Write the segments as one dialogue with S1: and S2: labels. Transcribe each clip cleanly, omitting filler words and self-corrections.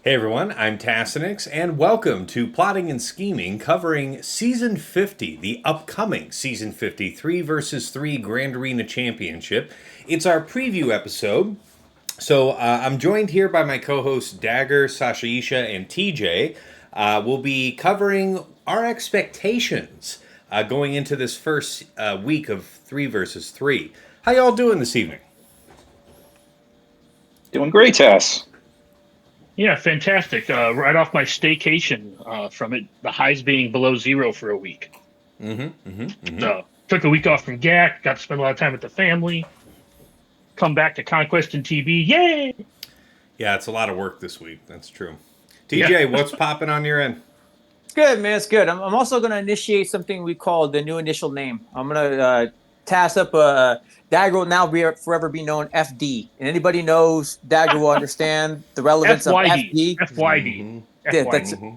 S1: Hey everyone, I'm Tassenix, and welcome to Plotting and Scheming, covering Season 50, the upcoming Season 53 versus 3 Grand Arena Championship. It's our preview episode, so I'm joined here by my co-hosts Dagger, Sasha Isha, and TJ. We'll be covering our expectations going into this first week of 3 versus 3. How y'all doing this evening?
S2: Doing great, Tess.
S3: Yeah, fantastic. Right off my staycation from it, the highs being below zero for a week. So took a week off from GAC, got to spend a lot of time with the family. Come back to Conquest and TB, yay!
S1: Yeah, it's a lot of work this week. That's true. TJ, what's popping on your end?
S4: It's good, man. It's good. I'm also going to initiate something we call the new initial name. I'm going to task up Dagger will now forever be known FD. And anybody knows Dagger will understand the relevance of FD.
S3: FYD.
S4: Yeah,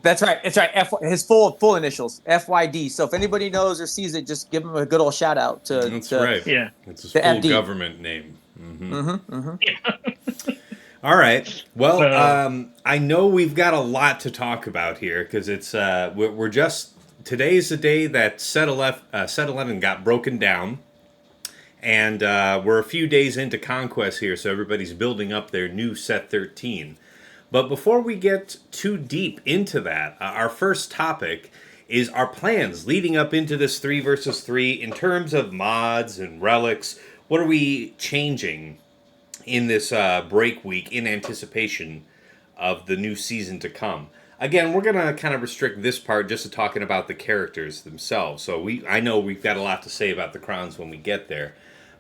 S4: that's right. It's right. His full initials, FYD. So if anybody knows or sees it, just give him a good old shout out to.
S1: That's right.
S3: Yeah,
S1: it's his full
S4: FD.
S1: Government name. All right. Well, I know we've got a lot to talk about here because it's we're just today's the day that set 11 got broken down. And we're a few days into Conquest here, so everybody's building up their new Set 13. But before we get too deep into that, our first topic is our plans leading up into this 3 versus 3 in terms of mods and relics. What are we changing in this break week in anticipation of the new season to come? Again, we're going to kind of restrict this part just to talking about the characters themselves. So I know we've got a lot to say about the crowns when we get there.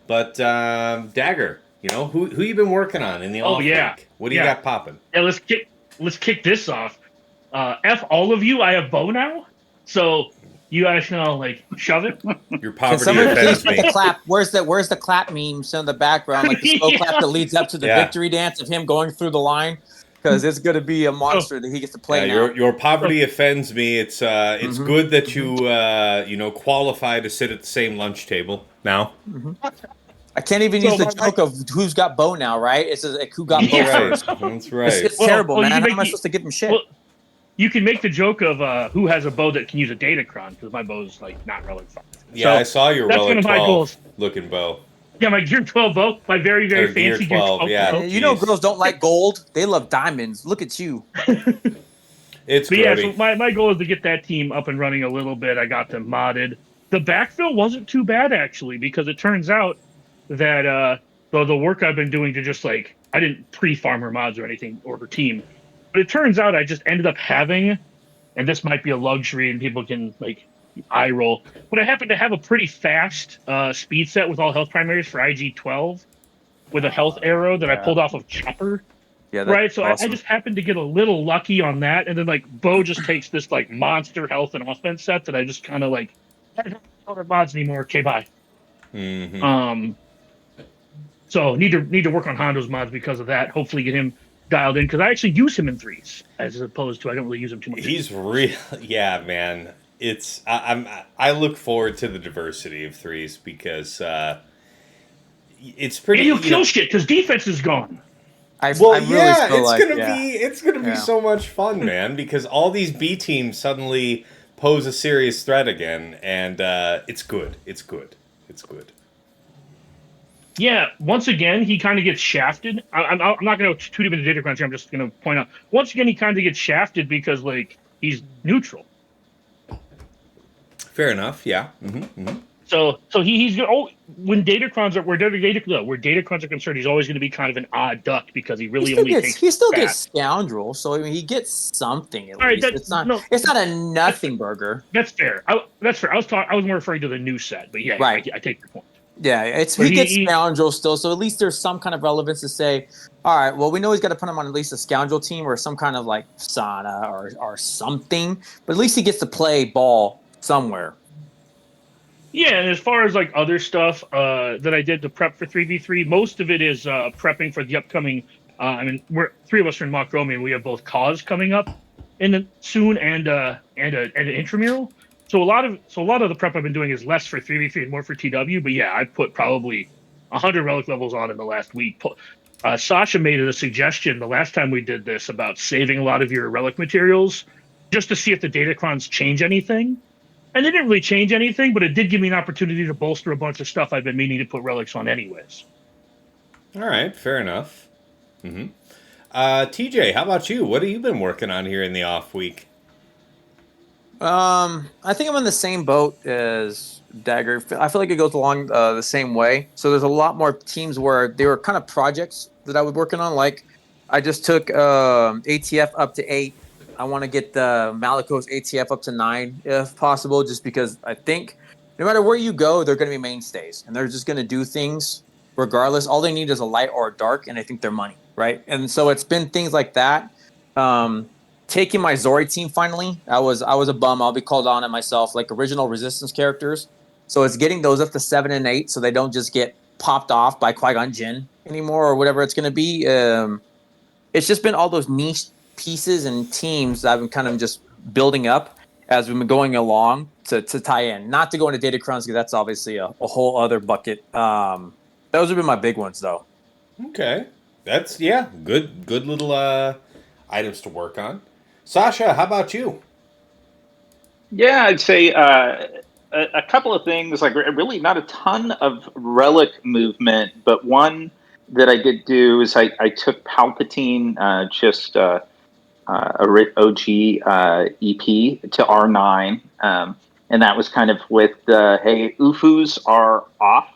S1: But Dagger, you know, who you been working on in the off week? What do you got popping?
S3: Yeah, let's kick this off. F all of you, I have bow now. So you guys can shove it.
S1: Your poverty offends me.
S4: The clap. Where's the clap memes in the background? Like the slow clap that leads up to the victory dance of him going through the line. Because it's going to be a monster that he gets to play now.
S1: Your poverty offends me. It's good that you qualify to sit at the same lunch table now.
S4: I can't even use the joke of who's got bow now, right? It's like who got bow first.
S1: That's right.
S4: It's terrible, man. How am I supposed to give him shit?
S3: Well, you can make the joke of who has a bow that can use a Datacron, because my bow's not Relic 5.
S1: Yeah, so I saw your Relic 12 looking bow.
S3: Yeah, my Gear 12 bow, my very, very fancy Gear 12 bow.
S1: Yeah,
S4: you know girls don't like gold. They love diamonds. Look at you.
S1: It's great.
S3: Yeah, so my goal is to get that team up and running a little bit. I got them modded. The backfill wasn't too bad, actually, because it turns out that the work I've been doing to just I didn't pre-farmer mods or anything or team, but it turns out I just ended up having, and this might be a luxury and people can eye roll, but I happen to have a pretty fast speed set with all health primaries for IG-12 with a health arrow that I pulled off of Chopper.
S4: Yeah,
S3: right. So
S4: awesome.
S3: I just happened to get a little lucky on that, and then Bo just takes this monster health and offense set that I just kind of I don't have mods anymore. Okay, bye. So need to work on Hondo's mods because of that. Hopefully get him dialed in, because I actually use him in 3s as opposed to I don't really use him too much.
S1: He's real, yeah, man. It's I look forward to the diversity of 3s because it's pretty.
S3: And he'll kill shit because defense is gone.
S1: It's gonna be so much fun, man, because all these B teams suddenly pose a serious threat again, and it's good. It's good.
S3: Yeah, once again, he kind of gets shafted. I'm not going to go too deep into data crunch. I'm just going to point out, once again, he kind of gets shafted because, he's neutral.
S1: Fair enough, yeah.
S3: So he's when Datacrons where Datacrons are concerned, he's always going to be kind of an odd duck because he still
S4: gets scoundrel. So I mean, he gets something at least.
S3: Right,
S4: it's not a nothing burger.
S3: That's fair. That's fair. I was more referring to the new set, but yeah, right. I take your point.
S4: Yeah, he gets scoundrel still, so at least there's some kind of relevance to say, all right, well, we know he's got to put him on at least a scoundrel team or some kind of Sana or something, but at least he gets to play ball somewhere.
S3: Yeah, and as far as other stuff that I did to prep for 3v3, most of it is prepping for the upcoming. We're 3 of us are in Mock Romy, and we have both cause coming up soon and an intramural. So a lot of the prep I've been doing is less for 3v3 and more for TW. But yeah, I put probably 100 relic levels on in the last week. Sasha made a suggestion the last time we did this about saving a lot of your relic materials just to see if the datacrons change anything. And they didn't really change anything, but it did give me an opportunity to bolster a bunch of stuff I've been meaning to put relics on anyways.
S1: All right, fair enough. TJ, how about you? What have you been working on here in the off week?
S4: I think I'm in the same boat as Dagger. I feel like it goes along the same way. So there's a lot more teams where they were kind of projects that I was working on. Like I just took ATF up to 8. I want to get the Malicos ATF up to 9 if possible, just because I think no matter where you go, they're going to be mainstays and they're just going to do things regardless. All they need is a light or a dark, and I think they're money, right? And so it's been things like that. Taking my Zori team finally. I was a bum. I'll be called on it myself, like original Resistance characters. So it's getting those up to 7 and 8, so they don't just get popped off by Qui-Gon Jinn anymore or whatever it's going to be. It's just been all those niche pieces and teams that I've been kind of just building up as we've been going along to tie in. Not to go into Datacrons because that's obviously a whole other bucket. Those have been my big ones though.
S1: Okay, that's good little items to work on. Sasha, how about you?
S2: Yeah, I'd say a couple of things, like really not a ton of relic movement, but one that I did do is I took Palpatine, a OG EP to R9, and that was kind of with hey, UFUs are off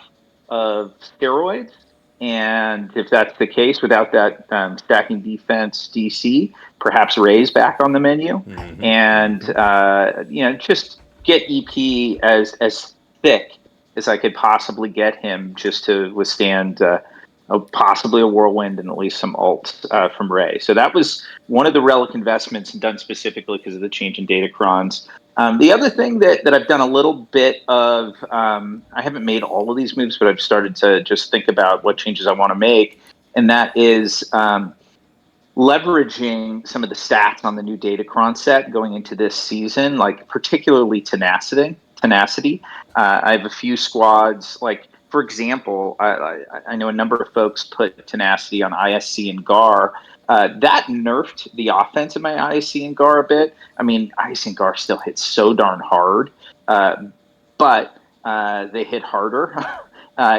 S2: of steroids, and if that's the case, without that stacking defense DC, perhaps Ray's back on the menu, and just get EP as thick as I could possibly get him, just to withstand possibly a whirlwind and at least some alts from Ray. So that was one of the relic investments done specifically because of the change in Datacrons. The other thing that I've done a little bit of, I haven't made all of these moves, but I've started to just think about what changes I want to make, and that is leveraging some of the stats on the new Datacron set going into this season, like particularly tenacity. I have a few squads, like for example, I know a number of folks put tenacity on ISC and GAR. That nerfed the offense of my ISC and GAR a bit. I mean, ISC and GAR still hit so darn hard, but they hit harder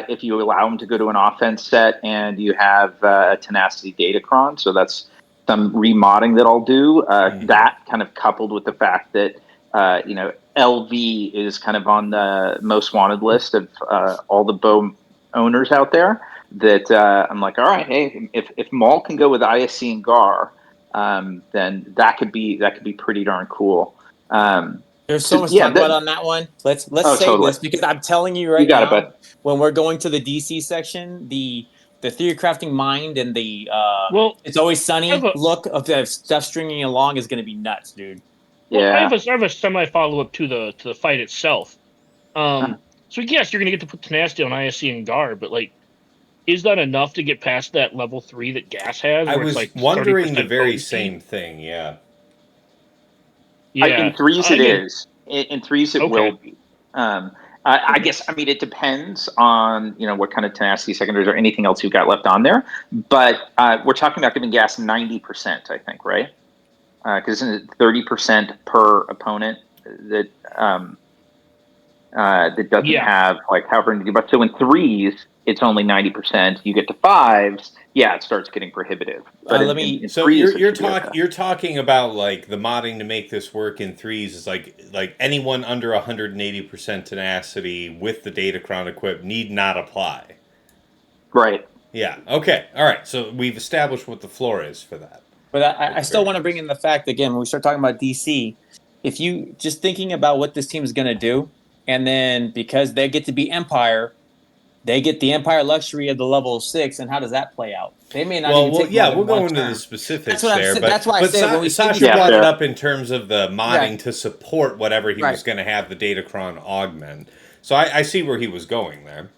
S2: if you allow them to go to an offense set and you have a tenacity Datacron. So that's some remodding that I'll do. That kind of coupled with the fact that LV is kind of on the most wanted list of all the bow owners out there. That I'm like, all right, hey, if Maul can go with ISC and GAR, then that could be pretty darn cool.
S4: There's so much to talk about on that one. Let's save totally. This because I'm telling you right now, when we're going to the DC section, the theory crafting mind and the it's always sunny look of the stuff stringing along is going to be nuts, dude.
S3: Yeah, well, I have a semi follow up to the fight itself. So yes, you're going to get to put tenacity on ISC and GAR, but like, is that enough to get past that level 3 that Gas has?
S1: I was
S3: like
S1: wondering the very same thing. Yeah.
S2: In threes it is. In threes it will be. I guess, I mean, it depends on, what kind of tenacity secondaries or anything else you've got left on there. But we're talking about giving Gas 90%, I think, right? Because isn't it 30% per opponent that that doesn't have, like, however many. But so in threes, it's only 90%. You get to fives, it starts getting prohibitive. But in
S1: so
S2: threes,
S1: you're talking about like the modding to make this work in threes is like anyone under 180% tenacity with the Datacron equipped need not apply.
S2: Right.
S1: Yeah. Okay. All right. So we've established what the floor is for that.
S4: But I still want to bring in the fact again when we start talking about DC, if you just thinking about what this team is going to do, and then because they get to be Empire. They get the Empire luxury of the level 6, and how does that play out? They may not even take
S1: we'll go into the specifics there.
S4: That's why I said when we
S1: Sasha brought it up in terms of the modding to support whatever he was going to have the Datacron augment. So I see where he was going there.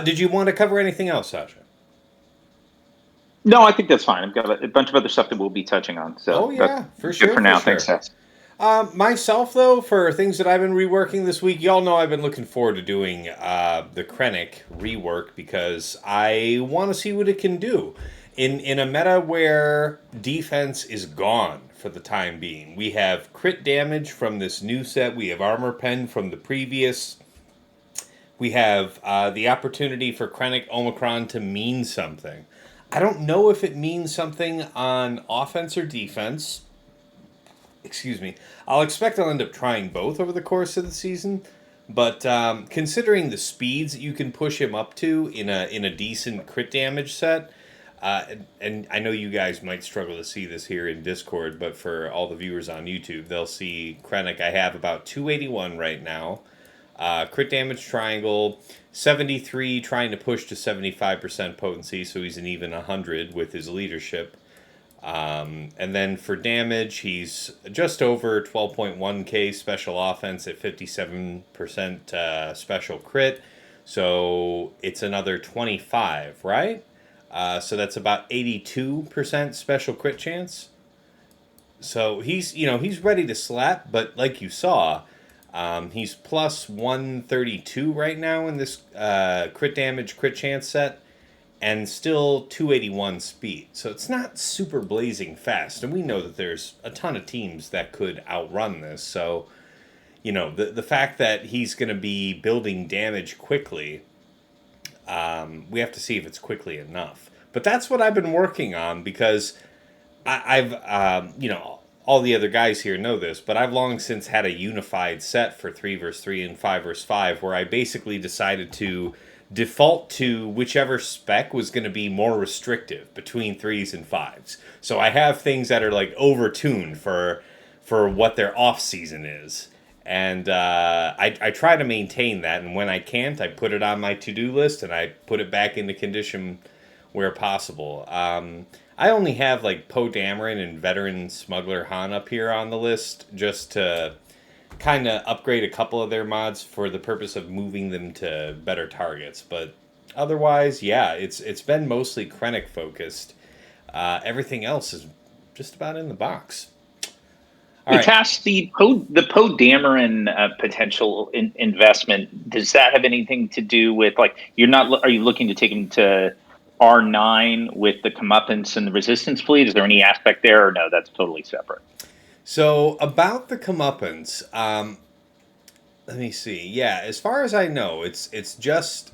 S1: Did you want to cover anything else, Sasha?
S2: No, I think that's fine. I've got a bunch of other stuff that we'll be touching on. So
S1: for sure.
S2: Good for now. Thanks, Seth.
S1: Myself, though, for things that I've been reworking this week, y'all know I've been looking forward to doing the Krennic rework because I want to see what it can do. In a meta where defense is gone for the time being, we have crit damage from this new set, we have armor pen from the previous, we have the opportunity for Krennic Omicron to mean something. I don't know if it means something on offense or defense. Excuse me. I'll expect I'll end up trying both over the course of the season, but considering the speeds that you can push him up to in a decent crit damage set, and I know you guys might struggle to see this here in Discord, but for all the viewers on YouTube, they'll see Krennic. I have about 281 right now. Crit damage triangle, 73, trying to push to 75% potency, so he's an even 100 with his leadership. And then for damage, he's just over 12.1k special offense at 57% special crit. So it's another 25, right? So that's about 82% special crit chance. So he's ready to slap, but like you saw, he's plus 132 right now in this crit damage, crit chance set. And still 281 speed. So it's not super blazing fast. And we know that there's a ton of teams that could outrun this. So, the fact that he's going to be building damage quickly, we have to see if it's quickly enough. But that's what I've been working on because I've all the other guys here know this, but I've long since had a unified set for 3 vs 3 and 5 vs 5 where I basically decided to default to whichever spec was going to be more restrictive between 3s and 5s. So I have things that are like overtuned for what their off season is. And I try to maintain that, and when I can't, I put it on my to-do list and I put it back into condition where possible. I only have like Poe Dameron and Veteran Smuggler Han up here on the list just to kind of upgrade a couple of their mods for the purpose of moving them to better targets. But otherwise, yeah, it's been mostly Krennic focused. Everything else is just about in the box.
S2: All right. Task, the Poe Dameron potential investment, does that have anything to do with, like, are you looking to take him to R9 with the comeuppance and the resistance fleet? Is there any aspect there, or no, that's totally separate?
S1: So about the comeuppance, let me see. Yeah, as far as I know, it's just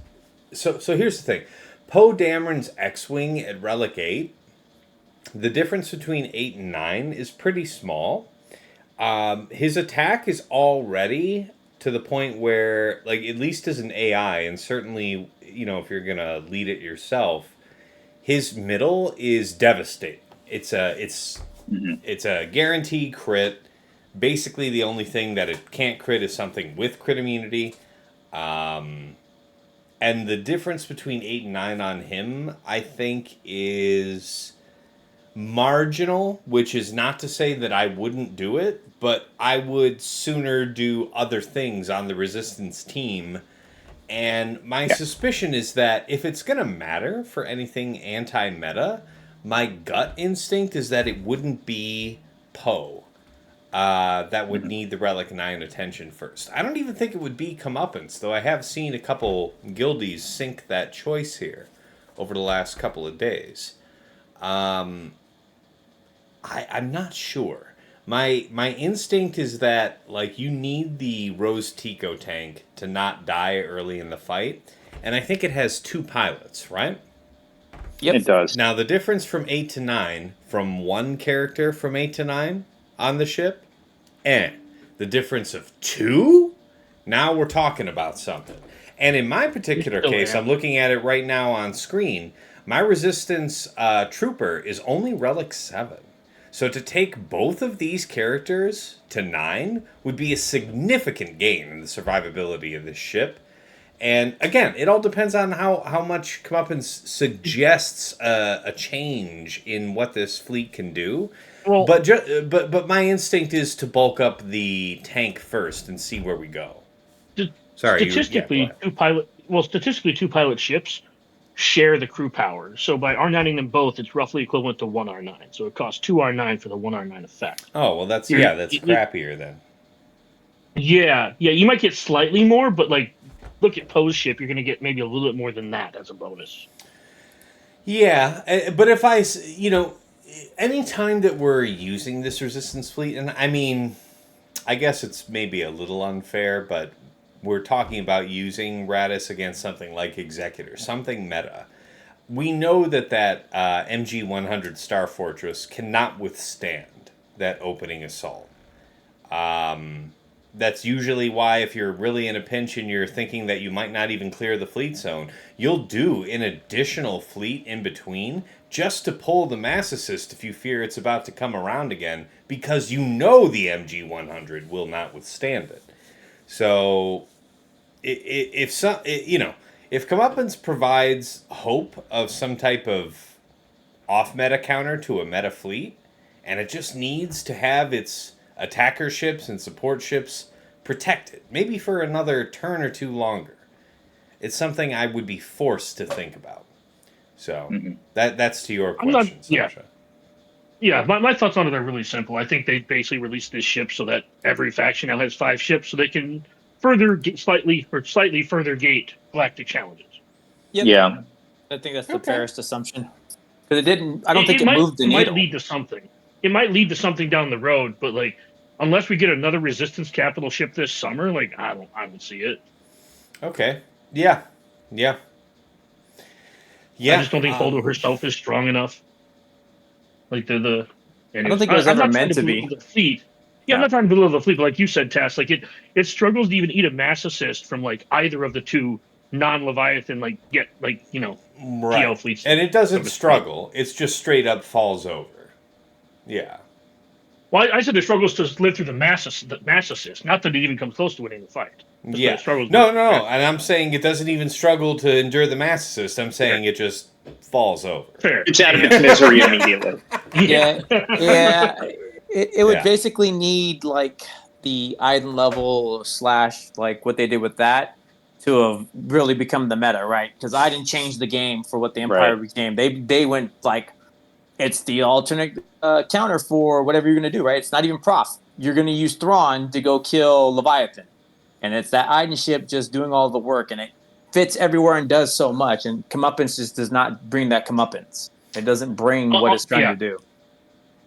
S1: so here's the thing. Poe Dameron's X-Wing at Relic 8, the difference between 8 and 9 is pretty small. His attack is already to the point where, like, at least as an AI, and certainly, if you're going to lead it yourself, his middle is devastating. It's a guaranteed crit. Basically, the only thing that it can't crit is something with crit immunity. And the difference between 8 and 9 on him, I think, is marginal, which is not to say that I wouldn't do it, but I would sooner do other things on the Resistance team. And my suspicion is that if it's going to matter for anything anti-meta, my gut instinct is that it wouldn't be Poe that would need the Relic 9 attention first. I don't even think it would be Comeuppance, though I have seen a couple guildies sink that choice here over the last couple of days. I'm not sure. My instinct is that, like, you need the Rose Tico tank to not die early in the fight, and I think it has 2 pilots, right?
S2: Yep, it does.
S1: Now, the difference from 8 to 9, from one character from 8 to 9 on the ship, and the difference of 2, now we're talking about something. And in my particular case, I'm looking at it right now on screen, my Resistance trooper is only Relic 7. So to take both of these characters to 9 would be a significant gain in the survivability of this ship. And again, it all depends on how much Comeuppance suggests a change in what this fleet can do. Well, but my instinct is to bulk up the tank first and see where we go.
S3: Sorry. Statistically, two pilot ships share the crew power. So by R9ing them both, it's roughly equivalent to 1 R9. So it costs 2 R9 for the 1 R9 effect.
S1: Oh, well, that's
S3: You're-
S1: crappier then.
S3: Yeah, you might get slightly more, but like, look at Poe's ship, you're going to get maybe a little bit more than that as a bonus.
S1: Yeah, but if any time that we're using this resistance fleet, and I mean, I guess it's maybe a little unfair, but we're talking about using Radis against something like Executor, something meta. We know that MG100 Star Fortress cannot withstand that opening assault. That's usually why, if you're really in a pinch and you're thinking that you might not even clear the fleet zone, you'll do an additional fleet in between just to pull the mass assist if you fear it's about to come around again, because you know the MG100 will not withstand it. So, if Comeuppance provides hope of some type of off-meta counter to a meta fleet, and it just needs to have its attacker ships and support ships protected, maybe for another turn or two longer, it's something I would be forced to think about. So that's to your question, Sasha.
S3: Yeah, my thoughts on it are really simple. I think they basically released this ship so that every faction now has 5 ships, so they can slightly further gate galactic challenges.
S4: Yep.
S2: Yeah.
S4: I think that's the fairest assumption. Because it didn't. I don't think it
S3: might,
S4: moved the
S3: it
S4: needle.
S3: Might lead to something. It might lead to something down the road, but like, unless we get another resistance capital ship this summer, like I would see it.
S1: Okay. Yeah. I
S3: just don't think Holdo herself is strong enough. Like
S4: I don't think it was ever meant to be.
S3: The fleet. Yeah, I'm not trying to belittle the fleet, but like you said, Tass, like it struggles to even eat a mass assist from like either of the two non-Leviathan GL fleets.
S1: And it doesn't struggle; it's just straight up falls over. Yeah.
S3: Well, I said it struggles to live through the mass assist, not that it even comes close to winning the fight.
S1: Yeah. No. And I'm saying it doesn't even struggle to endure the mass assist. I'm saying it just falls over.
S3: Fair.
S2: It's out of its misery immediately.
S4: Yeah. It would basically need like the Iden level / like what they did with that to have really become the meta, right? Because Iden changed the game for what the Empire became. They went like, it's the alternate counter for whatever you're going to do, right? It's not even prof. You're going to use Thrawn to go kill Leviathan. And it's that Iden ship just doing all the work, and it fits everywhere and does so much. And Comeuppance just does not bring that comeuppance. It doesn't bring what it's trying to do.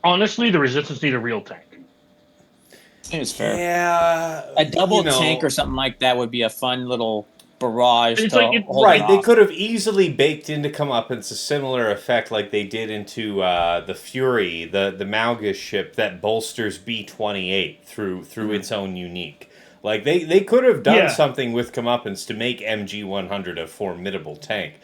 S3: Honestly, the Resistance need a real tank.
S4: I think it's fair.
S1: Yeah.
S4: A double tank or something like that would be a fun little barrage.
S1: They could have easily baked into Comeuppance a similar effect like they did into the Fury, the Malgus ship that bolsters B-28 through its own unique. Like they could have done something with Comeuppance to make MG100 a formidable tank.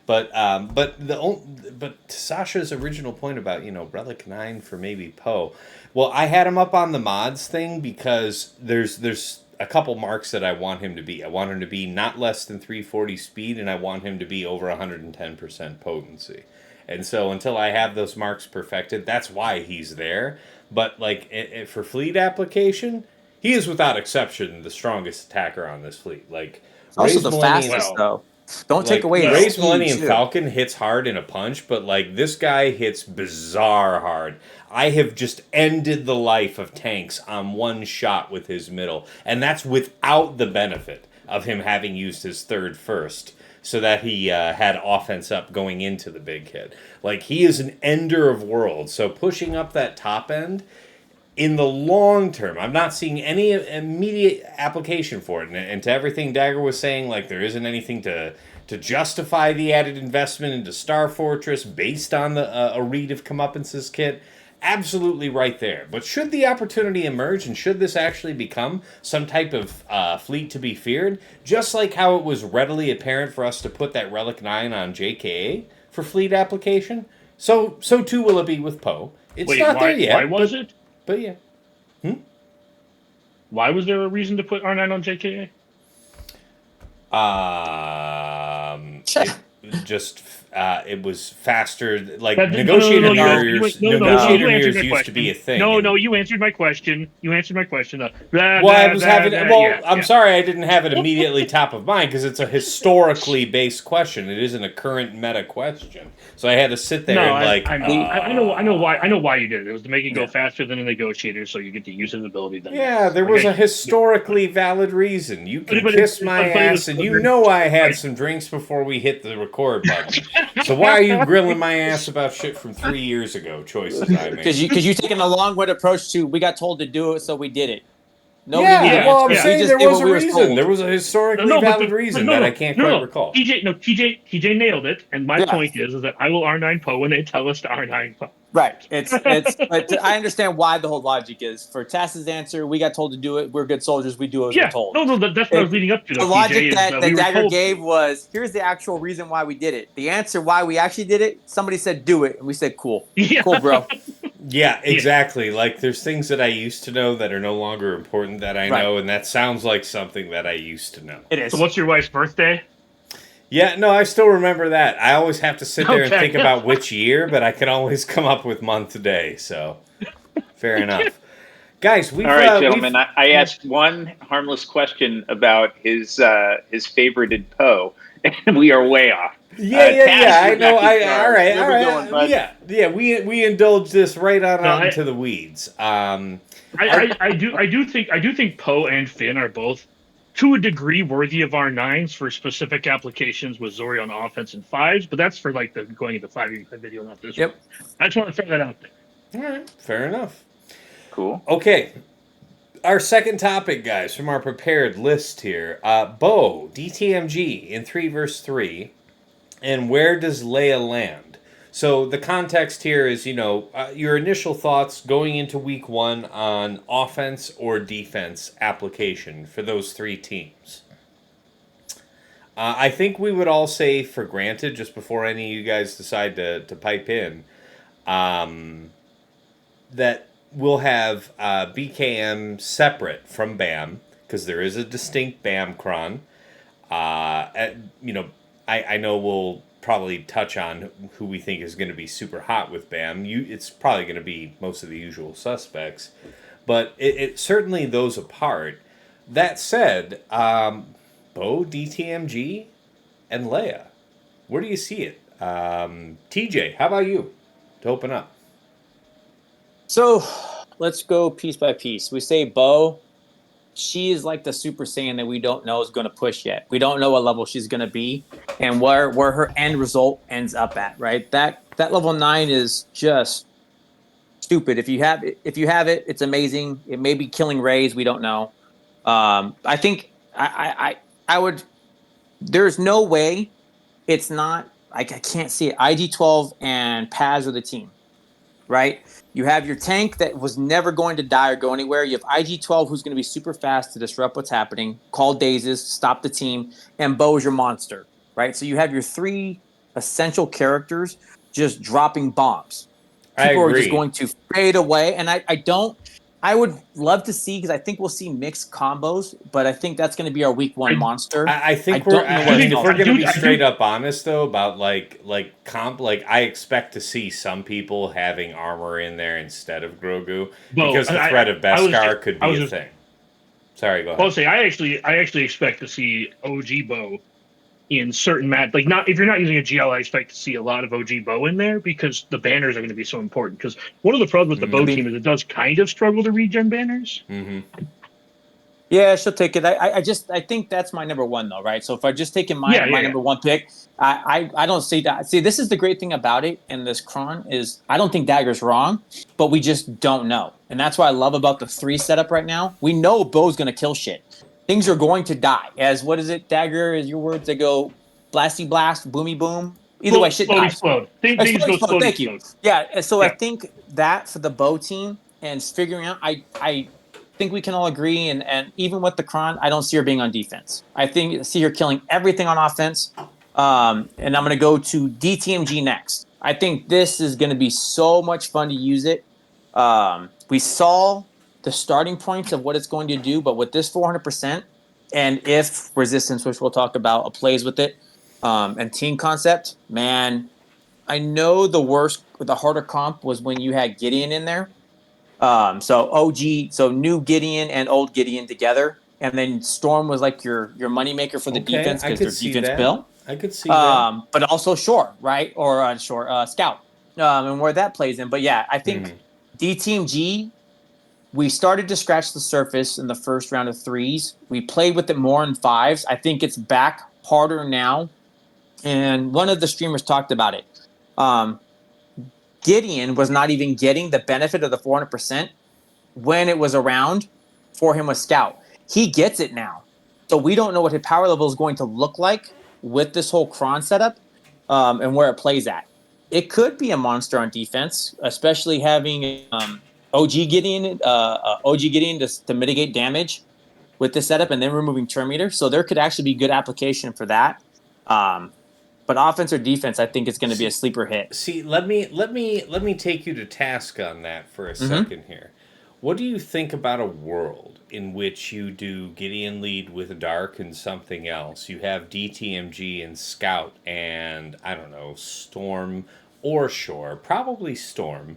S1: But to Sasha's original point about Relic 9 for maybe Poe, well, I had him up on the mods thing because there's a couple marks that I want him to be. I want him to be not less than 340 speed, and I want him to be over 110% potency. And so until I have those marks perfected, that's why he's there. But like for fleet application, he is without exception the strongest attacker on this fleet. Like
S4: also the fastest though. Don't take away
S1: Ray's Millennium Falcon hits hard in a punch, but like this guy hits bizarre hard. I have just ended the life of tanks on one shot with his middle, and that's without the benefit of him having used his third first, so that he had offense up going into the big hit. Like he is an ender of worlds, so pushing up that top end in the long term, I'm not seeing any immediate application for it. And to everything Dagger was saying, like there isn't anything to justify the added investment into Star Fortress based on a read of Comeuppance's kit. Absolutely right there. But should the opportunity emerge, and should this actually become some type of fleet to be feared, just like how it was readily apparent for us to put that Relic 9 on JKA for fleet application, so too will it be with Poe. It's not there yet.
S3: Why was it?
S1: But yeah.
S3: Why was there a reason to put R9 on JKA?
S1: just it was faster. Like
S3: No,
S1: negotiator mirrors, negotiator
S3: you answered
S1: mirrors
S3: my
S1: used
S3: question.
S1: to be a thing.
S3: No, you answered my question. You answered my question.
S1: Well, I was having. I'm sorry, I didn't have it immediately top of mind because it's a historically based question. It isn't a current meta question, so I had to sit there and
S3: I know why you did it. It was to make it go faster than a negotiator, so you get to use his ability. Then
S1: yeah, there was a historically valid reason. You can kiss my ass, and you know I had some drinks before we hit the record button. So why are you grilling my ass about shit from 3 years ago? Choices I made.
S4: Because you taking a long-winded approach to we got told to do it, so we did it.
S1: I'm saying there was a reason. There was a historically valid reason that I can't quite recall.
S3: TJ nailed it, and my point is that I will R9 Poe when they tell us to R9 Poe.
S4: Right. But I understand why the whole logic is. For Tass's answer, we got told to do it. We're good soldiers. We do as we're told.
S3: That's what I was leading up to.
S4: The logic that Dagger gave was, here's the actual reason why we did it. The answer why we actually did it, somebody said do it, and we said cool.
S3: Yeah.
S4: Cool, bro.
S1: Yeah, exactly. Like, there's things that I used to know that are no longer important that I know, and that sounds like something that I used to know.
S4: It is.
S3: So what's your wife's birthday?
S1: Yeah, no, I still remember that. I always have to sit there and think about which year, but I can always come up with month today, so fair enough. Guys,
S2: all right, gentlemen. I asked one harmless question about his favorited Poe, and we are way off.
S1: Yeah. I know. All right. Yeah. We indulged this right out into the weeds.
S3: I do think Poe and Finn are both, to a degree, worthy of R9s for specific applications with Zori on offense and 5s, but that's for like the going into 5 video, not this one. I just want to throw that out there.
S1: All right, fair enough.
S2: Cool.
S1: Okay, our second topic, guys, from our prepared list here: Bo DTMG in 3 vs 3, and where does Leia land? So the context here is, your initial thoughts going into week 1 on offense or defense application for those 3 teams. I think we would all say for granted, just before any of you guys decide to pipe in, that we'll have BKM separate from BAM, because there is a distinct BAM cron. I know we'll probably touch on who we think is going to be super hot with BAM. It's probably going to be most of the usual suspects, but it certainly those apart. That said, Bo, DTMG, and Leia, where do you see it? TJ, how about you to open up?
S4: So let's go piece by piece. We say Bo. She is like the Super Saiyan that we don't know is going to push yet. We don't know what level she's going to be and where her end result ends up at, right? That level 9 is just stupid. If you have it, it's amazing. It may be killing Rays. We don't know. I think I would. There's no way it's not. I can't see it. IG-12 and Paz are the team, right? You have your tank that was never going to die or go anywhere. You have IG-12, who's going to be super fast to disrupt what's happening, call dazes, stop the team, and Bo is your monster, right? So you have your 3 essential characters just dropping bombs. People are just going to fade away, and I would love to see, because I think we'll see mixed combos, but I think that's going to be our week 1 monster.
S1: I think if we're going to be straight up honest though about like comp, like I expect to see some people having armor in there instead of Grogu, because the threat of Beskar could be a thing. Sorry, go ahead.
S3: I'll say I actually expect to see OG Bo in certain if you're not using a GL, I expect to see a lot of OG Bo in there, because the banners are going to be so important. Because one of the problems with the Bo team is it does kind of struggle to regen banners.
S1: Mm-hmm.
S4: Yeah, she'll take it. I think that's my number 1 though, right? So if I just taking my number 1 pick, I don't see that. See, this is the great thing about it, and this cron is I don't think Dagger's wrong, but we just don't know, and that's what I love about the 3 setup right now. We know Bo's going to kill shit. Things are going to die. As what is it, Dagger? Is your words that go blasty blast, boomy boom? Either way, shit dies.
S3: Explode. Things go slowly.
S4: Thank you. Yeah, so I think that for the Bo team and figuring out, I think we can all agree, and even with the Kron, I don't see her being on defense. I see her killing everything on offense. And I'm going to go to DTMG next. I think this is going to be so much fun to use it. We saw the starting points of what it's going to do, but with this 400%, and if Resistance, which we'll talk about, plays with it, and team concept, man, I know the harder comp was when you had Gideon in there. So new Gideon and old Gideon together, and then Storm was like your moneymaker for the
S1: Okay,
S4: defense
S1: I
S4: because
S1: could
S4: their
S1: see
S4: defense
S1: that.
S4: built.
S1: I could see that.
S4: But also Shore, right? Or Scout, and where that plays in. But yeah, I think DTMG, we started to scratch the surface in the first round of threes. We played with it more in fives. I think it's back harder now. And one of the streamers talked about it. Um, Gideon was not even getting the benefit of the 400% when it was around for him with Scout. He gets it now. So we don't know what his power level is going to look like with this whole cron setup, and where it plays at. It could be a monster on defense, especially having OG Gideon to mitigate damage with this setup, and then removing turn meter. So there could actually be good application for that. Um, but offense or defense, I think it's going to be a sleeper hit.
S1: See, let me take you to task on that for a second here. What do you think about a world in which you do Gideon lead with Dark and something else? You have DTMG and Scout and I don't know, Storm or Shore, probably Storm.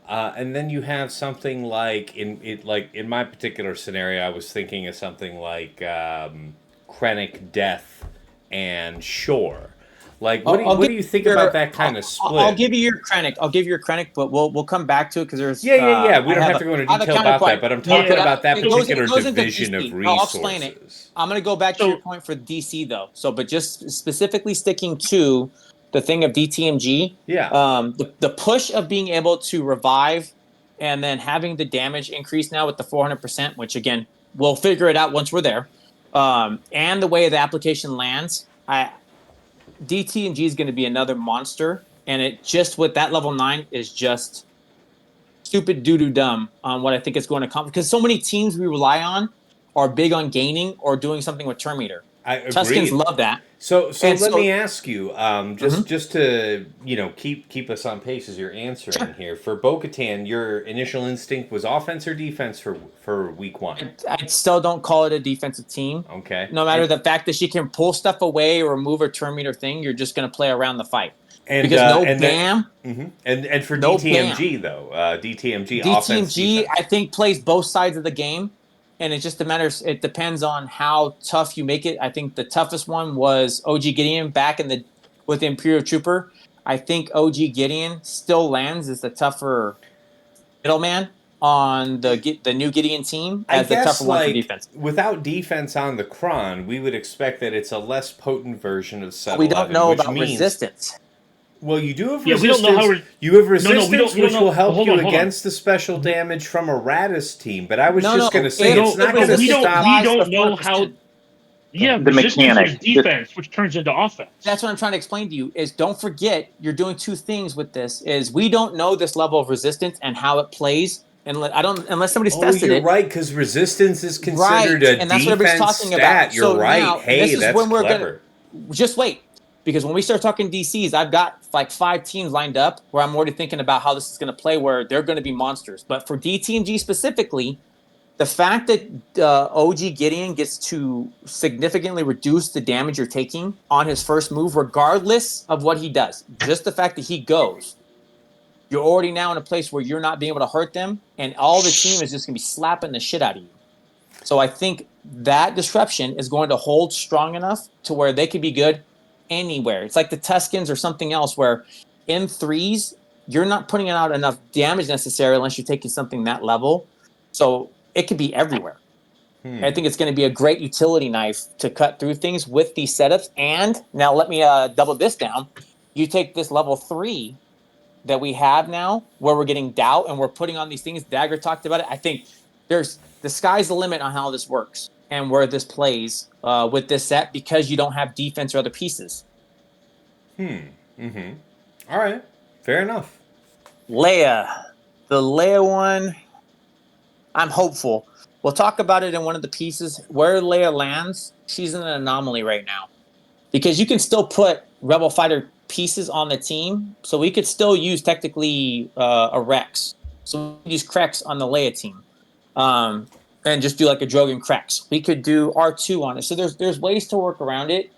S1: And then you have something like in my particular scenario, I was thinking of something like Krennic Death and Shore. Like, what do you think about that kind of split?
S4: I'll give you your Krennic. But we'll come back to it because there's
S1: yeah. We don't have to go into detail about that, but I'm talking about that particular division of resources.
S4: I'll explain it. I'm going to go back to your point for DC though. But just specifically sticking to the thing of DTMG.
S1: Yeah.
S4: The push of being able to revive and then having the damage increase now with the 400%, which again we'll figure it out once we're there. And the way the application lands, DTMG is going to be another monster, and it just with that level 9 is just stupid doo-doo dumb on what I think it's going to accomplish. Because so many teams we rely on are big on gaining or doing something with turn meter.
S1: I agree.
S4: Tuskens love that.
S1: So let me ask you, just to keep us on pace as you're answering here. For Bo-Katan, your initial instinct was offense or defense for week 1?
S4: I still don't call it a defensive team.
S1: Okay.
S4: No matter the fact that she can pull stuff away or move a turn meter thing, you're just going to play around the fight. And BAM.
S1: And for DTMG though, DTMG offense, defense.
S4: I think plays both sides of the game. And it just matters. It depends on how tough you make it. I think the toughest one was OG Gideon back with the Imperial Trooper. I think OG Gideon still lands as the tougher middleman on the new Gideon team as the tougher one for defense.
S1: Without defense on the Kron, we would expect that it's a less potent version of S11.
S4: We don't know about resistance.
S1: Well, you do have resistance.
S3: We don't know how
S1: you have resistance, which will help you against the special damage from a Radis team. But I was just going to say it's not going to stop.
S3: We don't know how. Yeah,
S2: the mechanic
S3: is defense, which turns into offense.
S4: That's what I'm trying to explain to you. Is don't forget you're doing two things with this. Is we don't know this level of resistance and how it plays. And unless somebody's tested it.
S1: You're right, because resistance is considered a
S4: and that's what
S1: defense
S4: talking
S1: stat.
S4: About.
S1: You're right.
S4: Now,
S1: hey, that's
S4: when
S1: clever.
S4: Just wait. Because when we start talking DCs, I've got like 5 teams lined up where I'm already thinking about how this is going to play, where they're going to be monsters. But for DTMG specifically, the fact that OG Gideon gets to significantly reduce the damage you're taking on his first move, regardless of what he does, just the fact that he goes, you're already now in a place where you're not being able to hurt them, and all the team is just going to be slapping the shit out of you. So I think that disruption is going to hold strong enough to where they could be good anywhere. It's like the Tuskens or something else where in threes, you're not putting out enough damage necessarily unless you're taking something that level. So it could be everywhere. I think it's going to be a great utility knife to cut through things with these setups. And now let me double this down. You take this level 3 that we have now where we're getting doubt and we're putting on these things. Dagger talked about it. I think the sky's the limit on how this works and where this plays with this set because you don't have defense or other pieces.
S1: All right. Fair enough.
S4: Leia. The Leia one, I'm hopeful. We'll talk about it in one of the pieces. Where Leia lands, she's in an anomaly right now. Because you can still put Rebel Fighter pieces on the team, so we could still use technically a Rex. So we could use Krex on the Leia team. And just do like a Drogon Krex. We could do R2 on it. So there's ways to work around it.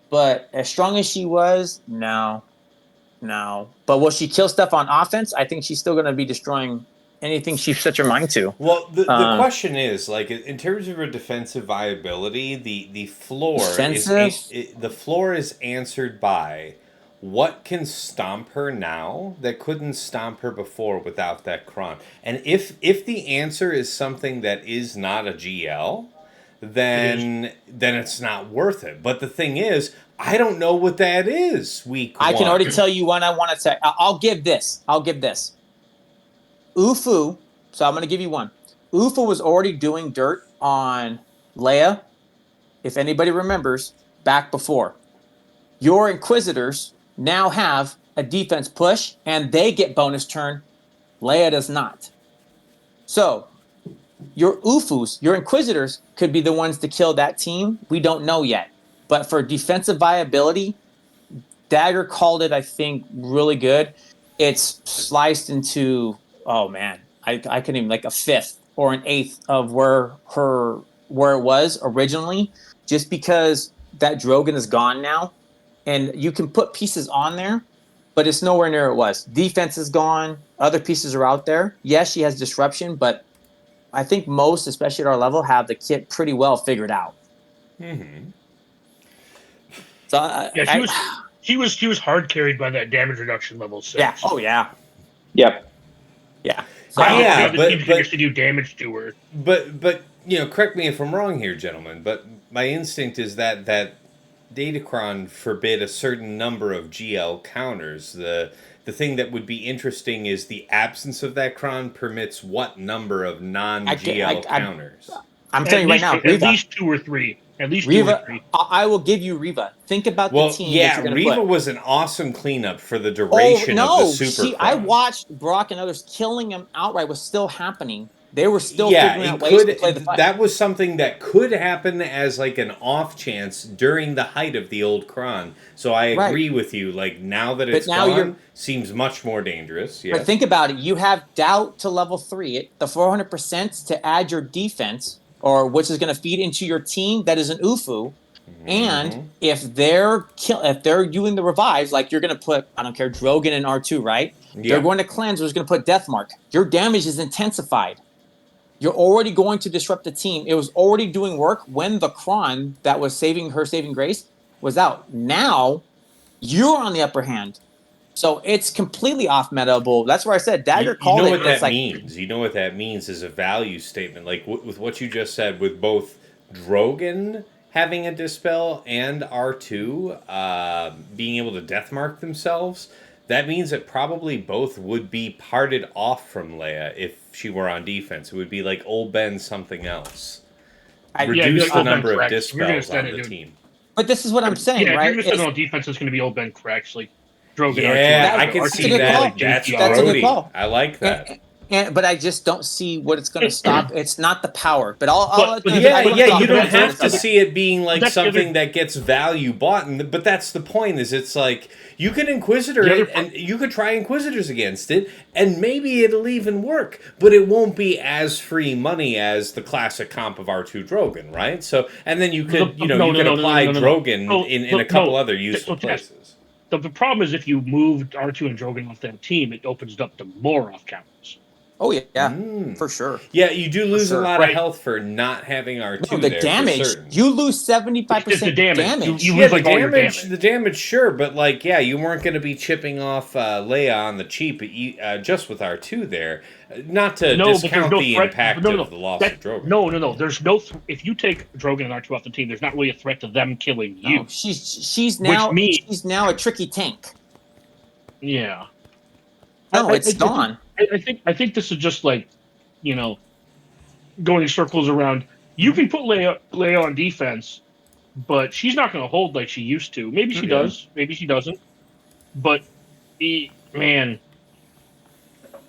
S4: but as strong as she was, no. But will she kill stuff on offense? I think she's still going to be destroying anything she sets her mind to.
S1: Well, the question is, like, in terms of her defensive viability, the floor
S4: Defensive?
S1: the floor is answered by what can stomp her now that couldn't stomp her before without that Kron. And if the answer is something that is not a GL, then it's not worth it. But the thing is, I don't know what that is.
S4: I can already tell you one I want to say. I'll give this. Ufu. So I'm going to give you one. Ufu was already doing dirt on Leia, if anybody remembers, back before. Your Inquisitors now have a defense push, and they get bonus turn. Leia does not. So your Ufus, your Inquisitors, could be the ones to kill that team. We don't know yet. But for defensive viability, Dagger called it, I think, really good. It's sliced into, oh man, I couldn't even, like a fifth or an eighth of where it was originally, just because that Drogon is gone now. And you can put pieces on there, but it's nowhere near it was. Defense is gone. Other pieces are out there. Yes, she has disruption, but I think most, especially at our level, have the kit pretty well figured out.
S1: Mm-hmm.
S4: So
S3: she was hard carried by that damage reduction level 6.
S4: Yeah. Oh yeah.
S2: Yep.
S4: Yeah.
S3: So
S1: yeah,
S3: the team figures to do damage to her.
S1: But correct me if I'm wrong here, gentlemen. But my instinct is that Datacron forbid a certain number of GL counters. The thing that would be interesting is the absence of that Kron permits what number of non-GL counters.
S4: I'm telling you right now,
S3: at least 2 or 3. At least
S4: Riva,
S3: 2 or 3.
S4: I will give you Riva. Think about the team.
S1: Yeah,
S4: that you're
S1: Riva
S4: put.
S1: was an awesome cleanup for the duration of the Super Kron.
S4: I watched Brock and others killing him outright. Was still happening. They were still figuring out ways to play the fight.
S1: That was something that could happen as like an off chance during the height of the old Kron. So I agree with you. Like now that it's gone, seems much more dangerous. Yeah.
S4: But think about it. You have doubt to level 3, the 400% to add your defense, or which is going to feed into your team. That is an Ufu. Mm-hmm. And if they're doing the revives, like you're going to put, I don't care, Drogon and R2, right? Yeah. They're going to cleanse. Who's going to put Deathmark? Your damage is intensified. You're already going to disrupt the team. It was already doing work when the Kron that was saving her saving grace was out. Now you're on the upper hand. So it's completely off metaable. That's where I said Dagger called it.
S1: You know what that means. You know what that means is a value statement. Like with what you just said, with both Drogon having a dispel and R2 being able to deathmark themselves, that means that probably both would be parted off from Leia if she were on defense. It would be like old Ben something else. Reduce the number of dispels on the team.
S4: But this is what I'm saying, right?
S3: If you're just on defense, it's going to be old Ben cracks like Drogon.
S1: Yeah, I can see that. That's a good call. I like that.
S4: But I just don't see what it's going to stop. It's not the power. But
S1: you don't have to see it being like something that gets value bought. But that's the point. Is it's like you could Inquisitor it, and you could try Inquisitors against it, and maybe it'll even work. But it won't be as free money as the classic comp of R2 Drogon, right? So, and then you could apply Drogon in a couple other useful places.
S3: The problem is if you moved R2 and Drogon off that team, it opens up to more off counters.
S4: Oh, yeah, for sure.
S1: Yeah, you do lose a lot of health for not having R2
S4: no, the
S1: there.
S4: Damage. You lose 75% damage.
S3: You lose all your damage.
S1: The damage, sure, but you weren't going to be chipping off Leia on the cheap just with R2 there. Not to discount the impact of the loss of Drogon.
S3: No. There's no. If you take Drogon and R2 off the team, there's not really a threat to them killing you.
S4: No, she's now a tricky tank.
S3: Yeah.
S4: No, it's gone.
S3: I think this is just like, going in circles around. You can put Leia on defense, but she's not going to hold like she used to. Maybe she does. Maybe she doesn't. But man,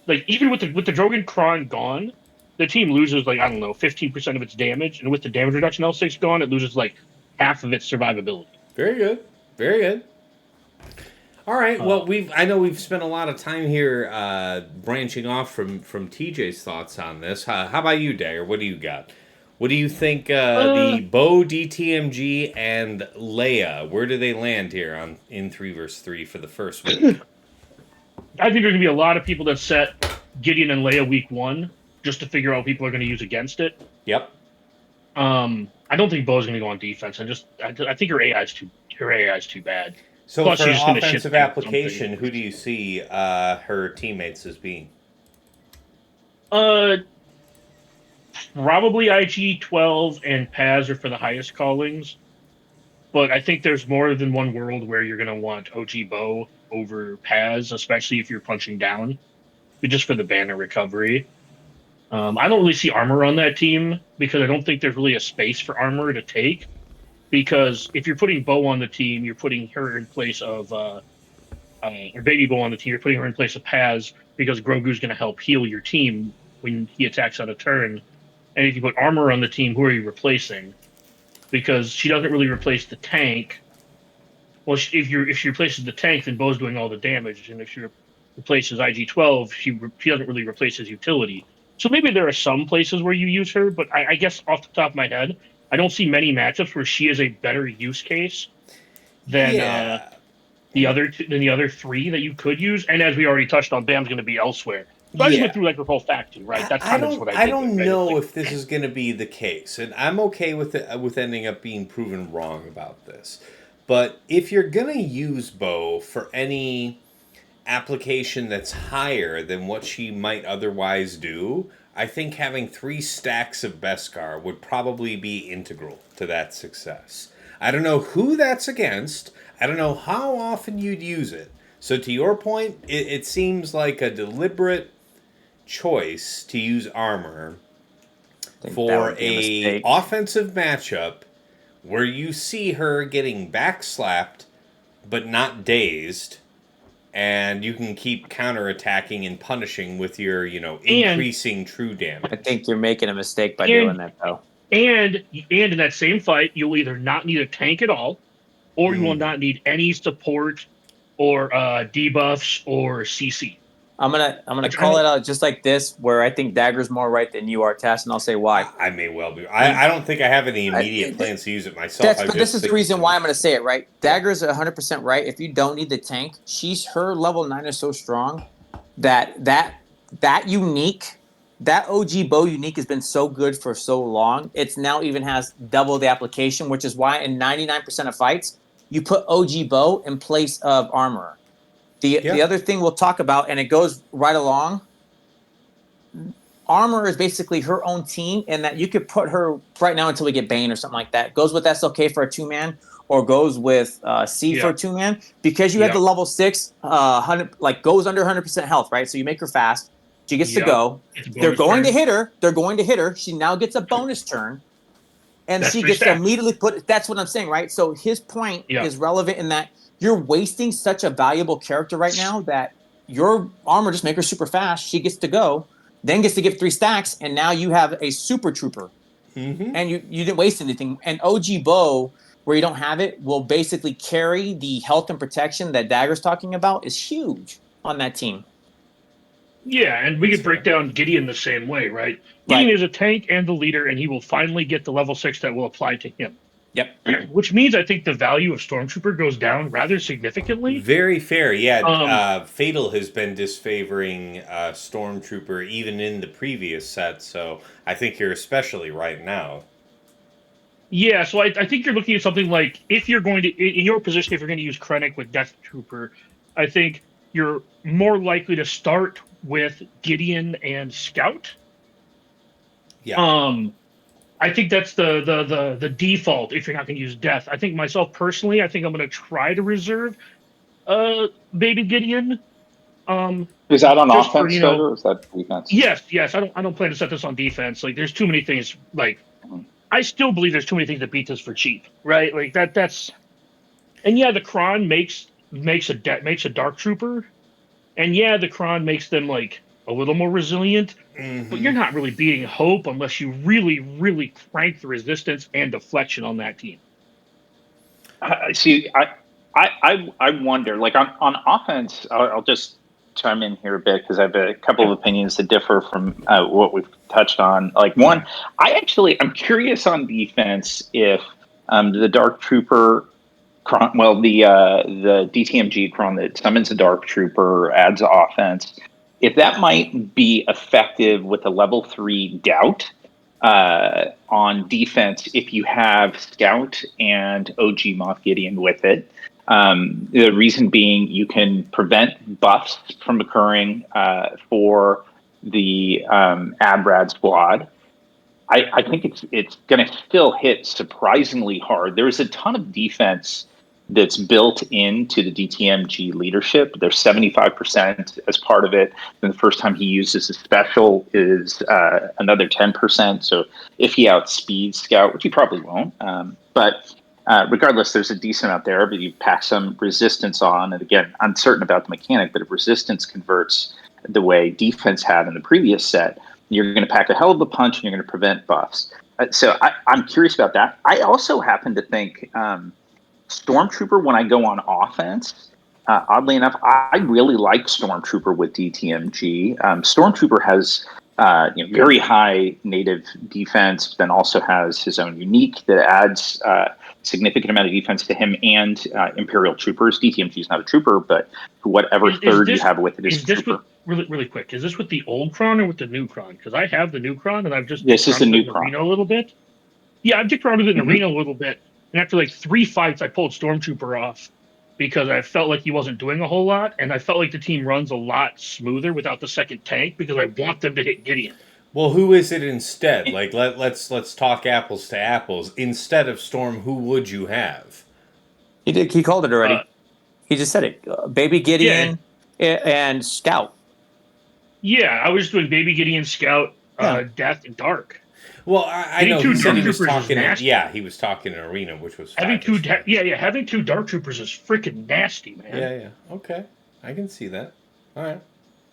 S3: like even with the Drogon Kron gone, the team loses 15% of its damage, and with the damage reduction L6 gone, it loses half of its survivability.
S1: Very good. Very good. All right. Well, I know we've spent a lot of time here branching off from TJ's thoughts on this. How about you, Dagger? What do you got? What do you think the Bo, DTMG, and Leia, where do they land here in 3 vs 3 for the first week?
S3: I think there's going to be a lot of people that set Gideon and Leia week 1 just to figure out what people are going to use against it.
S1: Yep.
S3: I don't think Bo's going to go on defense. I think her AI is too bad.
S1: So
S3: Plus,
S1: for
S3: she's just gonna
S1: offensive
S3: shit
S1: application, who do you see her teammates as being?
S3: Probably IG-12 and Paz are for the highest callings. But I think there's more than one world where you're going to want OG Bo over Paz, especially if you're punching down, but just for the banner recovery. I don't really see Armor on that team because I don't think there's really a space for Armor to take. Because if you're putting Bo on the team, you're putting her in place of or Baby Bo on the team. You're putting her in place of Paz because Grogu's going to help heal your team when he attacks on a turn. And if you put Armor on the team, who are you replacing? Because she doesn't really replace the tank. Well, if she replaces the tank, then Bo's doing all the damage, and if she replaces IG-12, she doesn't really replace his utility. So maybe there are some places where you use her, but I guess off the top of my head, I don't see many matchups where she is a better use case than the other 3 that you could use. And as we already touched on, Bam's going to be elsewhere. So I just went through like her whole factory, right? That's kind of what I did.
S1: I don't know if this is going to be the case, and I'm okay with it, with ending up being proven wrong about this. But if you're going to use Bo for any application that's higher than what she might otherwise do, I think having 3 stacks of Beskar would probably be integral to that success. I don't know who that's against. I don't know how often you'd use it. So to your point, it seems like a deliberate choice to use Armor for a offensive matchup where you see her getting backslapped but not dazed, and you can keep counterattacking and punishing with your, increasing true damage.
S4: I think you're making a mistake by doing that, though.
S3: And in that same fight, you'll either not need a tank at all, or you will not need any support or debuffs or CC.
S4: I'm gonna call it out just like this, where I think Dagger's more right than you are, Tass, and I'll say why.
S1: I may well be. I don't think I have any immediate plans to use it myself.
S4: But this is the reason why I'm going to say it, right? Dagger's 100% right. If you don't need the tank, her level 9 is so strong that unique, that OG Bo unique has been so good for so long. It's now even has double the application, which is why in 99% of fights, you put OG Bo in place of Armor. The other thing we'll talk about, and it goes right along, Armor is basically her own team, and that you could put her right now until we get Bane or something like that. Goes with SLK for a 2-man, or goes with C for a 2-man, because you have the level 6, 100, like goes under 100% health, right? So you make her fast. She gets to go. They're going to hit her. She now gets a bonus turn, and she gets to immediately put. That's what I'm saying, right? So his point is relevant in that you're wasting such a valuable character right now that your Armor just make her super fast. She gets to go, then gets to give 3 stacks, and now you have a super trooper. Mm-hmm. And you didn't waste anything. And OG Bo, where you don't have it, will basically carry the health and protection that Dagger's talking about is huge on that team.
S3: Yeah, and we could break down Gideon the same way, right? Gideon is a tank and the leader, and he will finally get the level 6 that will apply to him.
S4: Yep.
S3: Which means I think the value of Stormtrooper goes down rather significantly.
S1: Very fair, yeah. Fatal has been disfavoring Stormtrooper even in the previous set, so I think you're especially right now.
S3: Yeah, so I think you're looking at something like, if you're going to, in your position, if you're going to use Krennic with Death Trooper, I think you're more likely to start with Gideon and Scout.
S1: Yeah.
S3: I think that's the default if you're not going to use Death. I think myself personally, I think I'm going to try to reserve Baby Gideon.
S2: Is that on offense, or is that defense?
S3: Yes. I don't plan to set this on defense. Like, there's too many things. Like, I still believe there's too many things that beat this for cheap, right? Like that's. And yeah, the Kron makes a Dark Trooper, and yeah, the Kron makes them like a little more resilient. Mm-hmm. But you're not really beating Hope unless you really, really crank the resistance and deflection on that team.
S2: See, I wonder, like on offense, I'll just chime in here a bit because I have a couple of opinions that differ from what we've touched on. Like one, I'm curious on defense if the Dark Trooper, the DTMG cron that summons a Dark Trooper, adds offense, if that might be effective with a level 3 doubt on defense if you have Scout and OG Moff Gideon with it. The reason being you can prevent buffs from occurring for the ABRAD squad. I think it's going to still hit surprisingly hard. There's a ton of defense that's built into the DTMG leadership. There's 75% as part of it. And the first time he uses a special is another 10%. So if he outspeeds Scout, which he probably won't, but regardless, there's a decent amount there. But you pack some resistance on, and again, uncertain about the mechanic. But if resistance converts the way defense had in the previous set, you're going to pack a hell of a punch, and you're going to prevent buffs. So I'm curious about that. I also happen to think Stormtrooper, when I go on offense, oddly enough, I really like Stormtrooper with DTMG. Stormtrooper has very high native defense, then also has his own unique that adds significant amount of defense to him and Imperial Troopers. DTMG is not a trooper, but whatever third you have with it is a trooper.
S3: Really quick, is this with the old cron or with the new cron? Because I have the new cron, and I've just
S2: this is the new cron.
S3: Arena a little bit. Yeah, I've dicked around with it in arena a little bit, and after like 3 fights, I pulled Stormtrooper off because I felt like he wasn't doing a whole lot, and I felt like the team runs a lot smoother without the second tank because I want them to hit Gideon.
S1: Well, who is it instead? Like let's talk apples to apples. Instead of Storm, who would you have?
S4: He did. He called it already. He just said it. Baby Gideon and Scout.
S3: Yeah, I was just doing Baby Gideon, Scout, Death, and Dark.
S1: Well, I know he said he was talking. He was talking in arena, which was
S3: having having 2 Dark Troopers is freaking nasty, man.
S1: Yeah. Okay, I can see that. All right.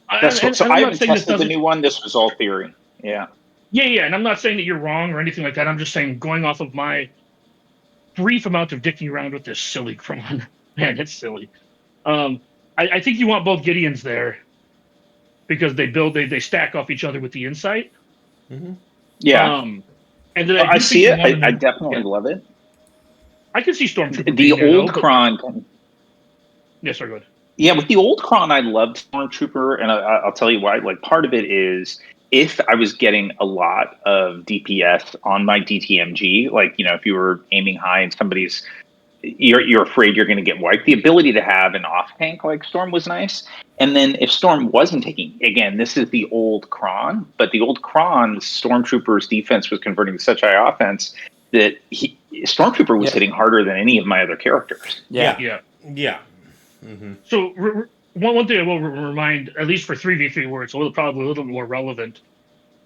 S2: I haven't tested the new one. This was all theory. Yeah,
S3: and I'm not saying that you're wrong or anything like that. I'm just saying, going off of my brief amount of dicking around with this silly cron, man, it's silly. I think you want both Gideons there because they stack off each other with the insight.
S1: Mm-hmm.
S2: Yeah,
S3: and then
S2: I see it. I definitely love it.
S3: I can see Stormtrooper.
S2: The old cron.
S3: Yes, sir. Go ahead.
S2: Yeah, with the old cron, I loved Stormtrooper, and I'll tell you why. Like, part of it is if I was getting a lot of DPS on my DTMG, like, if you were aiming high and you're afraid you're going to get wiped, the ability to have an off tank like Storm was nice. And then if Storm wasn't taking, again, this is the old cron, but the old cron, Stormtrooper's defense was converting to such high offense that Stormtrooper was hitting harder than any of my other characters.
S1: Yeah. Mm-hmm.
S3: So one thing I will remind, at least for 3v3 where it's probably a little more relevant,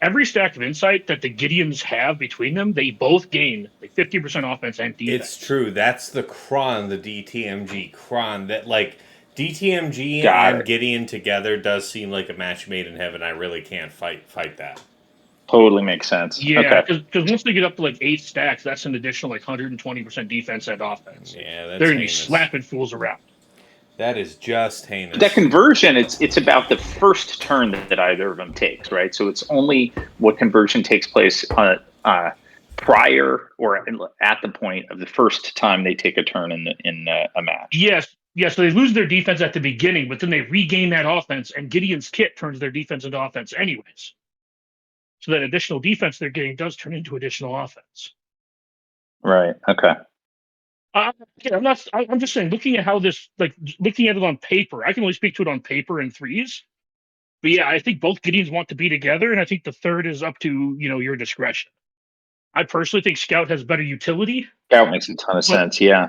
S3: every stack of insight that the Gideons have between them, they both gain like 50% offense and defense.
S1: It's true. That's the cron, the DTMG cron. That like DTMG and Gideon together does seem like a match made in heaven. I really can't fight that.
S2: Totally makes sense.
S3: Yeah, because once they get up to like 8 stacks, that's an additional like 120% defense and offense.
S1: Yeah, that's
S3: they're gonna be slapping fools around.
S1: That is just heinous.
S2: That conversion, it's about the first turn that either of them takes, right? So it's only what conversion takes place prior or at the point of the first time they take a turn in a match.
S3: Yes. So they lose their defense at the beginning, but then they regain that offense, and Gideon's kit turns their defense into offense anyways. So that additional defense they're getting does turn into additional offense.
S2: Right. Okay.
S3: I'm just saying, looking at how this, like, looking at it on paper, I can only speak to it on paper in threes. But yeah, I think both Gideons want to be together, and I think the third is up to, your discretion. I personally think Scout has better utility.
S2: Scout makes a ton of sense, yeah.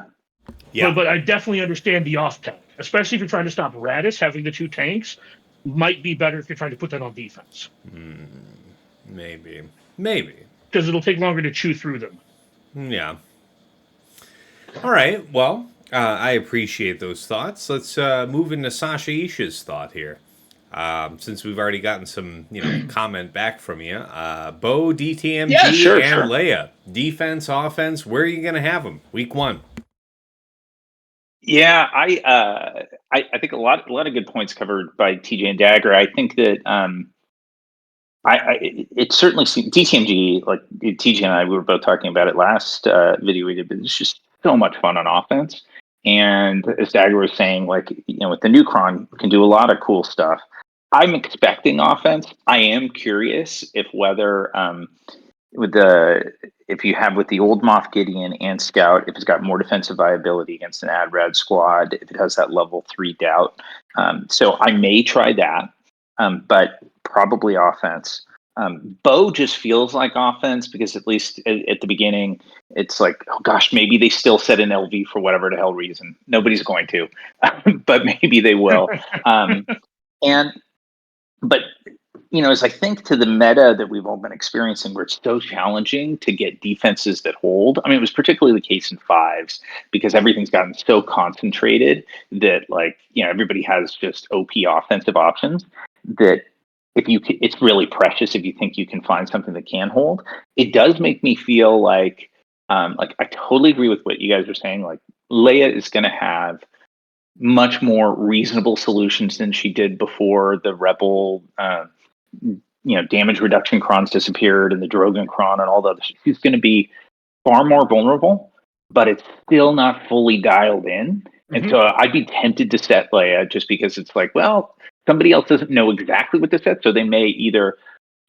S3: But I definitely understand the off tank, especially if you're trying to stop Radis. Having the 2 tanks might be better if you're trying to put that on defense.
S1: Maybe.
S3: Because it'll take longer to chew through them.
S1: Yeah. All right. Well, I appreciate those thoughts. Let's move into Sasha Isha's thought here. Since we've already gotten some, comment back from you. Bo, DTMG, and Leia. Defense, offense, where are you going to have them? Week 1.
S2: Yeah, I think a lot of good points covered by TJ and Dagger. I think that it certainly seems DTMG, like TJ and I, we were both talking about it last video we did, but it's just so much fun on offense. And as Dagger was saying, like, with the new Cron, can do a lot of cool stuff. I'm expecting offense. I am curious if whether if you have with the old Moff Gideon and Scout, if it's got more defensive viability against an ad rad squad, if it has that level 3 doubt. So I may try that, but probably offense. Bo just feels like offense because at least at the beginning, it's like, oh gosh, maybe they still set an LV for whatever the hell reason. Nobody's going to, but maybe they will. But as I think to the meta that we've all been experiencing, where it's so challenging to get defenses that hold. I mean, it was particularly the case in fives because everything's gotten so concentrated that, like, everybody has just OP offensive options that it's really precious if you think you can find something that can hold. It does make me feel like I totally agree with what you guys are saying. Like, Leia is going to have much more reasonable solutions than she did before the Rebel, damage reduction crons disappeared and the Drogon cron and all the other. She's going to be far more vulnerable, but it's still not fully dialed in. And so I'd be tempted to set Leia just because it's like, well, somebody else doesn't know exactly what to set, so they may either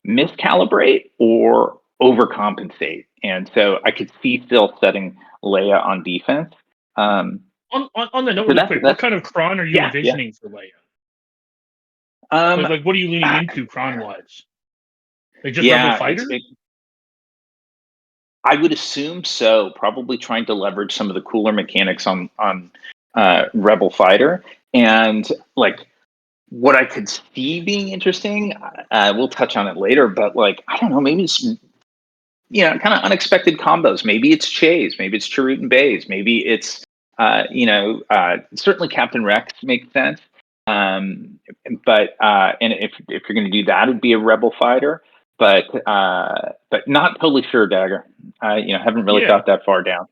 S2: miscalibrate or overcompensate. And so I could see still setting Leia on defense.
S3: On the note, really quick, what kind of cron are you envisioning for Leia? Like, what are you leaning into cron-wise? Like, just Rebel fighter?
S2: I would assume so. Probably trying to leverage some of the cooler mechanics on Rebel fighter, and like what I could see being interesting. We'll touch on it later, but like, I don't know, maybe it's kind of unexpected combos. Maybe it's Chase, maybe it's Chirrut and Baze, maybe it's certainly Captain Rex makes sense. But and if you're going to do that, it'd be a Rebel fighter. But not totally sure, Dagger. Haven't really thought that far down.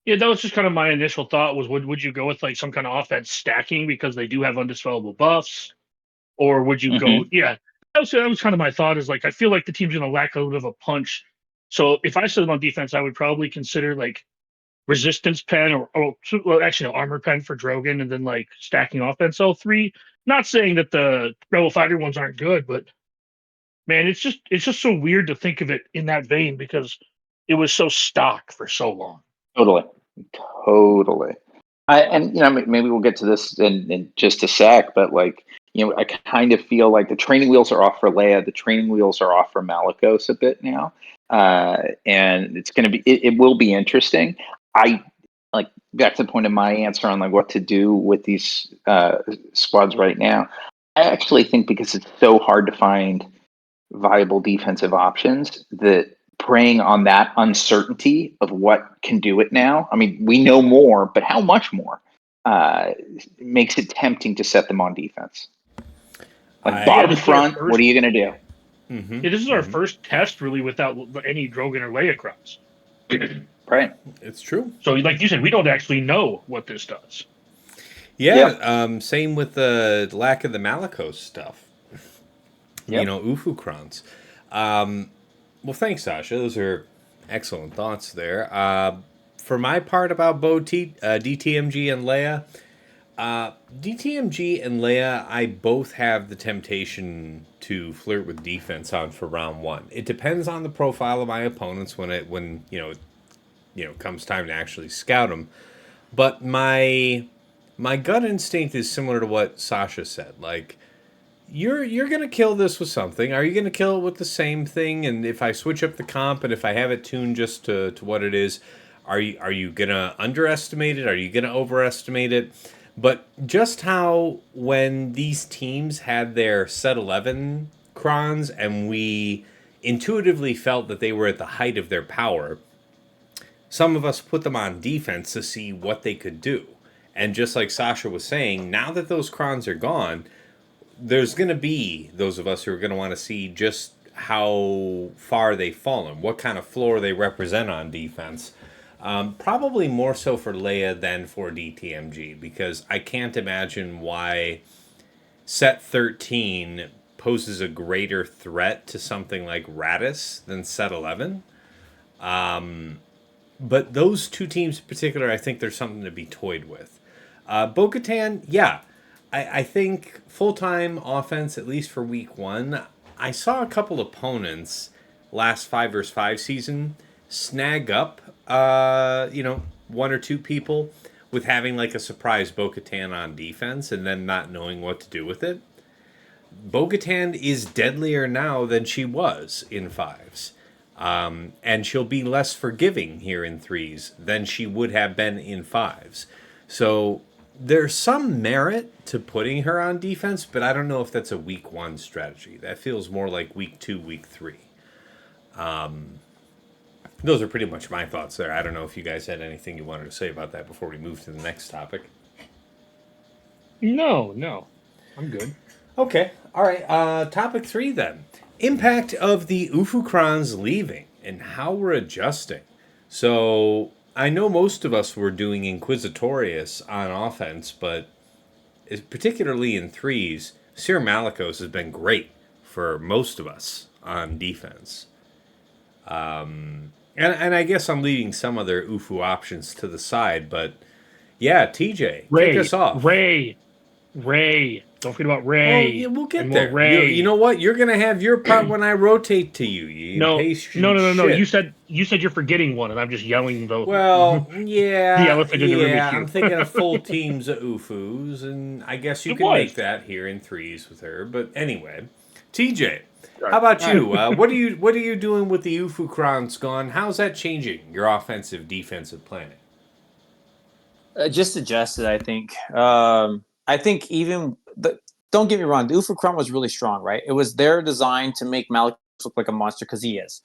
S3: Yeah, that was just kind of my initial thought was would you go with like some kind of offense stacking because they do have undispellable buffs, or would you go? Yeah, that was kind of my thought. Is like I feel like the team's going to lack a little bit of a punch. So if I set it on defense, I would probably consider like resistance pen or actually armor pen for Drogon, and then like stacking offense L3. Not saying that the Rebel fighter ones aren't good, but man, it's just so weird to think of it in that vein because it was so stock for so long.
S2: Totally. And maybe we'll get to this in just a sec, but like, I kind of feel like the training wheels are off for Leia. The training wheels are off for Malicos a bit now. And it's going to be, it will be interesting. I like back to the point of my answer on like what to do with these squads right now. I actually think because it's so hard to find viable defensive options that preying on that uncertainty of what can do it now. I mean, we know more, but how much more makes it tempting to set them on defense. Like bottom front, what are you going to do?
S3: Yeah, this is our first test really without any Drogon or Leia crops.
S2: Right.
S1: It's true.
S3: So like you said, we don't actually know what this does.
S1: Yeah, same with the lack of the Malicos stuff. Ufu crons. Well, thanks, Sasha. Those are excellent thoughts there. For my part about DTMG and Leia, DTMG and Leia, I both have the temptation to flirt with defense on for round one. It depends on the profile of my opponents when comes time to actually scout them. But my gut instinct is similar to what Sasha said. Like, you're gonna kill this with something. Are you gonna kill it with the same thing? And if I switch up the comp and if I have it tuned just to what it is, are you gonna underestimate it? Are you gonna overestimate it? But just how when these teams had their set 11 crons and we intuitively felt that they were at the height of their power, some of us put them on defense to see what they could do. And just like Sasha was saying, now that those crons are gone, there's going to be those of us who are going to want to see just how far they've fallen, what kind of floor they represent on defense. Probably more so for Leia than for DTMG, because I can't imagine why set 13 poses a greater threat to something like Radis than set 11. But those two teams in particular, I think there's something to be toyed with. Bo-Katan, yeah. I think full-time offense, at least for week one, I saw a couple opponents last 5 versus 5 season snag up, one or two people with having like a surprise Bo-Katan on defense and then not knowing what to do with it. Bo-Katan is deadlier now than she was in 5s. And she'll be less forgiving here in 3s than she would have been in 5s. So there's some merit to putting her on defense, but I don't know if that's a week 1 strategy. That feels more like week 2, week 3. Those are pretty much my thoughts there. I don't know if you guys had anything you wanted to say about that before we move to the next topic.
S3: No. I'm good.
S1: Okay. All right. Topic 3 then. Impact of the Ufukran's leaving and how we're adjusting. So I know most of us were doing Inquisitorius on offense, but particularly in 3s, Sir Malicos has been great for most of us on defense. And I guess I'm leaving some other Ufu options to the side, but yeah, TJ, kick us off.
S3: Ray. Don't forget about Ray.
S1: Well, yeah, we'll get
S3: and
S1: there.
S3: Ray.
S1: You know what? You're gonna have your part when I rotate to you. You
S3: No.
S1: Shit.
S3: You said you're forgetting one, and I'm just yelling the.
S1: Well, yeah,
S3: the elephant in the room issue.
S1: I'm thinking of full teams of Ufus, and I guess you can make that here in 3s with her. But anyway, TJ, how about you? What are you doing with the Ufukran's gone? How's that changing your offensive defensive planning?
S4: Just adjusted, I think. I think don't get me wrong, the Ufukran was really strong, right? It was their design to make Malicos look like a monster because he is.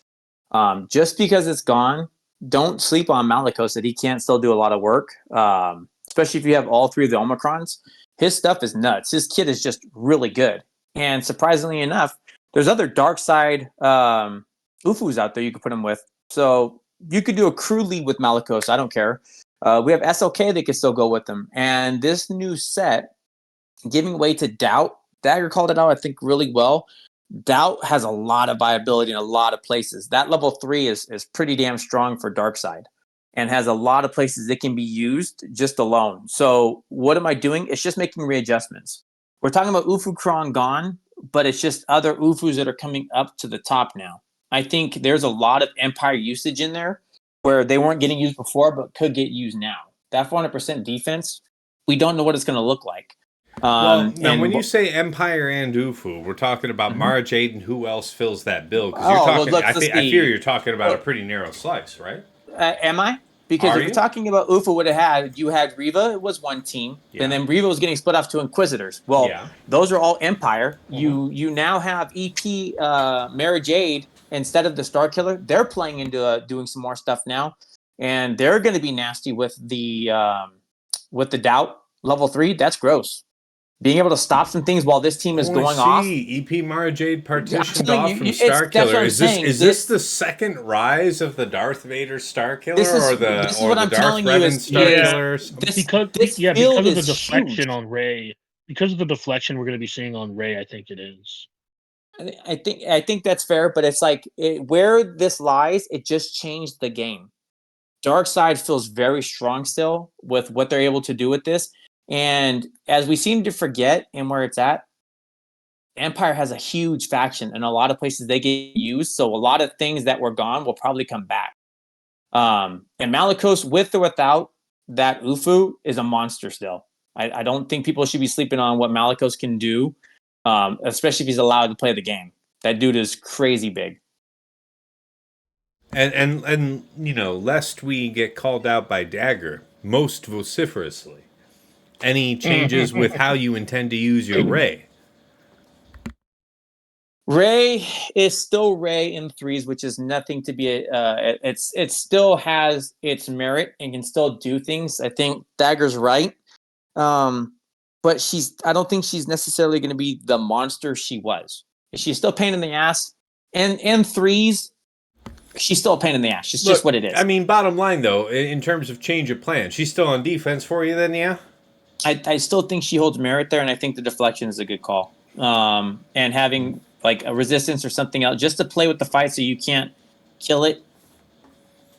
S4: Just because it's gone, don't sleep on Malicos that he can't still do a lot of work, especially if you have all 3 of the Omicrons. His stuff is nuts. His kit is just really good. And surprisingly enough, there's other dark side Ufus out there you could put him with. So you could do a crew lead with Malicos. I don't care. We have SLK that could still go with them. And this new set, giving way to Doubt, Dagger called it out, I think, really well. Doubt has a lot of viability in a lot of places. That level 3 is pretty damn strong for Darkside and has a lot of places it can be used just alone. So what am I doing? It's just making readjustments. We're talking about Ufukron gone, but it's just other Ufus that are coming up to the top now. I think there's a lot of Empire usage in there where they weren't getting used before but could get used now. That 400% defense, we don't know what it's going to look like.
S1: Well, now when you say Empire and Ufu, we're talking about Mara Jade and who else fills that bill? Because I fear you're talking about a pretty narrow slice, right?
S4: Am I? Because if you're talking about Ufu, what it had, you had Riva, it was one team, and then Riva was getting split off to Inquisitors. Well, those are all Empire. You now have EP Mara Jade instead of the Star Killer. They're playing into doing some more stuff now, and they're going to be nasty with the Doubt level 3. That's gross. Being able to stop some things while this team is going off.
S1: EP Mara Jade partitioned off from Star Killer. Is this the second rise of the Darth Vader Star Killer or the Darth Revan Star Killer?
S3: Because of the deflection on Rey. Because of the deflection we're going to be seeing on Rey, I think it is.
S4: I think that's fair, but it's like where this lies, it just changed the game. Darkseid feels very strong still with what they're able to do with this. And as we seem to forget and where it's at, Empire has a huge faction in a lot of places they get used. So a lot of things that were gone will probably come back. And Malicos, with or without that Ufu, is a monster still. I don't think people should be sleeping on what Malicos can do, especially if he's allowed to play the game. That dude is crazy big.
S1: And lest we get called out by Dagger most vociferously. Any changes with how you intend to use your Rey?
S4: Rey is still Rey in 3s, which is nothing to be. It still has its merit and can still do things. I think Dagger's right, but I don't think she's necessarily going to be the monster she was. She's still pain in the ass. And 3s, She's still a pain in the ass. It's
S1: Look,
S4: just what it is.
S1: I mean, bottom line though, in terms of change of plan, she's still on defense for you then, yeah?
S4: I still think she holds merit there, and I think the deflection is a good call. And having like a resistance or something else just to play with the fight so you can't kill it.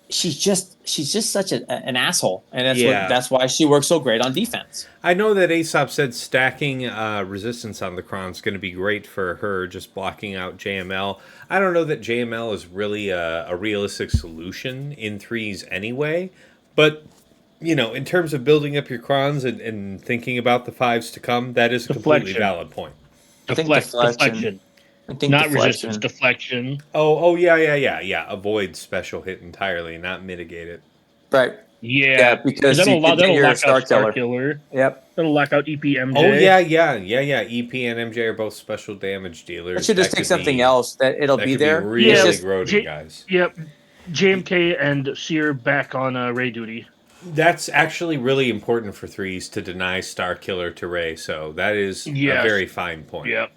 S4: She's just such an asshole, and that's why she works so great on defense.
S1: I know that Aesop said stacking resistance on the Kron is going to be great for her, just blocking out JML. I don't know that JML is really a realistic solution in threes anyway, but in terms of building up your Krons and thinking about the fives to come, that is a completely valid point.
S3: Deflection.
S4: I think
S3: not
S4: deflection.
S3: Resistance, deflection.
S1: Oh, yeah. Avoid special hit entirely, not mitigate it.
S4: Right.
S3: Yeah,
S4: because
S3: that'll lock out
S4: Star
S3: Killer.
S4: Yep.
S3: That'll lock out EPMJ.
S1: Oh, yeah. EP and MJ are both special damage dealers.
S4: I should just take something else that it'll be there.
S1: Be really grody, guys.
S3: Yep. JMK and Seer back on Ray duty.
S1: That's actually really important for threes to deny Star Killer to Ray, so that is a very fine point.
S3: Yep.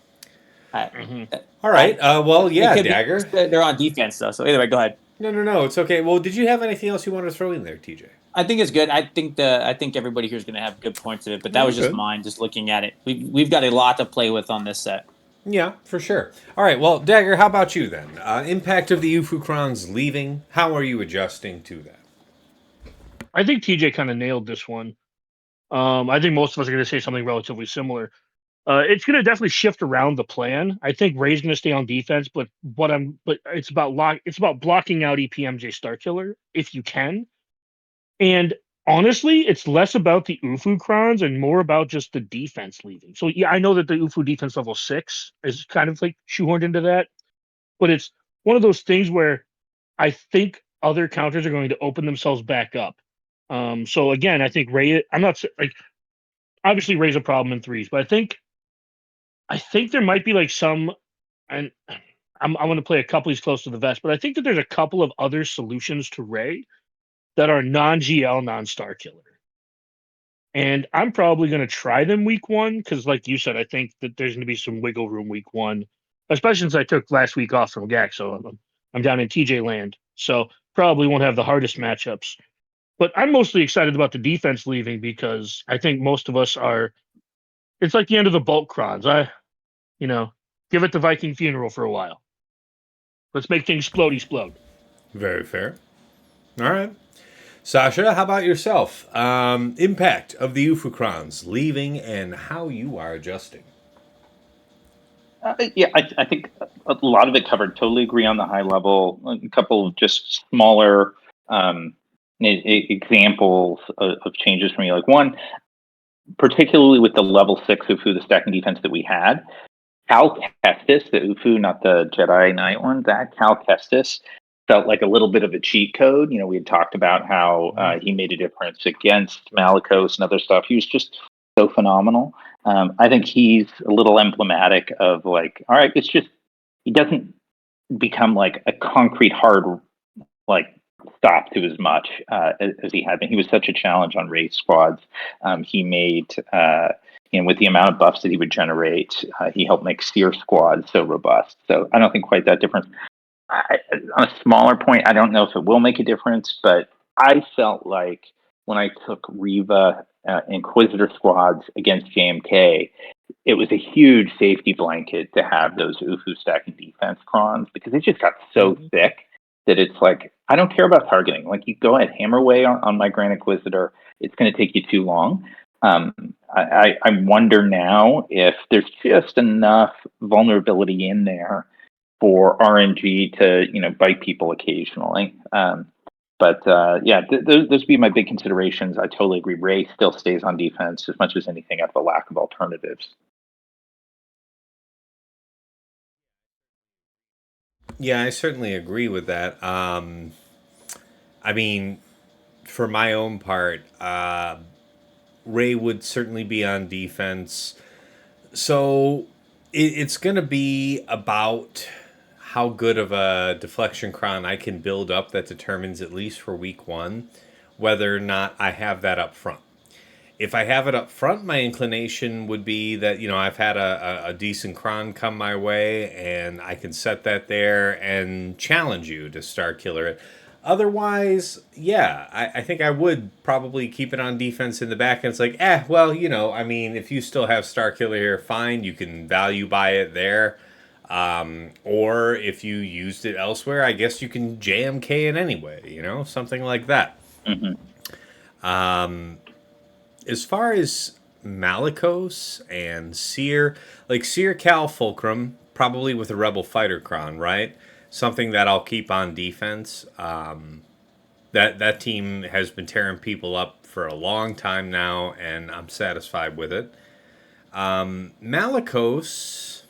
S1: All right. Dagger.
S4: They're on defense, though, so anyway, go ahead.
S1: No, it's okay. Well, did you have anything else you wanted to throw in there, TJ?
S4: I think it's good. I think everybody here is going to have good points of it, but that was just mine, just looking at it. We've got a lot to play with on this set.
S1: Yeah, for sure. All right, well, Dagger, how about you then? Impact of the Ufu Krons leaving. How are you adjusting to that?
S3: I think TJ kind of nailed this one. I think most of us are going to say something relatively similar. It's going to definitely shift around the plan. I think Ray's going to stay on defense, but it's about blocking out EPMJ Star Killer if you can. And honestly, it's less about the Ufu Krons and more about just the defense leaving. So yeah, I know that the Ufu defense level 6 is kind of like shoehorned into that, but it's one of those things where I think other counters are going to open themselves back up. So again, I think Ray. I'm not like obviously Ray's a problem in threes, but I think there might be like some, and I want to play a couple of these close to the vest, but I think that there's a couple of other solutions to Ray that are non-GL, non-Star Killer. And I'm probably going to try them week 1 because, like you said, I think that there's going to be some wiggle room week 1, especially since I took last week off from GAC, so I'm down in TJ land. So probably won't have the hardest matchups. But I'm mostly excited about the defense leaving because I think most of us are. It's like the end of the bulk Krons. Give it the Viking funeral for a while. Let's make things explode.
S1: Very fair. All right. Sasha, how about yourself? Impact of the Ufu Krons leaving and how you are adjusting.
S2: I think a lot of it covered. Totally agree on the high level. A couple of just smaller examples of changes for me. Like one, particularly with the level 6 Ufu, the stacking defense that we had, Cal Kestis, the Ufu, not the Jedi Knight one, that Cal Kestis felt like a little bit of a cheat code. We had talked about how he made a difference against Malicos and other stuff. He was just so phenomenal. I think he's a little emblematic of like, all right, it's just, he doesn't become like a concrete hard, like, stop to as much as he had been. He was such a challenge on race squads. He made, with the amount of buffs that he would generate, he helped make Seer squads so robust. So I don't think quite that difference. On a smaller point, I don't know if it will make a difference, but I felt like when I took Reva Inquisitor squads against JMK, it was a huge safety blanket to have those Ufu stacking defense Krons because it just got so thick that it's like, I don't care about targeting. Like, you go ahead, hammer away on my Grand Inquisitor. It's going to take you too long. I wonder now if there's just enough vulnerability in there for RNG to, bite people occasionally. Those would be my big considerations. I totally agree. Ray still stays on defense as much as anything at the lack of alternatives.
S1: Yeah, I certainly agree with that. I mean, for my own part, Ray would certainly be on defense. So it's going to be about how good of a deflection Kron I can build up that determines, at least for week 1, whether or not I have that up front. If I have it up front, my inclination would be that, I've had a decent cron come my way, and I can set that there and challenge you to Star Killer it. Otherwise, yeah, I think I would probably keep it on defense in the back. And it's like, well, if you still have Star Killer here, fine, you can value buy it there. Or if you used it elsewhere, I guess you can JMK it anyway, something like that. As far as Malicos and Seer, like Seer Cal Fulcrum, probably with a Rebel Fighter Cron, right? Something that I'll keep on defense. That team has been tearing people up for a long time now, and I'm satisfied with it. Malicos,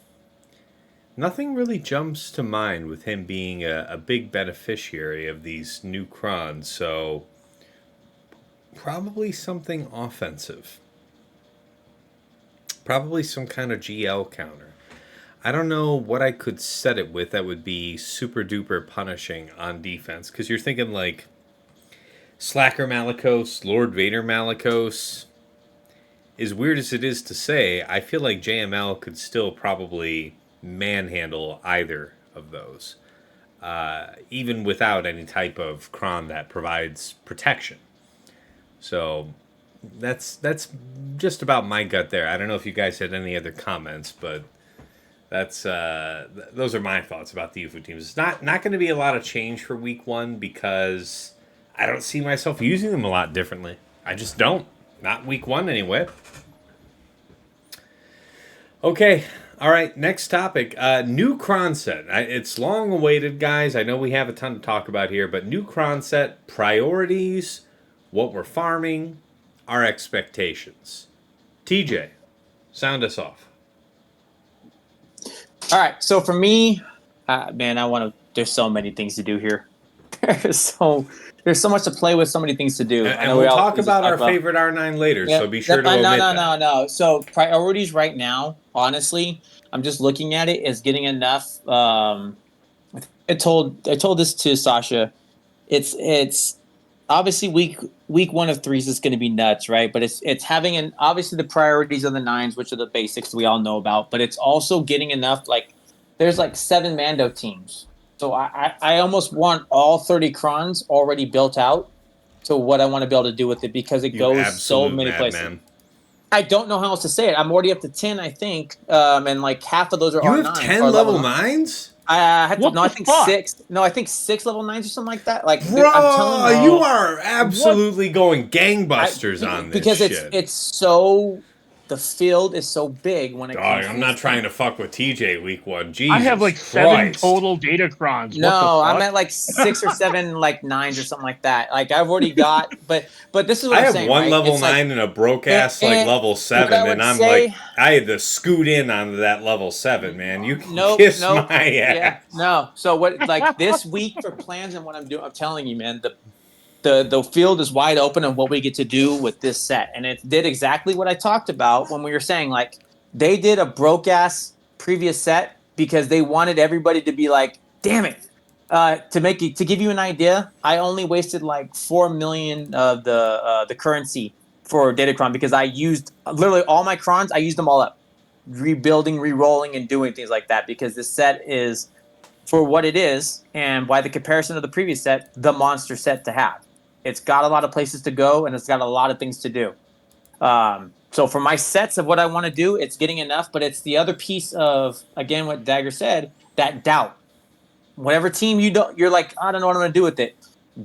S1: nothing really jumps to mind with him being a big beneficiary of these new crons, so probably something offensive. Probably some kind of GL counter. I don't know what I could set it with that would be super duper punishing on defense, because you're thinking like Slacker Malicos, Lord Vader Malicos. As weird as it is to say, I feel like JML could still probably manhandle either of those, even without any type of cron that provides protection. So that's just about my gut there. I don't know if you guys had any other comments, but that's those are my thoughts about the UFO teams. It's not going to be a lot of change for week 1 because I don't see myself using them a lot differently. I just don't. Not week 1 anyway. Okay. All right. Next topic. New cron set. It's long awaited, guys. I know we have a ton to talk about here, but new cron set, priorities, what we're farming, our expectations. TJ, sound us off.
S4: All right. So for me, man, there's so many things to do here. There's so much to play with, so many things to do.
S1: And we'll talk about our favorite R9 later, so be sure to omit that.
S4: No. So priorities right now, honestly, I'm just looking at it as getting enough. I told this to Sasha. It's obviously week 1 of 3s is going to be nuts, right? But it's having obviously the priorities of the 9s, which are the basics we all know about. But it's also getting enough. Like there's like 7 Mando teams. So I almost want all 30 crons already built out to what I want to be able to do with it, because it goes so many places. Man. I don't know how else to say it. I'm already up to 10, I think, and like half of those are
S1: you
S4: R9.
S1: You have 10 level 9s?
S4: I think 6. No, I think 6 level 9s or something like that. Like,
S1: bro, I'm telling you are absolutely going gangbusters on this
S4: because
S1: shit.
S4: It's so. The field is so big when it comes to
S1: I'm not trying to fuck with TJ week 1. Jesus
S3: I have like
S1: Christ.
S3: 7 total data crons.
S4: No, I'm at like 6 or 7 like 9s or something like that. Like I've already got, but this is what I'm saying.
S1: I have one
S4: right?
S1: level
S4: it's
S1: 9
S4: like,
S1: and a broke ass like level 7, and I'm like, I had to scoot in onto that level 7, man. You can kiss my ass.
S4: Yeah, no. So what? Like this week for plans and what I'm doing, I'm telling you, man. The field is wide open on what we get to do with this set. And it did exactly what I talked about when we were saying, like, they did a broke-ass previous set because they wanted everybody to be like, damn it. To give you an idea, I only wasted like 4 million of the currency for Datacron because I used literally all my crons. I used them all up, rebuilding, re-rolling, and doing things like that because this set is, for what it is and by the comparison of the previous set, the monster set to have. It's got a lot of places to go, and it's got a lot of things to do. So for my sets of what I want to do, it's getting enough, but it's the other piece of, again, what Dagger said, that doubt. Whatever team you're like, I don't know what I'm going to do with it.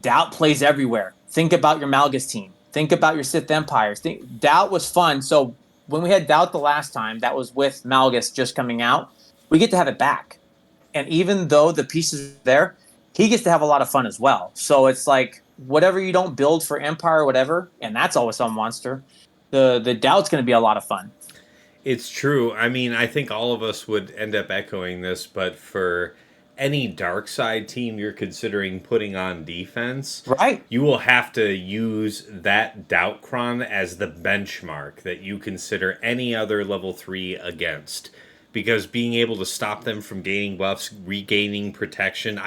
S4: Doubt plays everywhere. Think about your Malgus team. Think about your Sith Empires. Doubt was fun. So when we had Doubt the last time, that was with Malgus just coming out, we get to have it back. And even though the pieces are there, he gets to have a lot of fun as well. So it's like, whatever you don't build for Empire or whatever, and that's always some monster, the Doubt's going to be a lot of fun.
S1: It's true. I mean, I think all of us would end up echoing this, but for any dark side team you're considering putting on defense,
S4: right,
S1: you will have to use that Doubt Cron as the benchmark that you consider any other level 3 against. because being able to stop them from gaining buffs, regaining protection.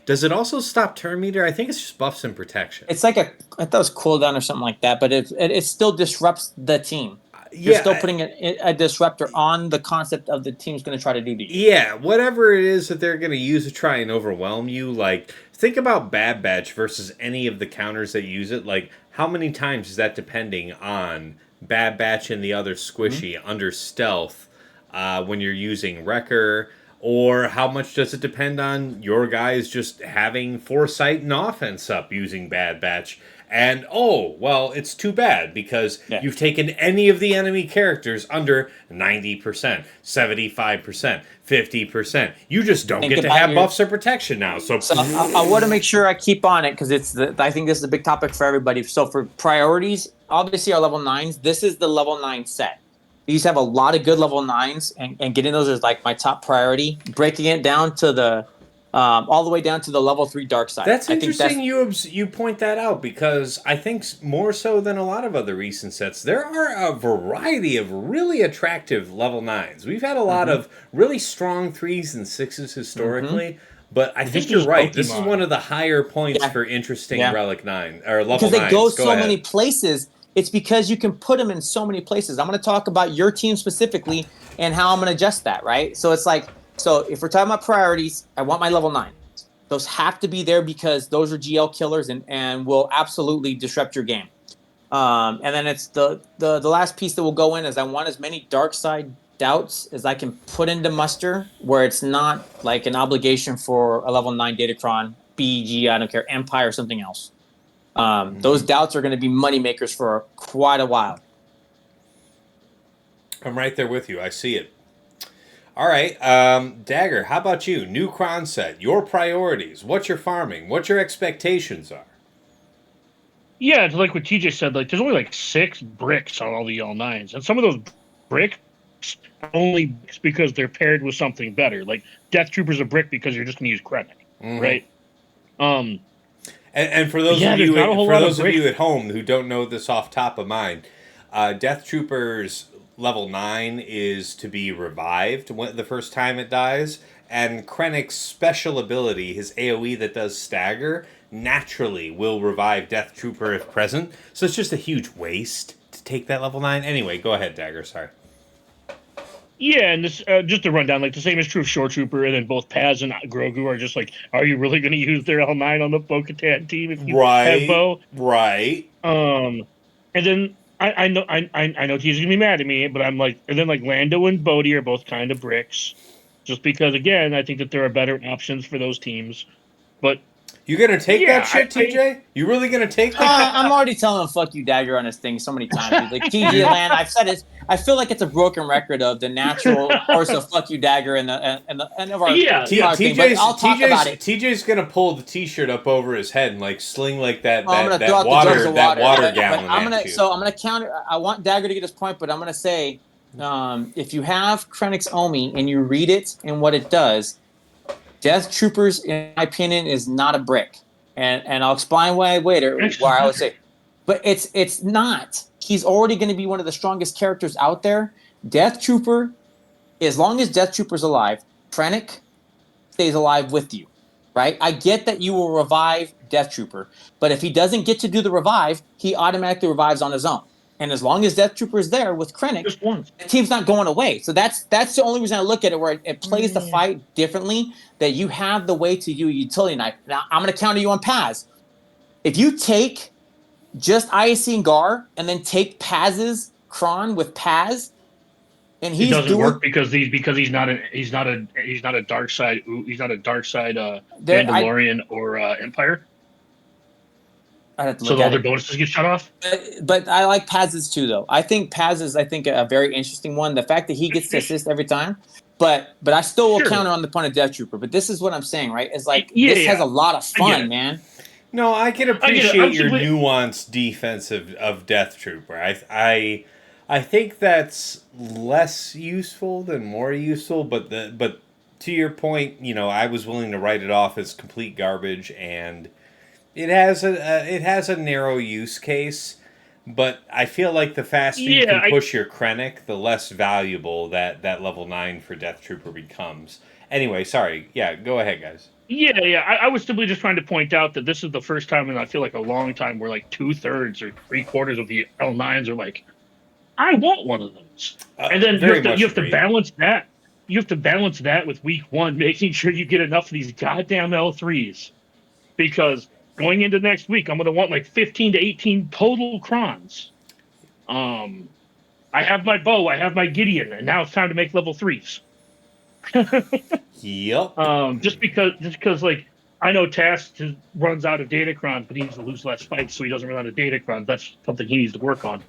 S1: Does it also stop turn meter? I think it's just buffs and protection.
S4: It's like I thought it was cooldown or something like that, but it still disrupts the team. You're
S1: Yeah,
S4: still putting a disruptor on the concept of the team's going to try to do to you.
S1: yeah, whatever it is that they're going to use to try and overwhelm you, like, think about Bad Batch versus any of the counters that use it. Like, how many times is that depending on Bad Batch and the other squishy under stealth when you're using Wrecker? Or how much does it depend on your guys just having foresight and offense up using Bad Batch? And, oh, well, it's too bad because you've taken any of the enemy characters under 90%, 75%, 50%. You just don't get to have buffs or protection now. So
S4: I want to make sure I keep on it because I think this is a big topic for everybody. So for priorities, obviously our level 9s, this is the level 9 set. These have a lot of good level 9s, and getting those is like my top priority. Breaking it down to the all the way down to the level 3 dark side.
S1: That's interesting. You point that out because I think more so than a lot of other recent sets, there are a variety of really attractive level 9s. We've had a lot of really strong 3s and 6s historically. But I think you're right. This is one of the higher points for interesting Relic 9 or level 9s.
S4: Because they go so many places. It's because you can put them in so many places. I'm going to talk about your team specifically and how I'm going to adjust that, right? So it's like, so if we're talking about priorities, I want my level 9. Those have to be there because those are GL killers and will absolutely disrupt your game. And then it's the last piece that will go in is I want as many dark side doubts as I can put into muster where it's not like an obligation for a level 9 Datacron, BG, I don't care, Empire, or something else. Those doubts are going to be money makers for quite a while.
S1: I'm right there with you. I see it. All right, Dagger, how about you? New Cron set, your priorities, what you're farming, what your expectations are.
S3: Yeah, it's like what TJ said. Like, there's only like 6 bricks on all the L9s, and some of those bricks only because they're paired with something better. Like Death Trooper's a brick because you're just going to use Krennic, right?
S1: And for those of you at home who don't know this off top of mind, Death Trooper's level 9 is to be revived the first time it dies, and Krennic's special ability, his AoE that does stagger, naturally will revive Death Trooper if present. So it's just a huge waste to take that level 9. Anyway, go ahead, Dagger, sorry.
S3: Yeah, and this just to run down, like the same is true of Shore Trooper, and then both Paz and Grogu are just like, are you really going to use their L9 on the Bo-Katan team if you have Bo?
S1: Right.
S3: And then I know he's gonna be mad at me, but I'm like, and then like Lando and Bodhi are both kind of bricks, just because again I think that there are better options for those teams. But
S1: you gonna take that shit, TJ? You really gonna take that?
S4: I'm already telling him fuck you, Dagger, on his thing so many times. Like TJ Land, I've said it. I feel like it's a broken record of the natural course of fuck you, Dagger, and of our thing. But I'll talk about it.
S1: TJ's gonna pull the T-shirt up over his head and like sling like that water gallon.
S4: I'm gonna counter. I want Dagger to get his point, but I'm gonna say, if you have Krennic's Omi and you read it and what it does. Death Troopers, in my opinion, is not a brick, and I'll explain why later. Why I would say, but it's not. He's already going to be one of the strongest characters out there. Death Trooper, as long as Death Trooper's alive, Krennic stays alive with you, right? I get that you will revive Death Trooper, but if he doesn't get to do the revive, he automatically revives on his own. And as long as Death Trooper is there with Krennic, the team's not going away. So that's the only reason I look at it where it plays the fight differently, that you have the way to do a utility knife. Now, I'm going to counter you on Paz. If you take just ISC and Gar and then take Paz's Kron with Paz, and
S3: it doesn't work because he's not a dark side Mandalorian or Empire. So the other bonuses get shut off?
S4: But I like Paz's too, though. I think Paz is, a very interesting one. The fact that he gets to assist every time. But I still will counter on the point of Death Trooper. But this is what I'm saying, right? It's like, this has a lot of fun, man.
S1: No, I can appreciate your nuanced defense of Death Trooper. I think that's less useful than more useful. But to your point, I was willing to write it off as complete garbage, and it has a narrow use case. But I feel like the faster you
S3: Yeah,
S1: can push your Krennic, the less valuable that level 9 for Death Trooper becomes. Anyway, sorry. Yeah, go ahead, guys.
S3: yeah. I was simply just trying to point out that this is the first time in I feel like a long time where like 2/3 or 3/4 of the L9s are like, I want one of those. And then
S1: Very much
S3: you have to
S1: agreed.
S3: balance that. You have to balance that with week one, making sure you get enough of these goddamn L3s. Because going into next week, I'm gonna want like 15 to 18 total crons. Um I have my bow, I have my Gideon, and now it's time to make level threes.
S1: Yep.
S3: Just because like I know Task runs out of datacrons, but he needs to lose less fights so he doesn't run out of datacrons. That's something he needs to work on.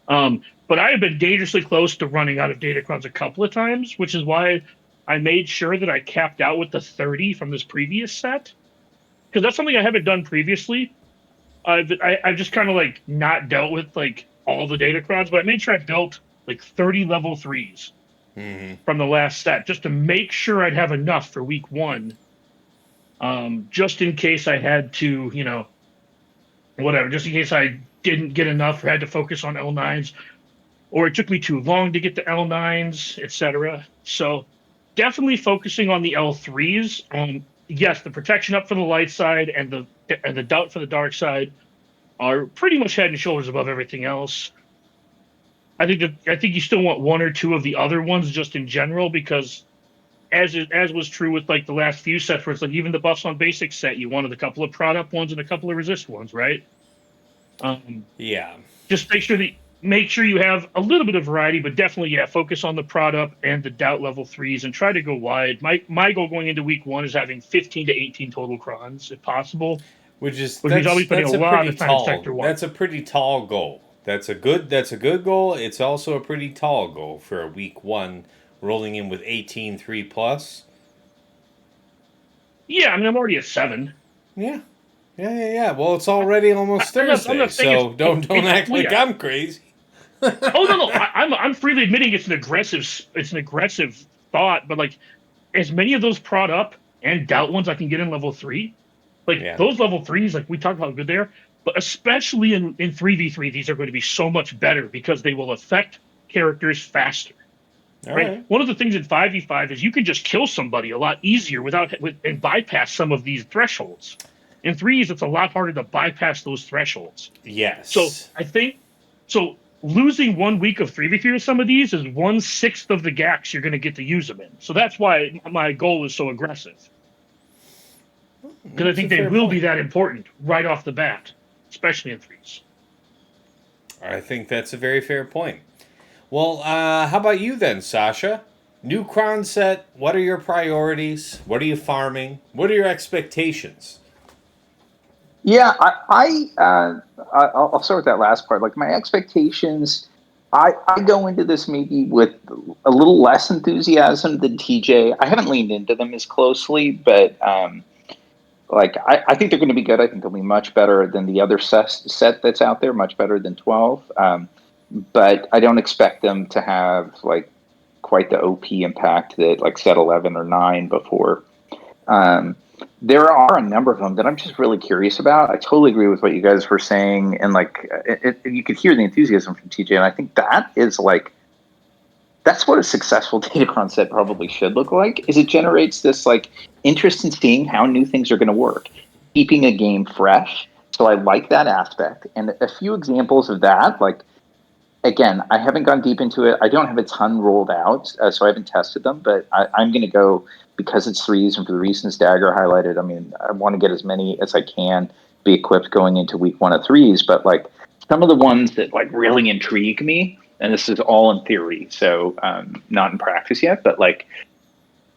S3: But I have been dangerously close to running out of datacrons a couple of times, which is why I made sure that I capped out with the 30 from this previous set. Because that's something I haven't done previously. I've just kind of like not dealt with like all the datacrons, but I made sure I built like 30 level threes from the last set just to make sure I'd have enough for week one. Just in case I had to, whatever, just in case I didn't get enough or had to focus on L9s, or it took me too long to get the L9s, etc. So definitely focusing on the L3s. Yes, the protection up for the light side and the doubt for the dark side are pretty much head and shoulders above everything else. I think you still want one or two of the other ones just in general because as was true with like the last few sets where it's like even the buffs on basic set you wanted a couple of product ones and a couple of resist ones, right?
S1: Yeah.
S3: Just make sure you have a little bit of variety, but definitely focus on the product and the doubt level threes and try to go wide. My goal going into week one is having 15 to 18 total crons if possible,
S1: Which
S3: means I'll be spending a lot of time in sector one.
S1: That's a pretty tall goal. That's a good goal. It's also a pretty tall goal for a week one rolling in with 18-3 plus.
S3: Yeah, I mean I'm already at 7.
S1: Yeah. Yeah. Well, it's already almost Thursday,
S3: I'm not saying
S1: so don't act like I'm crazy.
S3: Oh no, I'm freely admitting it's an aggressive thought, but like as many of those prod up and doubt ones I can get in level 3, like
S1: Yeah.
S3: those level 3s, like we talked about how good they are, but especially in 3v3, these are going to be so much better because they will affect characters faster.
S1: All
S3: Right? One of the things in 5v5 is you can just kill somebody a lot easier and bypass some of these thresholds. In threes, it's a lot harder to bypass those thresholds.
S1: Yes.
S3: So I think losing 1 week of 3v3 with some of these is 1/6 of the gaps you're going to get to use them in. So that's why my goal is so aggressive. Because I think they will be that important right off the bat, especially in threes.
S1: I think that's a very fair point. Well, how about you then, Sasha? New cron set. What are your priorities? What are you farming? What are your expectations?
S2: Yeah, I'll start with that last part. Like my expectations, I go into this maybe with a little less enthusiasm than TJ. I haven't leaned into them as closely, but I think they're going to be good. I think they'll be much better than the other set that's out there, much better than 12. But I don't expect them to have like quite the OP impact that like set 11 or 9 before. There are a number of them that I'm just really curious about. I totally agree with what you guys were saying, and like you could hear the enthusiasm from TJ, and I think that is like that's what a successful datacron set probably should look like. Is it generates this like interest in seeing how new things are going to work, keeping a game fresh. So I like that aspect, and a few examples of that, like. Again, I haven't gone deep into it. I don't have a ton rolled out, so I haven't tested them. But I'm going to go because it's threes, and for the reasons Dagger highlighted. I mean, I want to get as many as I can be equipped going into week one of threes. But like some of the ones that like really intrigue me, and this is all in theory, so not in practice yet. But like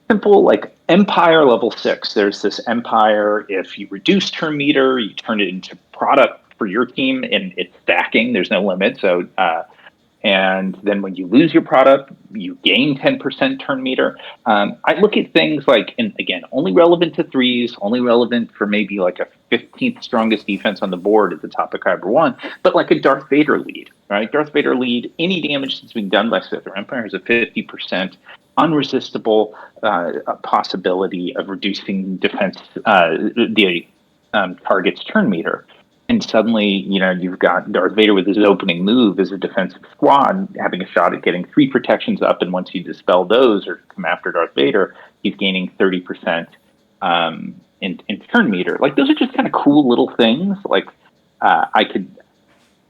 S2: simple, like Empire level 6. There's this Empire. If you reduce turn meter, you turn it into product for your team, and it's stacking. There's no limit. So. And then when you lose your product, you gain 10% turn meter. I look at things like, and again, only relevant to threes, only relevant for maybe like a 15th strongest defense on the board at the top of Kyber 1, but like a Darth Vader lead, right? Darth Vader lead, any damage that's being done by Sith or Empire has a 50% unresistible possibility of reducing defense, the target's turn meter. And suddenly, you've got Darth Vader with his opening move as a defensive squad having a shot at getting 3 protections up, and once you dispel those or come after Darth Vader, he's gaining 30% in turn meter. Like, those are just kind of cool little things. Like, I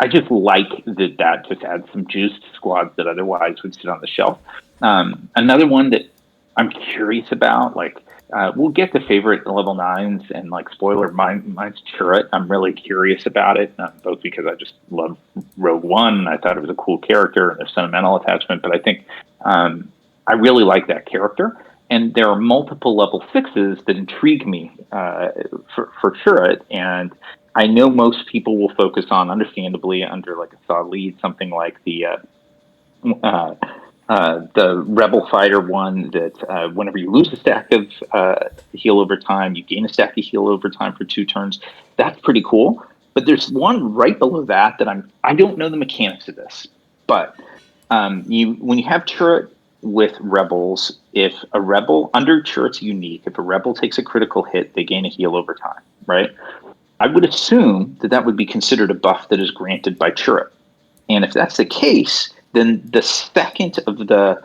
S2: just like that just adds some juice to squads that otherwise would sit on the shelf. Another one that I'm curious about, like, we'll get to favorite level 9s, and like, spoiler, mine's Turret. I'm really curious about it, both because I just love Rogue One and I thought it was a cool character and there's sentimental attachment, but I think I really like that character. And there are multiple level 6s that intrigue me for Turret, and I know most people will focus on, understandably, under like a solid lead, something like the Rebel Fighter one that whenever you lose a stack of heal over time, you gain a stack of heal over time for 2 turns. That's pretty cool. But there's one right below that I don't know the mechanics of this, but when you have Turret with Rebels, if a Rebel under Turret's unique, if a Rebel takes a critical hit, they gain a heal over time, right? I would assume that would be considered a buff that is granted by Turret. And if that's the case, then the second of the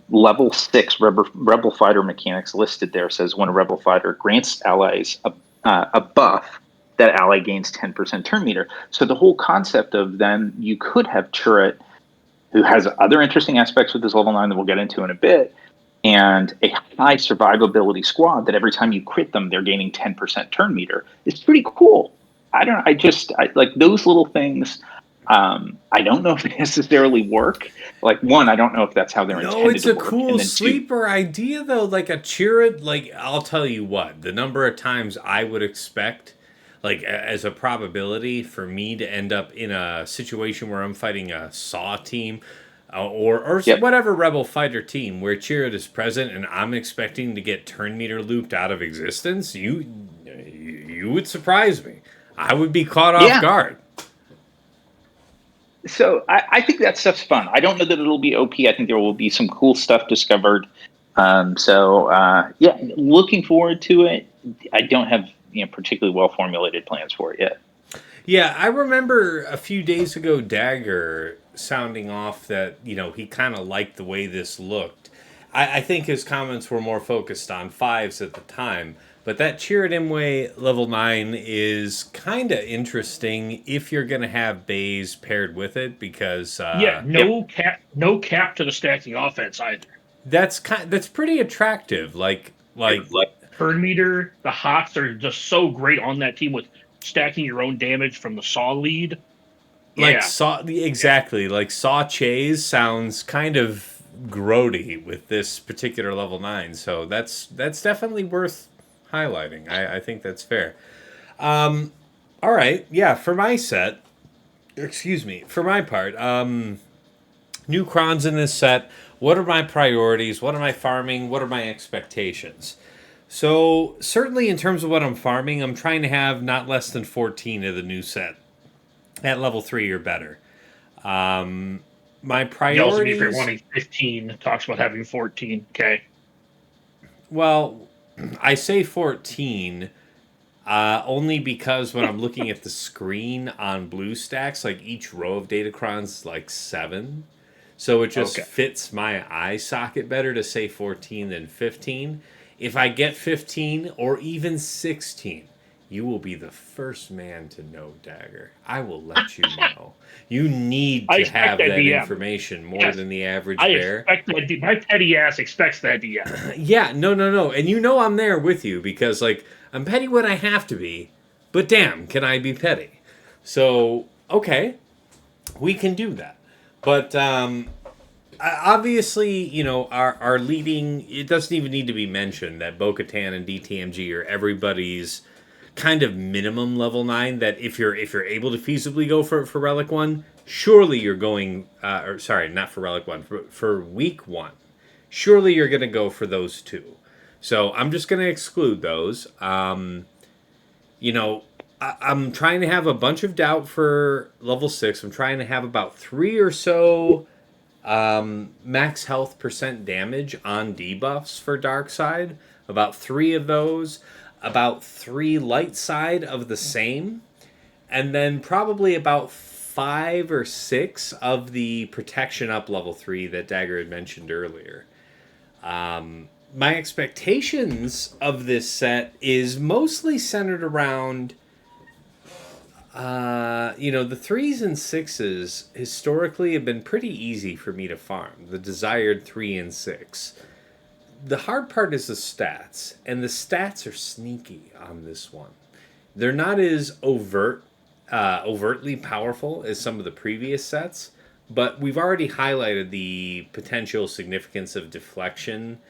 S2: level 6 Rebel Fighter mechanics listed there says when a Rebel Fighter grants allies a buff, that ally gains 10% turn meter. So the whole concept of then you could have Turret, who has other interesting aspects with this level 9 that we'll get into in a bit, and a high survivability squad that every time you crit them, they're gaining 10% turn meter. It's pretty cool. I like those little things. I don't know if they necessarily work. Like, one, I don't know if that's how they're intended to work.
S1: No, it's a cool sleeper idea, though. Like a Chirrut, like, I'll tell you what, the number of times I would expect, like, as a probability for me to end up in a situation where I'm fighting a Saw team, or
S2: Yep.
S1: whatever Rebel Fighter team where Chirrut is present and I'm expecting to get turn meter looped out of existence, you would surprise me. I would be caught off guard.
S2: So I think that stuff's fun. I don't know that it'll be OP. I think there will be some cool stuff discovered. Looking forward to it. I don't have particularly well formulated plans for it yet.
S1: Yeah, I remember a few days ago Dagger sounding off that he kind of liked the way this looked. I think his comments were more focused on 5s at the time. But that Chirrut Imwe level 9 is kind of interesting if you're going to have Baze paired with it, because
S3: no cap to the stacking offense either.
S1: That's pretty attractive. Like
S3: turn meter, the Hots are just so great on that team with stacking your own damage from the Saw lead.
S1: Like Saw, exactly. Like Saw Chase sounds kind of grody with this particular level 9, so that's definitely worth highlighting. I think that's fair. All right, yeah. For my part, new crons in this set. What are my priorities? What am I farming? What are my expectations? So certainly in terms of what I'm farming, I'm trying to have not less than 14 of the new set at level 3 or better. My priorities.
S3: If you're wanting 15, it talks about having 14. Okay.
S1: Well, I say 14 only because when I'm looking at the screen on BlueStacks, like each row of Datacron's like 7. So it just fits my eye socket better to say 14 than 15. If I get 15 or even 16, you will be the first man to know, Dagger. I will let you know. You need to have that information more than the average bear.
S3: My petty ass expects that DM.
S1: Yeah, no. And I'm there with you because, like, I'm petty when I have to be, but damn, can I be petty? So, okay, we can do that. But obviously, our leading, it doesn't even need to be mentioned that Bo-Katan and DTMG are everybody's kind of minimum level 9, that if you're able to feasibly go for Relic 1, surely you're going, not for Relic 1, for week 1. Surely you're going to go for those 2. So I'm just going to exclude those. I'm trying to have a bunch of doubt for level 6. I'm trying to have about 3 or so max health % damage on debuffs for Dark Side. About 3 of those. About 3 light side of the same. and then probably about 5 or 6 of the protection up level 3 that Dagger had mentioned earlier. My expectations of this set is mostly centered around, the 3s and 6s historically have been pretty easy for me to farm. The desired 3 and 6. The hard part is the stats, and the stats are sneaky on this one. They're not as overtly powerful as some of the previous sets, but we've already highlighted the potential significance of deflection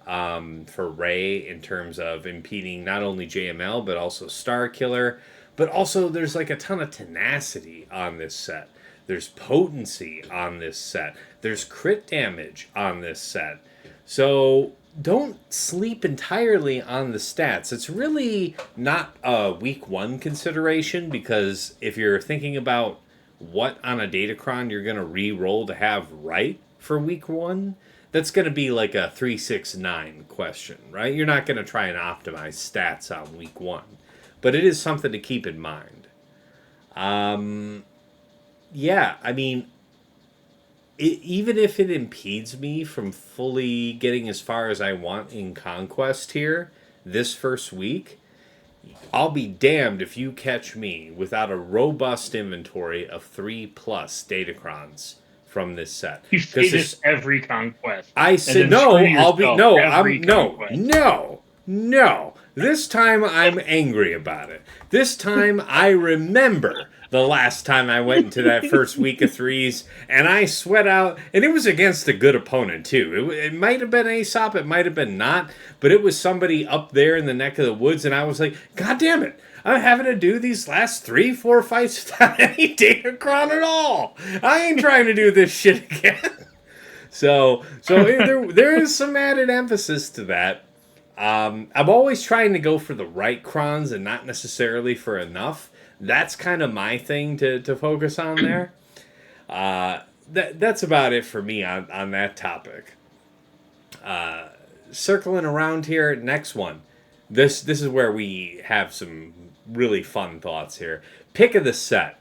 S1: for Ray in terms of impeding not only JML but also Star Killer. But also there's like a ton of tenacity on this set. There's potency on this set. There's crit damage on this set. So don't sleep entirely on the stats. It's really not a week 1 consideration, because if you're thinking about what on a Datacron you're going to re-roll to have right for week 1, that's going to be like a 369 question, right? You're not going to try and optimize stats on week 1. But it is something to keep in mind. Yeah, I mean, even if it impedes me from fully getting as far as I want in Conquest here this first week, I'll be damned if you catch me without a robust inventory of 3+ Datacrons from this set.
S3: You say this every Conquest.
S1: I said no. I'll be no. I'm no. This time I'm angry about it. This time I remember the last time I went into that first week of 3s, and I sweat out, and it was against a good opponent too. It might have been Aesop, it might have been not, but it was somebody up there in the neck of the woods, and I was like, God damn it, I'm having to do these last 3-4 fights without any Datacron at all. I ain't trying to do this shit again. So there is some added emphasis to that. I'm always trying to go for the right crons and not necessarily for enough. That's kind of my thing to focus on there. That's about it for me on that topic. Circling around here, next one. This is where we have some really fun thoughts here. Pick of the set.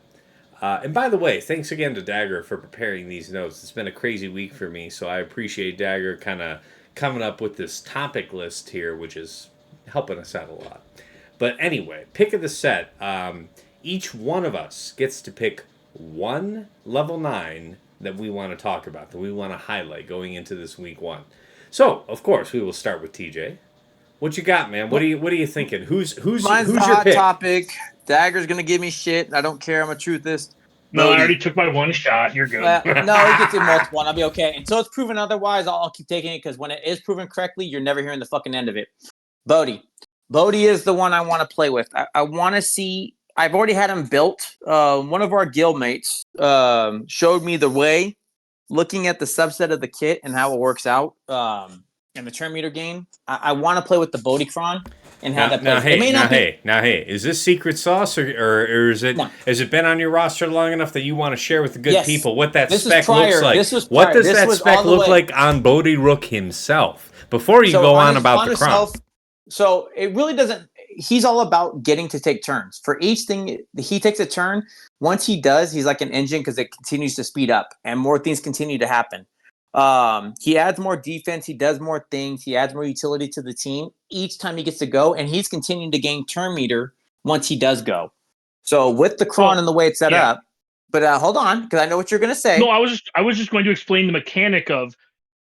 S1: And by the way, thanks again to Dagger for preparing these notes. It's been a crazy week for me, so I appreciate Dagger kind of coming up with this topic list here, which is helping us out a lot. But anyway, pick of the set. Each one of us gets to pick one level 9 that we want to talk about, that we want to highlight going into this week 1. So, of course, we will start with TJ. What you got, man? What are you thinking? Who's
S4: Mine's
S1: who's
S4: the
S1: your
S4: hot
S1: pick?
S4: topic. Dagger's gonna give me shit. I don't care. I'm a truthist.
S3: No, I already took my one shot. You're good.
S4: No, he gets a multiple one. I'll be okay. Until it's proven otherwise, I'll keep taking it, because when it is proven correctly, you're never hearing the fucking end of it. Bodhi is the one I want to play with. I want to see. I've already had him built. One of our guildmates showed me the way, looking at the subset of the kit and how it works out in the turn meter game. I want to play with the Bodhicron and have that play.
S1: Now, hey, is this secret sauce or is it?
S4: No.
S1: Has it been on your roster long enough that you want to share with the good people what that spec looks like?
S4: What
S1: does that spec look like on Bodhi Rook himself? Before you go on about the Cron.
S4: So it really doesn't. He's all about getting to take turns. For each thing, he takes a turn. Once he does, he's like an engine, because it continues to speed up and more things continue to happen. He adds more defense. He does more things. He adds more utility to the team each time he gets to go, and he's continuing to gain turn meter once he does go. So with the Cron and the way it's set up, but hold on, because I know what you're going to say.
S3: No, I was just going to explain the mechanic of,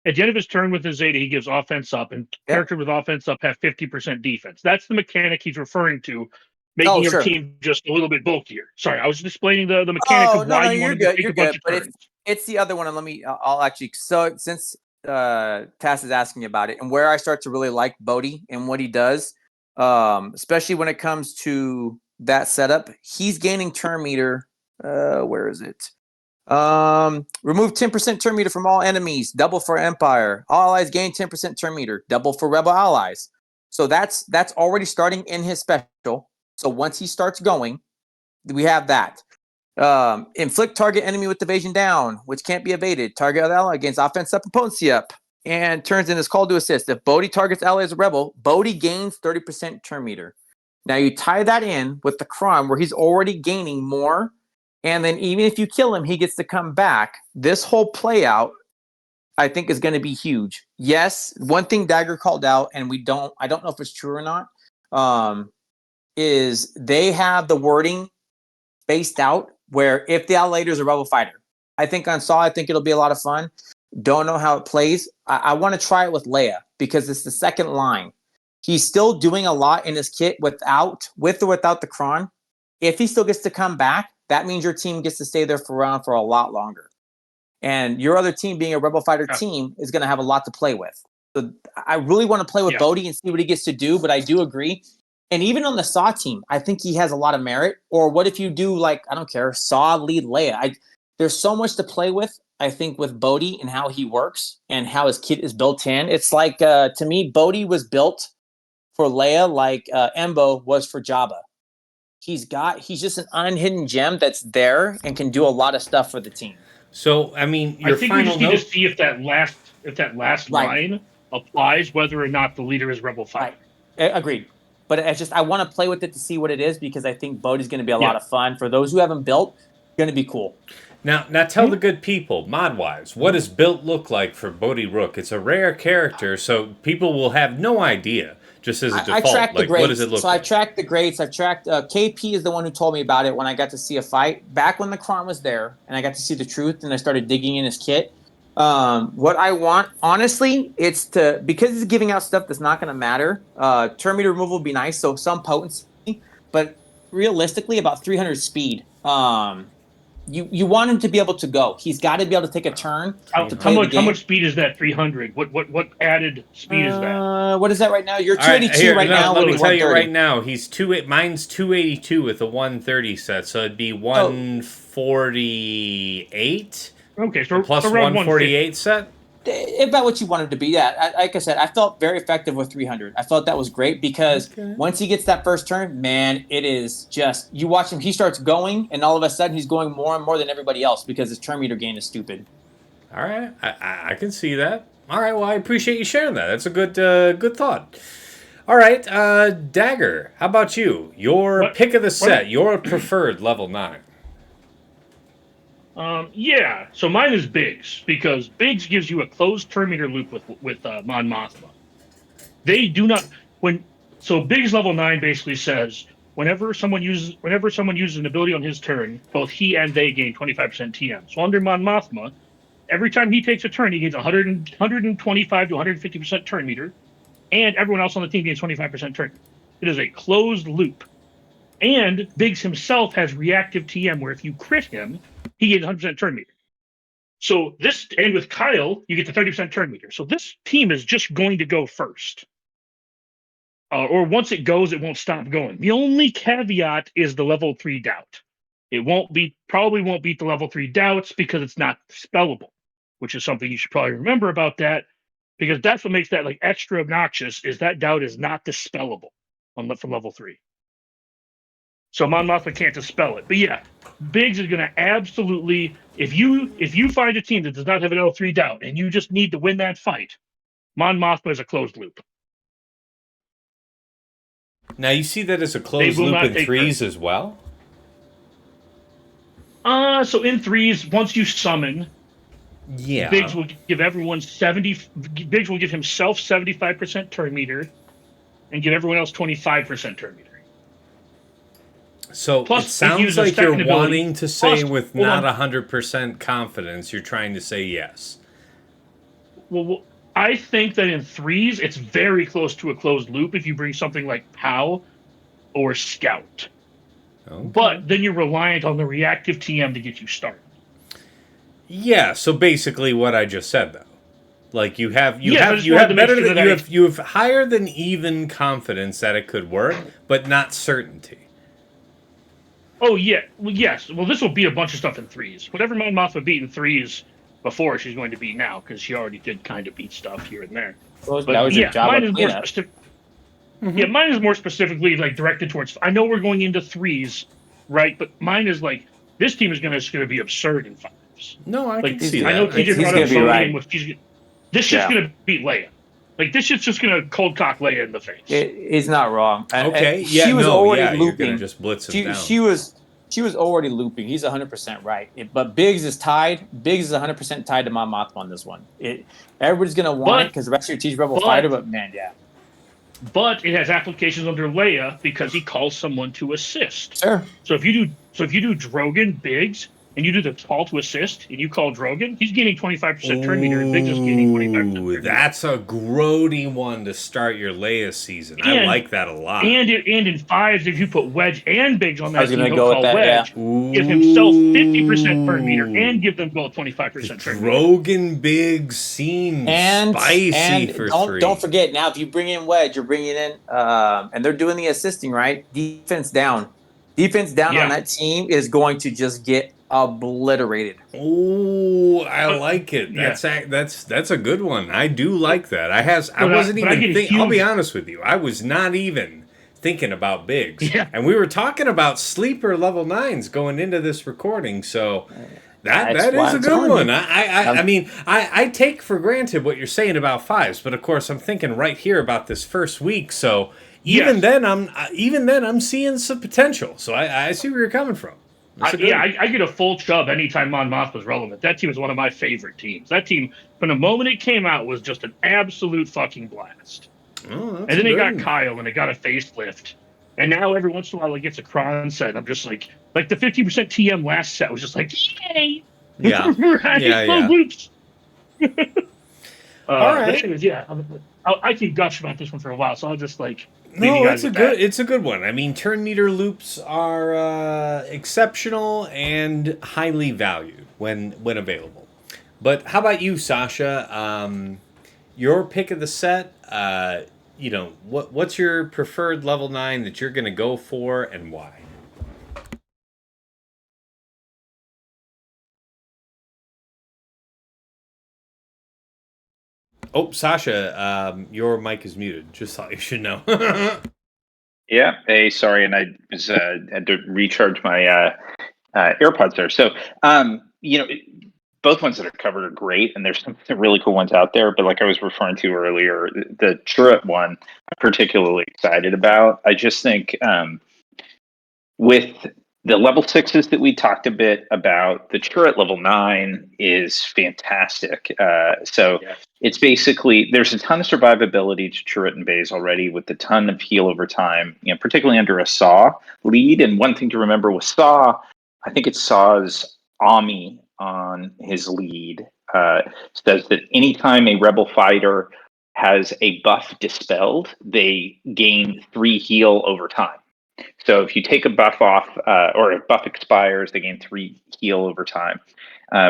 S3: at the end of his turn with his Zeta, he gives offense up, and characters with offense up have 50% defense. That's the mechanic he's referring to, making your team just a little bit bulkier. Sorry, I was just explaining the mechanic of why you want to take a bunch of turns.
S4: It's the other one, and I'll actually, so since Tass is asking about it, and where I start to really like Bodhi and what he does, especially when it comes to that setup, he's gaining turn meter. Where is it? Remove 10% turn meter from all enemies, double for Empire. All allies gain 10% turn meter, double for Rebel allies. So that's already starting in his special. So once he starts going, we have that. Inflict target enemy with evasion down, which can't be evaded. Target other ally gains offense up and potency up, and turns in his call to assist. If Bodhi targets ally as a rebel, Bodhi gains 30% turn meter. Now you tie that in with the Kron where he's already gaining more. And then even if you kill him, he gets to come back. This whole play out, I think, is going to be huge. Yes, one thing Dagger called out, and I don't know if it's true or not, is they have the wording spaced out where if the Outlander is a rebel fighter. I think I think it'll be a lot of fun. Don't know how it plays. I want to try it with Leia because it's the second line. He's still doing a lot in his kit with or without the Kron. If he still gets to come back, that means your team gets to stay there around for a lot longer. And your other team, being a rebel fighter team, is going to have a lot to play with. So I really want to play with Bodhi and see what he gets to do, but I do agree. And even on the Saw team, I think he has a lot of merit. Or what if you do, like, I don't care, Saw lead Leia? There's so much to play with, I think, with Bodhi and how he works and how his kit is built in. It's like, to me, Bodhi was built for Leia like Embo was for Jabba. He's just an unhidden gem that's there and can do a lot of stuff for the team.
S1: So, I mean,
S3: I think we just need to see if that last line applies, whether or not the leader is rebel fighter.
S4: Right. Agreed. But I want to play with it to see what it is because I think Bodhi's going to be a lot of fun. For those who haven't built, going to be cool.
S1: Now tell the good people, mod-wise, what does built look like for Bodhi Rook? It's a rare character, so people will have no idea. Just as a default,
S4: I tracked the grades.
S1: What does it look like?
S4: I tracked the grades. I tracked KP is the one who told me about it when I got to see a fight back when the Kron was there, and I got to see the truth, and I started digging in his kit. What I want, honestly, it's because he's giving out stuff that's not going to matter. Turn meter removal would be nice, so some potency, but realistically, about 300 speed. You want him to be able to go. He's got to be able to take a turn.
S3: How much speed is that? 300. What added speed is that?
S4: What is that right now? You're 282 right now.
S1: Let me tell you right now. Mine's 282 with a 130 set, so it'd be 148.
S3: Okay, so
S1: plus 148 set.
S4: About what you want him to be. Yeah, like I said, I felt very effective with 300. I felt that was great because once he gets that first turn, man, it is just, you watch him, he starts going, and all of a sudden he's going more and more than everybody else because his turn meter gain is stupid.
S1: All right, I can see that. All right, well, I appreciate you sharing that. That's a good thought. All right, Dagger, how about you? Your pick of the set, your preferred level 9.
S3: So mine is Biggs, because Biggs gives you a closed turn meter loop with Mon Mothma. They do not Biggs level 9 basically says whenever someone uses an ability on his turn, both he and they gain 25% TM. So under Mon Mothma, every time he takes a turn, he gains 125 to 150% turn meter, and everyone else on the team gains 25% turn. It is a closed loop. And Biggs himself has reactive TM, where if you crit him, he gains 100% turn meter. So and with Kyle, you get the 30% turn meter. So this team is just going to go first. Or once it goes, it won't stop going. The only caveat is the level 3 doubt. It probably won't beat the level 3 doubts because it's not spellable, which is something you should probably remember about that, because that's what makes that like extra obnoxious, is that doubt is not dispellable from level 3. So Mon Mothma can't dispel it. But yeah, Biggs is going to absolutely, if you find a team that does not have an L3 doubt and you just need to win that fight, Mon Mothma is a closed loop.
S1: Now you see that as a closed loop in 3s as well?
S3: So in 3s, once you summon, Biggs will give everyone Biggs will give himself 75% turn meter and give everyone else 25% turn meter.
S1: So it sounds like you're wanting to say with not 100% confidence, you're trying to say yes.
S3: Well, I think that in 3s, it's very close to a closed loop if you bring something like POW or Scout. Okay. But then you're reliant on the reactive TM to get you started.
S1: Yeah, so basically what I just said, though. Like you have higher than even confidence that it could work, but not certainty.
S3: Oh, yeah. Well, yes. Well, this will beat a bunch of stuff in 3s. Whatever Mon Mothma beat in 3s before, she's going to beat now, because she already did kind of beat stuff here and there.
S4: Well, that was your job.
S3: Mine is more specific. Mm-hmm. Yeah, mine is more specifically like directed towards. I know we're going into 3s, right? But mine is like, this team is going to be absurd in 5s.
S1: No, I can see that.
S3: I know TJ brought up Bodhi. This shit's going to beat Leia. Like, this shit's just going to cold cock Leia in the face.
S4: He's not wrong.
S1: Okay,
S4: She was already looping.
S1: You're gonna just blitz him down.
S4: She was already looping. He's 100% right. But Biggs is tied. Biggs is 100% tied to Mon Mothma on this one. Everybody's gonna want it because the rest of your team's Rebel fighter. But man, yeah.
S3: But it has applications under Leia because he calls someone to assist.
S4: Sure.
S3: So if you do Drogon Biggs and you do the call to assist and you call Drogon, he's gaining 25% turn meter and Biggs is gaining 25% turn meter.
S1: That's a grody one to start your Leia season. I like that a lot.
S3: And in 5s, if you put Wedge and Biggs on that team, he'll
S4: go
S3: call Wedge, give himself 50% turn meter, and give them both 25% turn meter.
S1: Drogon Biggs seems spicy for 3.
S4: Don't forget, now if you bring in Wedge, you're bringing in, and they're doing the assisting, right? Defense down on that team is going to just get obliterated.
S1: Oh, I like it. That's a good one. I do like that. I'll be honest with you. I was not even thinking about Biggs.
S3: Yeah.
S1: And we were talking about sleeper level 9s going into this recording, so that is a good one. I mean, I take for granted what you're saying about 5s, but of course I'm thinking right here about this first week, so even then I'm seeing some potential. So I see where you're coming from.
S3: I get a full chub anytime Mon Mothma's relevant. That team is one of my favorite teams. That team, from the moment it came out, was just an absolute fucking blast.
S1: Oh,
S3: and then they got Kyle, and it got a facelift. And now every once in a while it gets a Kron set. I'm just like the 50% TM last set was just like, yay!
S1: Yeah.
S3: Loops.
S1: All right.
S3: Anyways, I can gush about this one for a while, so I'll just like.
S1: No, it's a good one. I mean, turn meter loops are exceptional and highly valued when available. But how about you, Sasha? Your pick of the set. What's your preferred level 9 that you're going to go for, and why? Oh, Sasha, your mic is muted. Just thought you should know.
S2: Yeah. Hey, sorry, and I was had to recharge my AirPods there. So, both ones that are covered are great, and there's some really cool ones out there. But like I was referring to earlier, the Chirrut one I'm particularly excited about. I just think with the level 6s that we talked a bit about, the Chirrut level 9 is fantastic. It's basically, there's a ton of survivability to Chirrut and Baze already with a ton of heal over time, particularly under a Saw lead. And one thing to remember with Saw, I think it's Saw's Ami on his lead, says that anytime a Rebel fighter has a buff dispelled, they gain 3 heal over time. So if you take a buff off, or a buff expires, they gain 3 heal over time.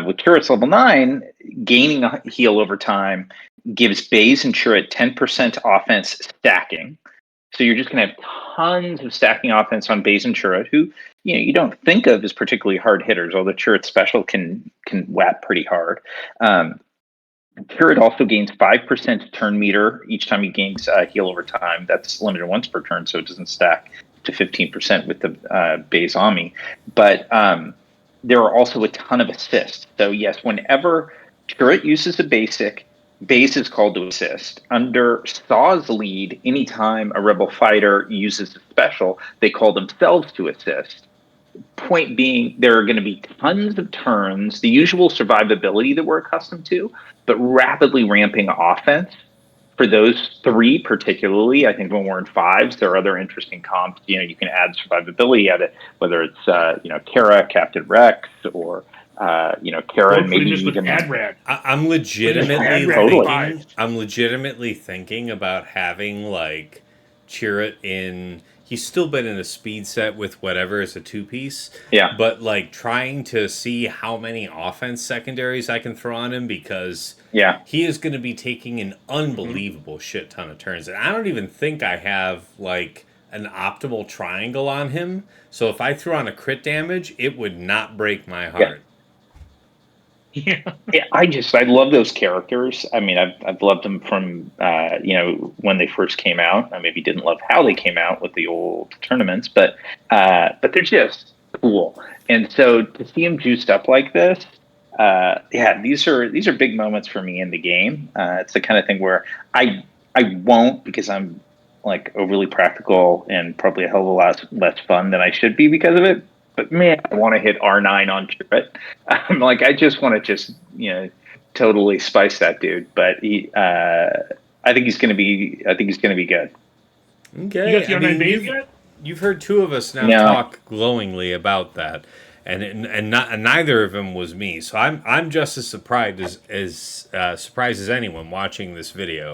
S2: With Chirrut's level 9, gaining a heal over time gives Baze and Chirrut 10% offense stacking. So you're just going to have tons of stacking offense on Baze and Chirrut, who you don't think of as particularly hard hitters, although Chirrut's special can whap pretty hard. Chirrut also gains 5% turn meter each time he gains heal over time. That's limited once per turn, so it doesn't stack to 15% with the Baze Ami. But there are also a ton of assists. So yes, whenever Chirrut uses a basic, Baze is called to assist. Under Saw's lead, anytime a Rebel fighter uses a special, they call themselves to assist. Point being, there are going to be tons of turns, the usual survivability that we're accustomed to, but rapidly ramping offense. For those 3 particularly, I think when we're in 5s, there are other interesting comps. You can add survivability at it, whether it's Kara, Captain Rex, or Kara, and maybe even
S3: Adrad.
S1: I'm legitimately thinking about having like Chirrut in. He's still been in a speed set with whatever is a 2-piece.
S2: Yeah.
S1: But like trying to see how many offense secondaries I can throw on him, because he is going to be taking an unbelievable shit ton of turns. And I don't even think I have like an optimal triangle on him. So if I threw on a crit damage, it would not break my heart.
S2: Yeah, I love those characters. I mean, I've loved them from when they first came out. I maybe didn't love how they came out with the old tournaments, but they're just cool. And so to see them juiced up like this, these are big moments for me in the game. It's the kind of thing where I I won't because I'm like overly practical and probably a hell of a lot less fun than I should be because of it. But man, I want to hit R9 on Chirrut. I'm like, I just want to totally spice that dude. But I think he's going to be. I think he's going to be good.
S1: Okay,
S3: You got the
S1: I
S3: R9
S1: mean,
S3: base yet?
S1: you've heard two of us now
S2: No.
S1: talk glowingly about that, and neither of them was me. So I'm just as surprised as anyone watching this video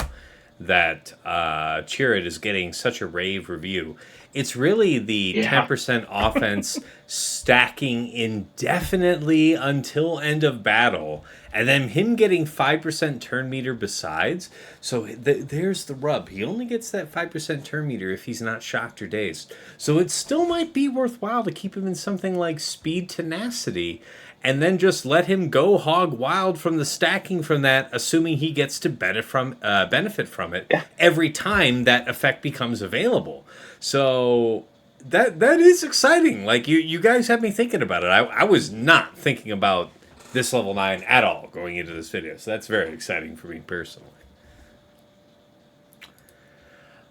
S1: that Chirrut is getting such a rave review. It's really the
S2: Yeah.
S1: 10% offense stacking indefinitely until end of battle, and then him getting 5% turn meter besides. So there's the rub. He only gets that 5% turn meter if he's not shocked or dazed. So it still might be worthwhile to keep him in something like speed tenacity, and then just let him go hog wild from the stacking from that, assuming he gets to benefit from it every time that effect becomes available. So that is exciting. Like you guys have me thinking about it. I was not thinking about this level 9 at all going into this video, so that's very exciting for me personally.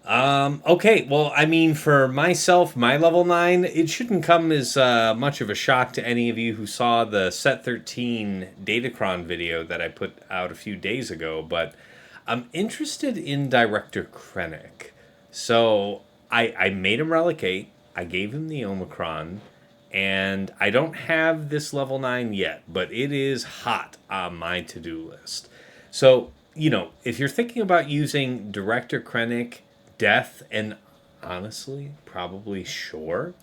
S1: Okay, well, I mean, for myself, my level 9, it shouldn't come as much of a shock to any of you who saw the Set 13 Datacron video that I put out a few days ago, but I'm interested in Director Krennic. So, I made him Relic 8, I gave him the Omicron, and I don't have this level 9 yet, but it is hot on my to-do list. So, if you're thinking about using Director Krennic, Death, and honestly, probably Shore,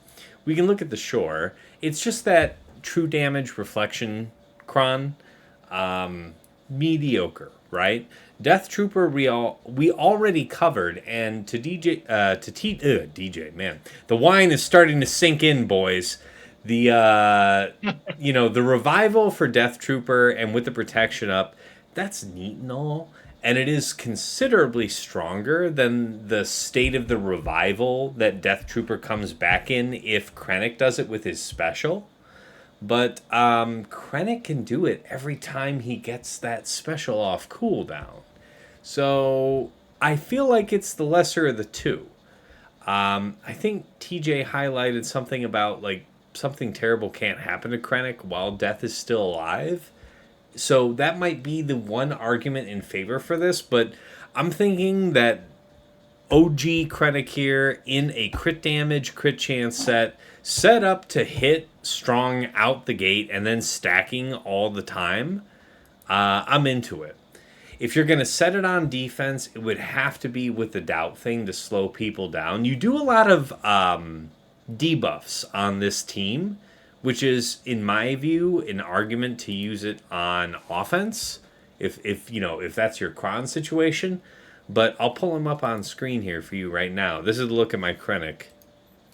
S1: we can look at the Shore. It's just that true damage reflection cron, mediocre, right? Death Trooper we already covered, and to DJ, man, the wine is starting to sink in, boys. The the revival for Death Trooper and with the protection up, that's neat and all, and it is considerably stronger than the state of the revival that Death Trooper comes back in if Krennic does it with his special. But Krennic can do it every time he gets that special off cooldown. So I feel like it's the lesser of the two. I think TJ highlighted something about like something terrible can't happen to Krennic while Death is still alive. So that might be the one argument in favor for this, but I'm thinking that OG Krennic here in a crit damage, crit chance set up to hit strong out the gate and then stacking all the time, I'm into it. If you're going to set it on defense, it would have to be with the doubt thing to slow people down. You do a lot of debuffs on this team, which is, in my view, an argument to use it on offense, if that's your Kron situation. But I'll pull him up on screen here for you right now. This is a look at my Krennic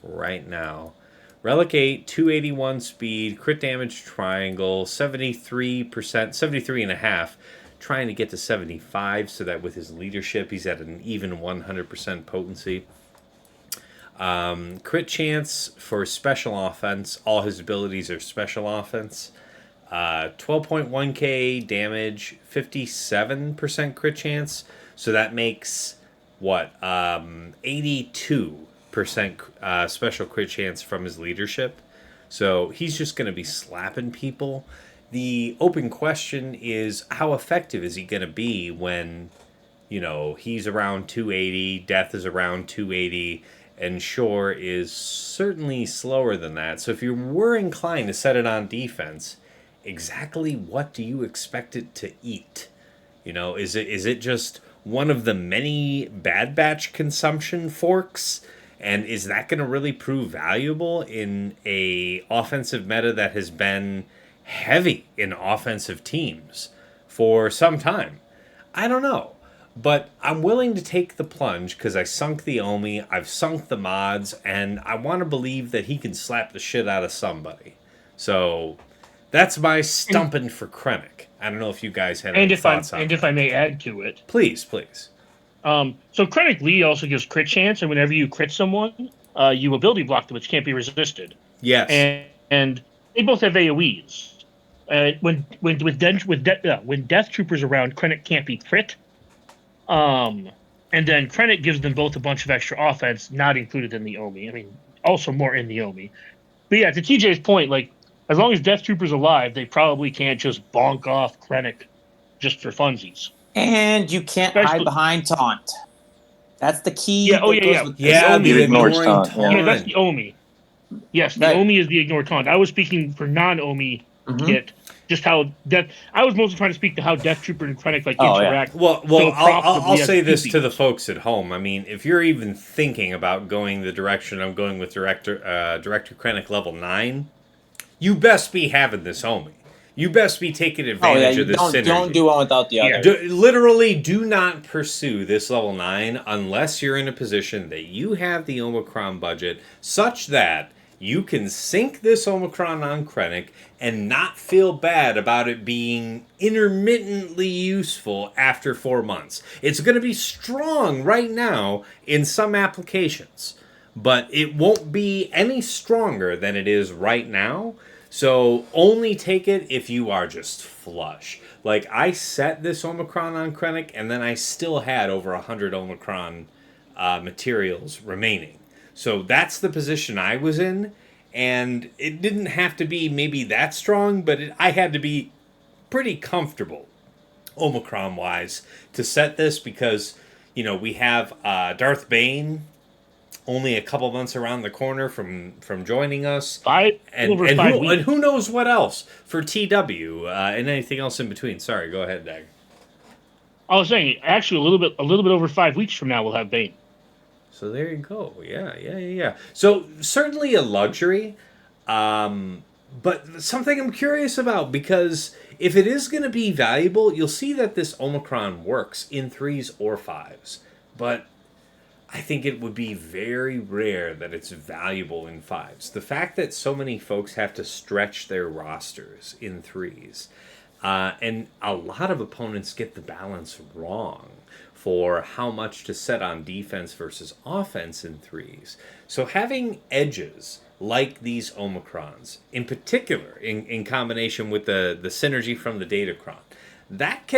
S1: right now. Relic 8, 281 speed, crit damage triangle, 73%, 73.5%, trying to get to 75 so that with his leadership he's at an even 100% potency. Crit chance for special offense. All his abilities are special offense. 12.1k damage, 57% crit chance. So that makes, 82% special crit chance from his leadership. So he's just going to be slapping people. The open question is, how effective is he going to be when, he's around 280, Death is around 280, and Shore is certainly slower than that. So if you were inclined to set it on defense, exactly what do you expect it to eat? Is it just one of the many Bad Batch consumption forks? And is that going to really prove valuable in a offensive meta that has been heavy in offensive teams for some time? I don't know. But I'm willing to take the plunge because I sunk the Omi, I've sunk the mods, and I want to believe that he can slap the shit out of somebody. So that's my stumping for Krennic. I don't know if you guys had any thoughts on it.
S3: And if I may add to it.
S1: Please.
S3: So Krennic Lee also gives crit chance, and whenever you crit someone, you ability block them, which can't be resisted.
S1: Yes.
S3: And they both have AoEs. When Death Troopers around, Krennic can't be crit. And then Krennic gives them both a bunch of extra offense, not included in the Omi. I mean, also more in the Omi. But yeah, to TJ's point, like, as long as Death Trooper's alive, they probably can't just bonk off Krennic just for funsies.
S4: And you can't hide behind taunt. That's the key.
S3: Yeah,
S4: that goes with
S1: Yeah,
S4: Omi.
S1: the
S2: ignores
S1: ignoring
S2: taunt, yeah.
S3: Yeah, that's the Omi. Yes, the
S4: Right.
S3: Omi is the ignore taunt. I was speaking for non-Omi kit. Just how I was mostly trying to speak to how Death Trooper and Krennic interact.
S1: Well,
S3: so
S1: I'll
S3: profitably
S1: say
S3: as
S1: this
S3: PvP.
S1: to the folks at home. I mean, if you're even thinking about going the direction I'm going with Director Krennic level 9, you best be having this Omi. You best be taking advantage of this synergy.
S4: Don't do one without the other.
S1: Literally, do not pursue this level 9 unless you're in a position that you have the Omicron budget such that you can sink this Omicron on Krennic and not feel bad about it being intermittently useful after 4 months. It's going to be strong right now in some applications, but it won't be any stronger than it is right now. So only take it if you are just flush. Like, I set this Omicron on Krennic, and then I still had over 100 Omicron materials remaining. So that's the position I was in, and it didn't have to be maybe that strong, but I had to be pretty comfortable, Omicron-wise, to set this because, we have Darth Bane only a couple months around the corner from joining us. And who knows what else for TW and anything else in between. Sorry, go ahead, Dag.
S3: I was saying, actually, a little bit over 5 weeks from now, we'll have Bane.
S1: So there you go. Yeah. So certainly a luxury, but something I'm curious about, because if it is going to be valuable, you'll see that this Omicron works in 3s or 5s, but I think it would be very rare that it's valuable in 5s. The fact that so many folks have to stretch their rosters in 3s, and a lot of opponents get the balance wrong for how much to set on defense versus offense in 3s. So having edges like these Omicrons, in particular, in combination with the synergy from the Datacron, that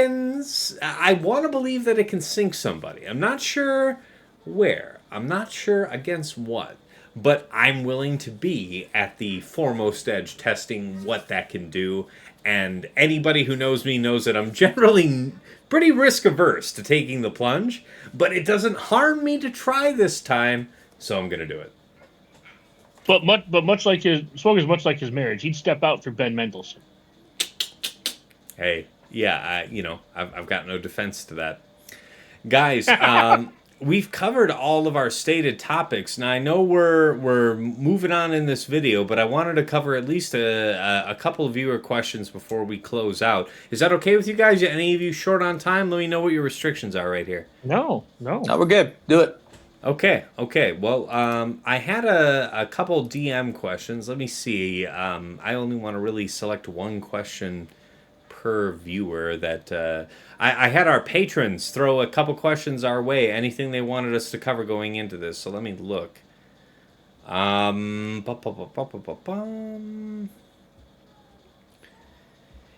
S1: I want to believe that it can sink somebody. I'm not sure where. I'm not sure against what. But I'm willing to be at the foremost edge testing what that can do. And anybody who knows me knows that I'm generally pretty risk averse to taking the plunge. But it doesn't harm me to try this time, so I'm going to do it.
S3: But much like his marriage, he'd step out for Ben Mendelsohn.
S1: Hey, yeah, I've got no defense to that. Guys, we've covered all of our stated topics. Now, I know we're moving on in this video, but I wanted to cover at least a couple of viewer questions before we close out. Is that okay with you guys? Any of you short on time? Let me know what your restrictions are right here.
S3: No,
S4: we're good. Do it.
S1: Okay. Well, I had a couple DM questions. Let me see. I only want to really select one question per viewer that I had our patrons throw a couple questions our way, anything they wanted us to cover going into this. So let me look.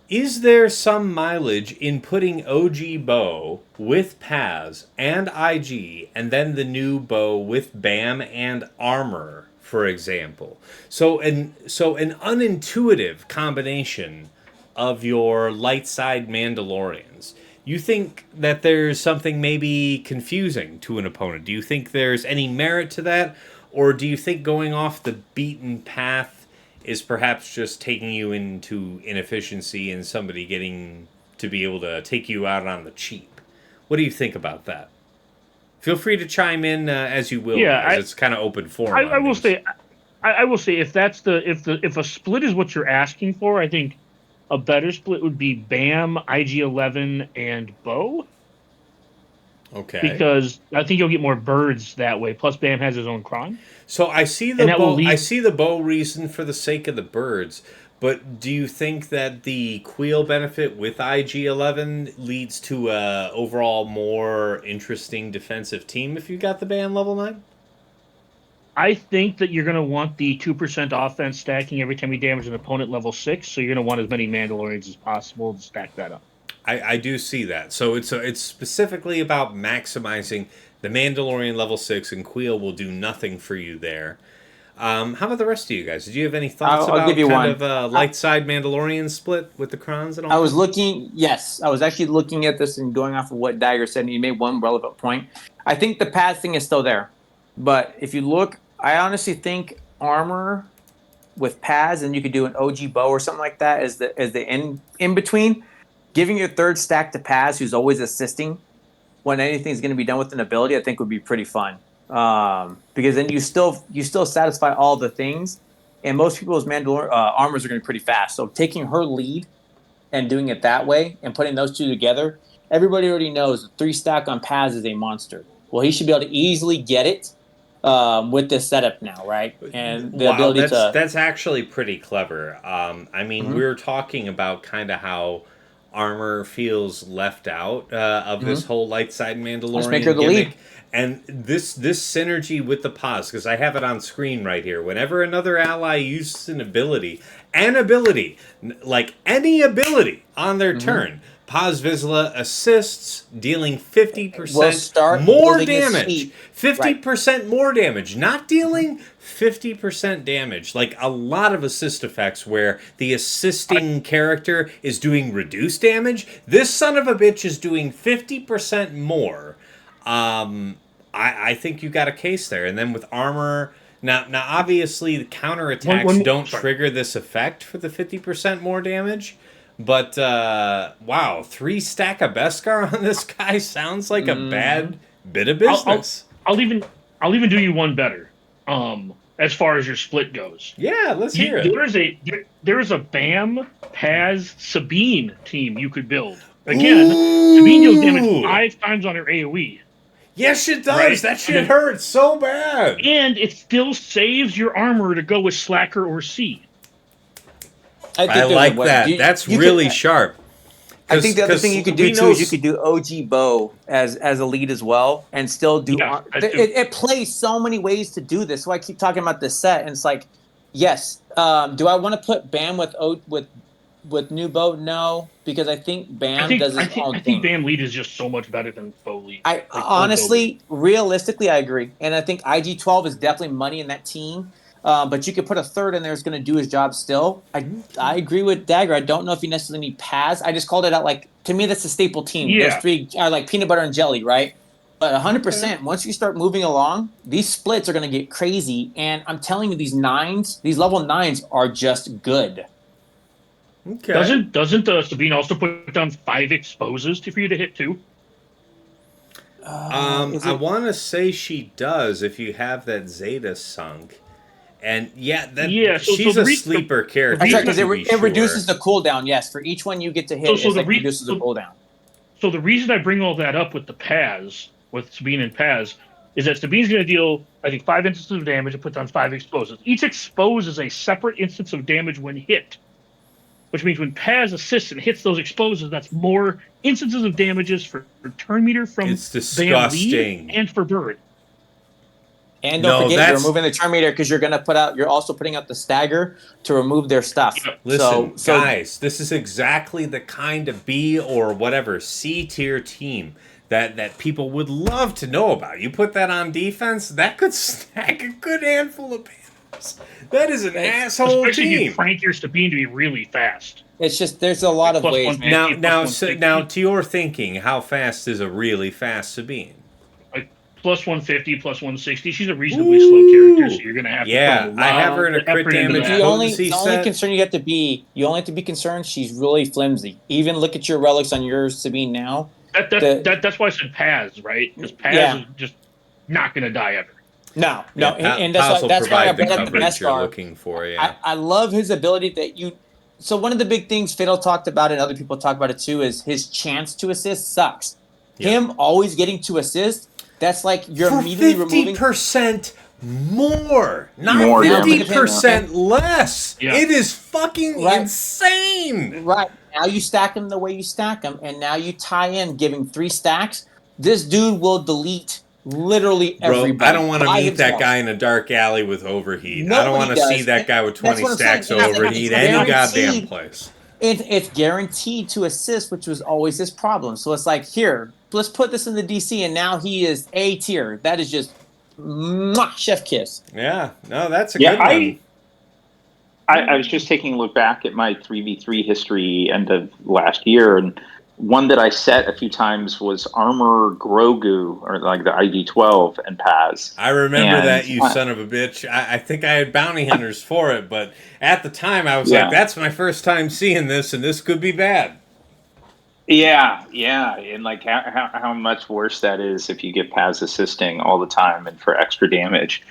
S1: Is there some mileage in putting OG bow with Paz and IG and then the new bow with BAM and armor, for example? So an unintuitive combination of your light side Mandalorians. You think that there's something maybe confusing to an opponent? Do you think there's any merit to that? Or do you think going off the beaten path is perhaps just taking you into inefficiency and somebody getting to be able to take you out on the cheap? What do you think about that? Feel free to chime in as you will.
S3: Yeah,
S1: it's kind of open forum.
S3: I will say if if a split is what you're asking for, I think a better split would be BAM, IG-11, and bow.
S1: Okay.
S3: Because I think you'll get more birds that way. Plus, BAM has his own cron.
S1: So I see the bow. I see the bow reason for the sake of the birds. But do you think that the Queel benefit with IG-11 leads to a overall more interesting defensive team if you got the BAM level 9?
S3: I think that you're going to want the 2% offense stacking every time you damage an opponent level 6, so you're going to want as many Mandalorians as possible to stack that up.
S1: I do see that. So it's specifically about maximizing the Mandalorian level 6, and Queel will do nothing for you there. How about the rest of you guys? Did you have any thoughts
S4: I'll
S1: about
S4: give you
S1: kind
S4: one.
S1: of light side Mandalorian split with the crons and all
S4: I
S1: that?
S4: was looking. Yes, I was actually looking at this and going off of what Dagger said. And he made one relevant point. I think the pad thing is still there, but if you look, I honestly think armor with pads, and you could do an OG bow or something like that as the in between. Giving your third stack to Paz, who's always assisting when anything's going to be done with an ability, I think would be pretty fun. Because then you still satisfy all the things, and most people's Mandalorian armors are going to be pretty fast. So taking her lead and doing it that way and putting those two together, everybody already knows the 3 stack on Paz is a monster. Well, he should be able to easily get it with this setup now, right? And the ability
S1: that's actually pretty clever. I mean, we're talking about kind of how armor feels left out of this whole light side Mandalorian
S4: her the
S1: gimmick.
S4: lead.
S1: And this synergy with the pause, because I have it on screen right here. Whenever another ally uses an ability, like any ability on their turn, Paz Vizsla assists, dealing 50% more damage. 50% more damage. Not dealing 50% damage. Like a lot of assist effects where the assisting character is doing reduced damage. This son of a bitch is doing 50% more. I think you got a case there. And then with armor... Now, obviously, the counterattacks don't trigger this effect for the 50% more damage. But, wow, 3 stack of Beskar on this guy sounds like a bad bit of business.
S3: I'll even do you one better. As far as your split goes.
S1: Yeah, let's hear it.
S3: There is a Bam, Paz, Sabine team you could build. Again, Sabine deals damage 5 times on her AoE.
S1: Yes, it does.
S3: Right?
S1: That shit hurts so bad.
S3: And it still saves your armor to go with Slacker or C.
S1: I like that. That's really sharp.
S4: I think the other thing you could do too is you could do OG bow as a lead as well, and still do.
S3: Yeah,
S4: it plays so many ways to do this. So I keep talking about this set, and it's like, yes. Do I want to put Bam with new bow? No, because I think Bam does his own thing.
S3: I think Bam lead is just so much better than bow lead.
S4: Honestly, realistically, I agree, and I think IG-12 is definitely money in that team. But you could put a third in there that's going to do his job still. I agree with Dagger. I don't know if you necessarily need Paz. I just called it out like, to me, that's a staple team.
S3: Yeah.
S4: Those 3 are like peanut butter and jelly, right? But 100%, once you start moving along, these splits are going to get crazy. And I'm telling you, these level 9s are just good.
S1: Okay.
S3: Doesn't Sabine also put down 5 exposes for you to hit too?
S1: I want to say she does if you have that Zeta sunk. And she's a sleeper character.
S4: That's right, because it reduces the cooldown. Yes, for each one you get to hit, it reduces the cooldown.
S3: So the reason I bring all that up with the Paz, with Sabine and Paz, is that Sabine's going to deal, I think, 5 instances of damage and put down 5 exposes. Each expose is a separate instance of damage when hit, which means when Paz assists and hits those exposes, that's more instances of damages for turn meter from
S1: it's disgusting.
S3: and for Bird.
S4: And don't forget, you're removing the turn meter because you're also putting out the stagger to remove their stuff.
S1: Listen, guys, this is exactly the kind of B or whatever C tier team that people would love to know about. You put that on defense, that could stack a good handful of banners. That is an asshole
S3: Especially
S1: team.
S3: If you crank your Sabine to be really fast.
S4: It's just there's a lot of ways.
S1: Now, to your thinking, how fast is a really fast Sabine?
S3: Plus 150, plus 160. She's a reasonably slow character, so you're going to have to put a lot
S1: I have her in a crit damage
S4: the only concern you have to be concerned she's really flimsy. Even look at your relics on your Sabine now.
S3: That's why I said Paz, right? Because Paz is just not going to die ever.
S4: No, and that's why I brought up the Beskar.
S1: You're looking for,
S4: I love his ability that you. So one of the big things Fiddle talked about, and other people talk about it too, is his chance to assist sucks. Yeah. Him always getting to assist. That's like you're
S1: for
S4: immediately removing
S1: 50% more, not 50% less. Yeah. It is fucking insane.
S4: Right. Now you stack them the way you stack them, and now you tie in giving 3 stacks. This dude will delete literally everybody.
S1: I don't want to meet that guy in a dark alley with overheat. I don't want to see that guy with 20 stacks of overheat any goddamn place.
S4: It's guaranteed to assist, which was always his problem. So it's like, here, let's put this in the DC, and now he is A tier. That is just chef kiss.
S1: Yeah, no, that's a
S2: Yeah,
S1: good one.
S2: I was just taking a look back at my 3v3 history end of last year, and one that I set a few times was Armor Grogu, or like the ID-12 and Paz.
S1: I remember
S2: And
S1: that, you son of a bitch. I think I had bounty hunters for it, but at the time I was like,
S2: yeah,
S1: that's my first time seeing this, and this could be bad.
S2: yeah, and like how much worse that is if you get Paz assisting all the time and for extra damage.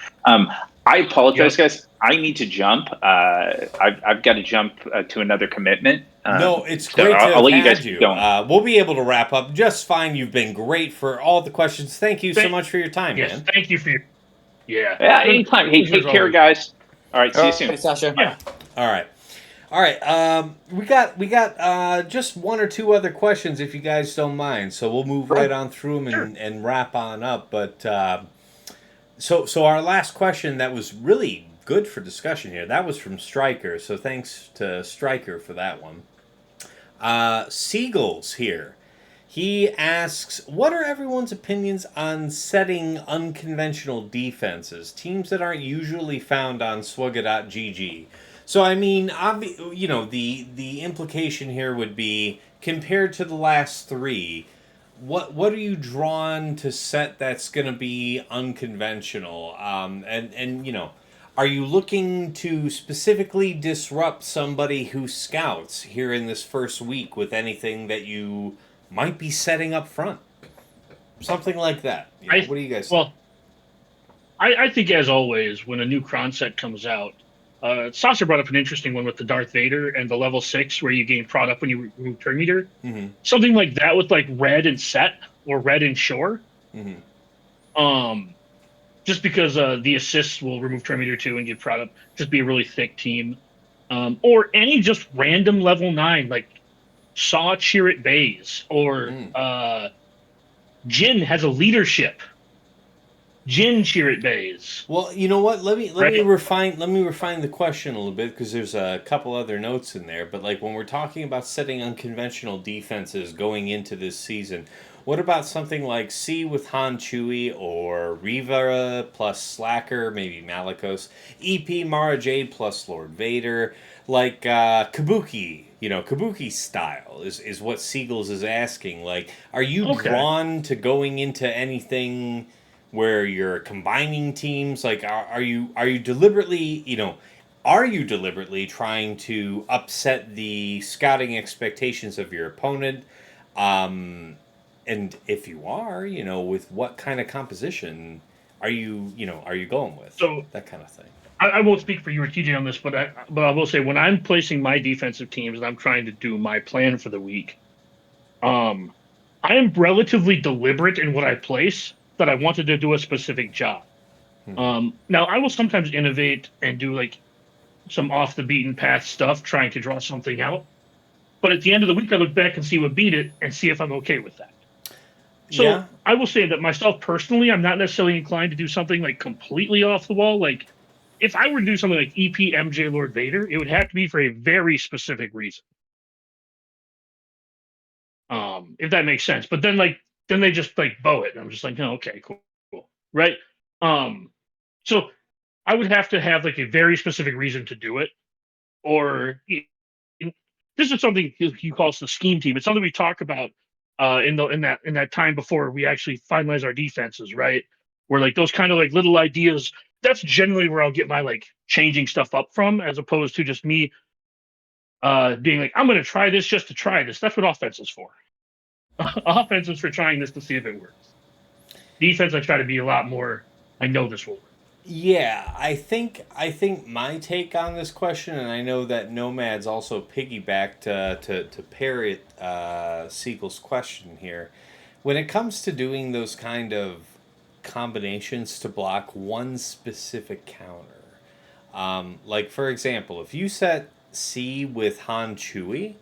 S2: I apologize,
S3: Yep.
S2: guys. I need to jump. I've got to jump to another commitment.
S1: No, it's
S2: So
S1: great to
S2: I'll
S1: have
S2: let you guys
S1: had
S2: keep
S1: you.
S2: going.
S1: We'll be able to wrap up just fine. You've been great for all the questions. Thank you so
S3: Thank-
S1: much for your time,
S3: Yes,
S1: man.
S3: thank you for your. Yeah.
S2: Yeah, anytime. Hey,
S3: Pleasure as
S2: take care,
S3: always.
S2: guys. All right, see you
S4: All
S2: soon.
S4: right, Sasha.
S3: Yeah.
S1: All right. All right. We got just one or two other questions if you guys don't mind. So we'll move right on through them
S3: Sure.
S1: and wrap on up. But so our last question that was really good for discussion here, that was from Stryker. So thanks to Stryker for that one. Seagulls here. He asks, what are everyone's opinions on setting unconventional defenses, teams that aren't usually found on Swugga.gg? So I mean, the implication here would be compared to the last three, what are you drawn to set that's going to be unconventional? Are you looking to specifically disrupt somebody who scouts here in this first week with anything that you might be setting up front? Something like that. What do you guys think?
S3: Well, I think as always, when a new cron set comes out, Sasha brought up an interesting one with the Darth Vader and the level 6 where you gain prod up when you remove turn meter.
S1: Mm-hmm.
S3: Something like that with like red and set or red and shore.
S1: Mm-hmm.
S3: Just because the assists will remove turn meter too and give prod up, just be a really thick team. Or any just random level 9 like Saw Chirrut Bays or Jin has a leadership. Jin Chirrut Bays.
S1: Well, you know what? Let me
S3: Right.
S1: refine the question a little bit because there's a couple other notes in there. But like when we're talking about setting unconventional defenses going into this season, what about something like C with Han Chewie or Riva plus Slacker, maybe Malicos, EP Mara Jade plus Lord Vader, like Kabuki? Kabuki style is what Seagulls is asking. Like, are you
S3: Okay.
S1: drawn to going into anything where you're combining teams? Like, are you deliberately trying to upset the scouting expectations of your opponent? And if you are, with what kind of composition are you going with?
S3: So
S1: that kind of thing.
S3: I won't speak for you or TJ on this, but I will say when I'm placing my defensive teams and I'm trying to do my plan for the week, I am relatively deliberate in what I place that I wanted to do a specific job. Now I will sometimes innovate and do like some off the beaten path stuff, trying to draw something out. But at the end of the week, I look back and see what beat it and see if I'm okay with that. So
S1: Yeah.
S3: I will say that myself personally, I'm not necessarily inclined to do something like completely off the wall. Like if I were to do something like EP MJ Lord Vader, it would have to be for a very specific reason. If that makes sense. But then they just like bow it. And I'm just like, oh, okay, cool. Right. So I would have to have like a very specific reason to do it. Or this is something he calls the scheme team. It's something we talk about in that time before we actually finalize our defenses, right? Where like those kind of like little ideas, that's generally where I'll get my like changing stuff up from, as opposed to just me being like, I'm gonna try this just to try this. That's what offense is for. Offense is for trying this to see if it works. Defense, I try to be a lot more, I know this will work.
S1: Yeah, I think my take on this question, and I know that Nomad's also piggybacked to parrot Siegel's question here. When it comes to doing those kind of combinations to block one specific counter, like for example, if you set C with Han Chewie,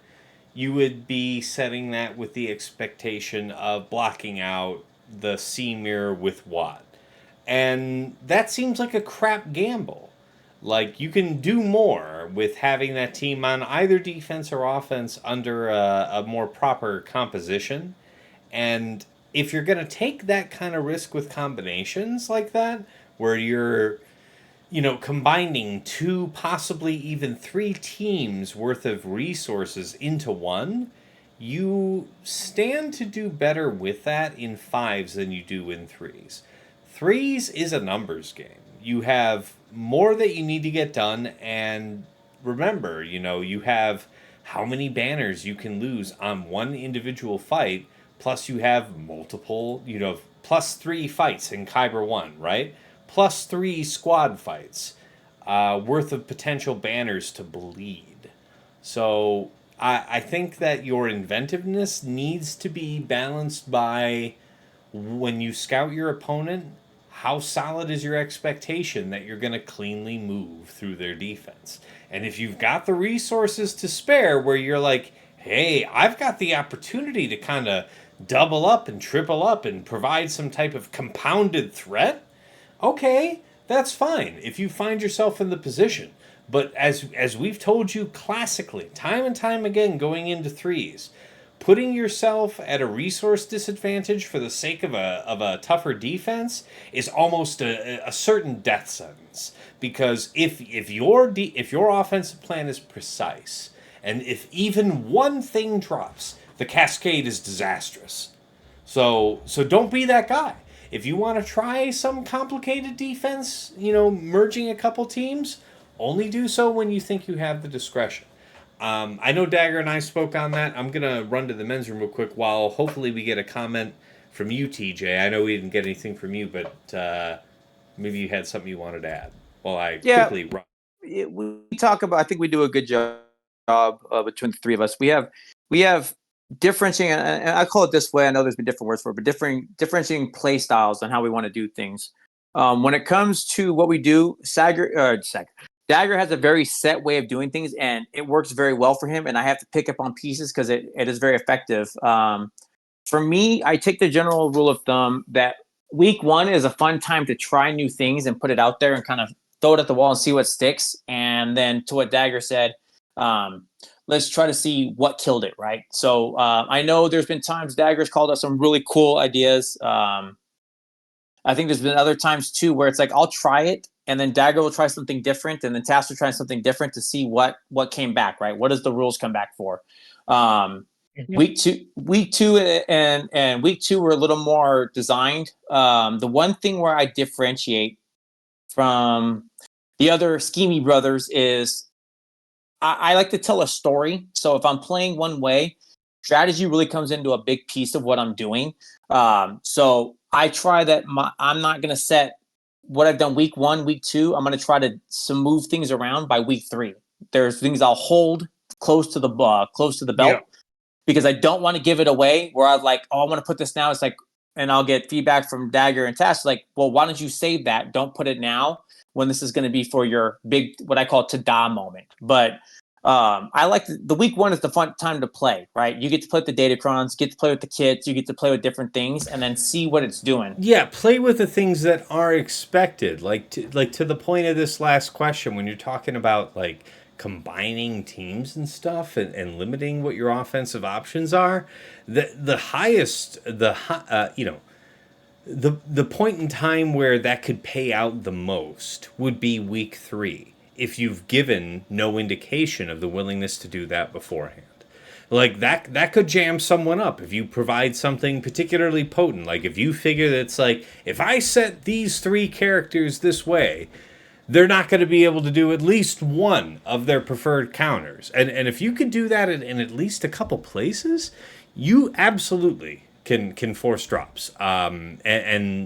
S1: you would be setting that with the expectation of blocking out the C mirror with Watt. And that seems like a crap gamble. Like, you can do more with having that team on either defense or offense under a more proper composition. And if you're going to take that kind of risk with combinations like that, where you're, combining two, possibly even three teams worth of resources into one, you stand to do better with that in fives than you do in threes. Threes is a numbers game. You have more that you need to get done, and remember, you have how many banners you can lose on one individual fight, plus you have multiple, plus 3 fights in Kyber 1, right? Plus 3 squad fights worth of potential banners to bleed. So I think that your inventiveness needs to be balanced by, when you scout your opponent, how solid is your expectation that you're going to cleanly move through their defense? And if you've got the resources to spare where you're like, hey, I've got the opportunity to kind of double up and triple up and provide some type of compounded threat, okay, that's fine if you find yourself in the position. But as we've told you classically, time and time again, going into threes, putting yourself at a resource disadvantage for the sake of a tougher defense is almost a certain death sentence. Because if your offensive plan is precise, and if even one thing drops, the cascade is disastrous. So don't be that guy. If you want to try some complicated defense, merging a couple teams, only do so when you think you have the discretion. I know Dagger and I spoke on that. I'm going to run to the men's room real quick while hopefully we get a comment from you, TJ. I know we didn't get anything from you, but maybe you had something you wanted to add while I quickly run.
S4: We talk about, I think we do a good job between the three of us. We have differentiating, and I call it this way. I know there's been different words for it, but differentiating play styles and how we want to do things. When it comes to what we do, Dagger has a very set way of doing things, and it works very well for him. And I have to pick up on pieces because it is very effective. For me, I take the general rule of thumb that week 1 is a fun time to try new things and put it out there and kind of throw it at the wall and see what sticks. And then to what Dagger said, let's try to see what killed it, right? So I know there's been times Dagger's called us some really cool ideas. I think there's been other times too where it's like I'll try it, and then Dagger will try something different, and then Tass will try something different to see what came back, right? What does the rules come back for? Week two, and week 2 were a little more designed. The one thing where I differentiate from the other schemey brothers is I like to tell a story. So if I'm playing one way, strategy really comes into a big piece of what I'm doing. So I try that I'm not going to set what I've done week 1, week 2. I'm going to try to move things around by week 3. There's things I'll hold close to the belt because I don't want to give it away. Where I'm like, oh, I want to put this now. It's like, and I'll get feedback from Dagger and Tass like, well, why don't you save that? Don't put it now when this is going to be for your big, what I call ta-da moment. But I like the week 1 is the fun time to play, right? You get to play with the Datacrons, get to play with the kits, you get to play with different things, and then see what it's doing.
S1: Yeah, play with the things that are expected. Like to the point of this last question, when you're talking about like combining teams and stuff and limiting what your offensive options are, the point in time where that could pay out the most would be week 3. If you've given no indication of the willingness to do that beforehand. Like that could jam someone up if you provide something particularly potent. Like if you figure that it's like, if I set these 3 characters this way, they're not going to be able to do at least one of their preferred counters. And if you can do that in at least a couple places, you absolutely can force drops. And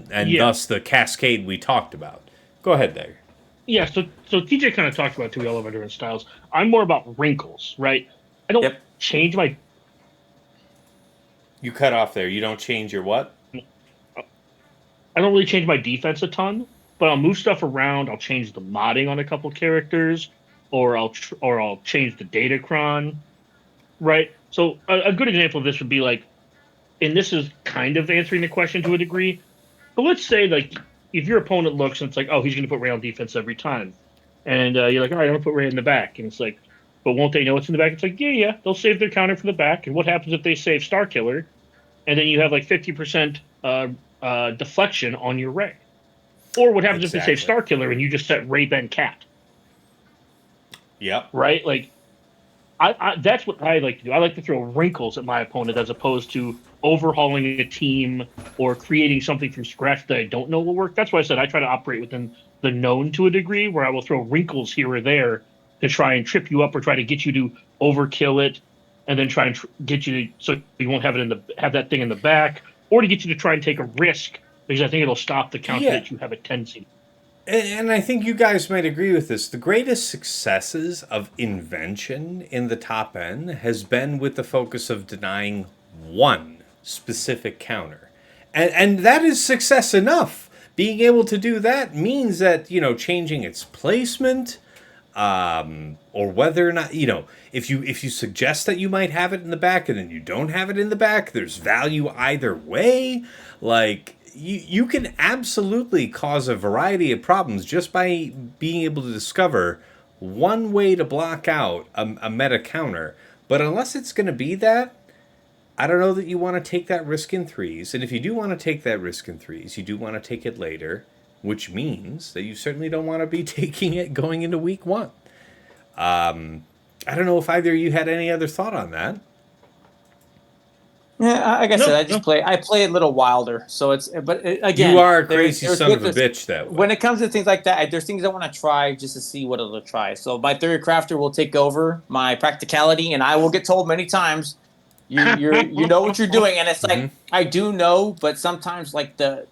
S1: thus the cascade we talked about. Go ahead, Dagger.
S3: Yeah, so TJ kind of talked about 2 elevator styles. I'm more about wrinkles, right? I don't change my...
S1: You cut off there. You don't change your what?
S3: I don't really change my defense a ton, but I'll move stuff around. I'll change the modding on a couple characters, or I'll change the Datacron, right? So a good example of this would be like, and this is kind of answering the question to a degree, but let's say like if your opponent looks and it's like, oh, he's going to put rail defense every time, And you're like, all right, I'm gonna put right in the back, and it's like, but won't they know what's in the back? It's like, yeah, they'll save their counter for the back. And what happens if they save Star Killer, and then you have like 50% deflection on your Ray? Or what happens if they save Star Killer and you just set Ray Ben Cat?
S1: Yep.
S3: Right? Like, that's what I like to do. I like to throw wrinkles at my opponent as opposed to overhauling a team or creating something from scratch that I don't know will work. That's why I said I try to operate within the known to a degree, where I will throw wrinkles here or there to try and trip you up or try to get you to overkill it, and then try and get you to, so you won't have that thing in the back, or to get you to try and take a risk, because I think it'll stop the counter that you have a tendency.
S1: And I think you guys might agree with this. The greatest successes of invention in the top end has been with the focus of denying one specific counter. And that is success enough. Being able to do that means that, changing its placement, or whether or not, if you suggest that you might have it in the back and then you don't have it in the back, there's value either way. Like, you can absolutely cause a variety of problems just by being able to discover one way to block out a meta counter. But unless it's going to be that, I don't know that you want to take that risk in threes. And if you do want to take that risk in threes, you do want to take it later, which means that you certainly don't want to be taking it going into week one. I don't know if either of you had any other thought on that.
S4: Yeah, like I said, I play a little wilder. So again,
S1: you are a crazy son of a bitch that way.
S4: When it comes to things like that, there's things I want to try just to see what it'll try. So my theory crafter will take over my practicality, and I will get told many times, you know what you're doing, and it's like I do know, but sometimes like the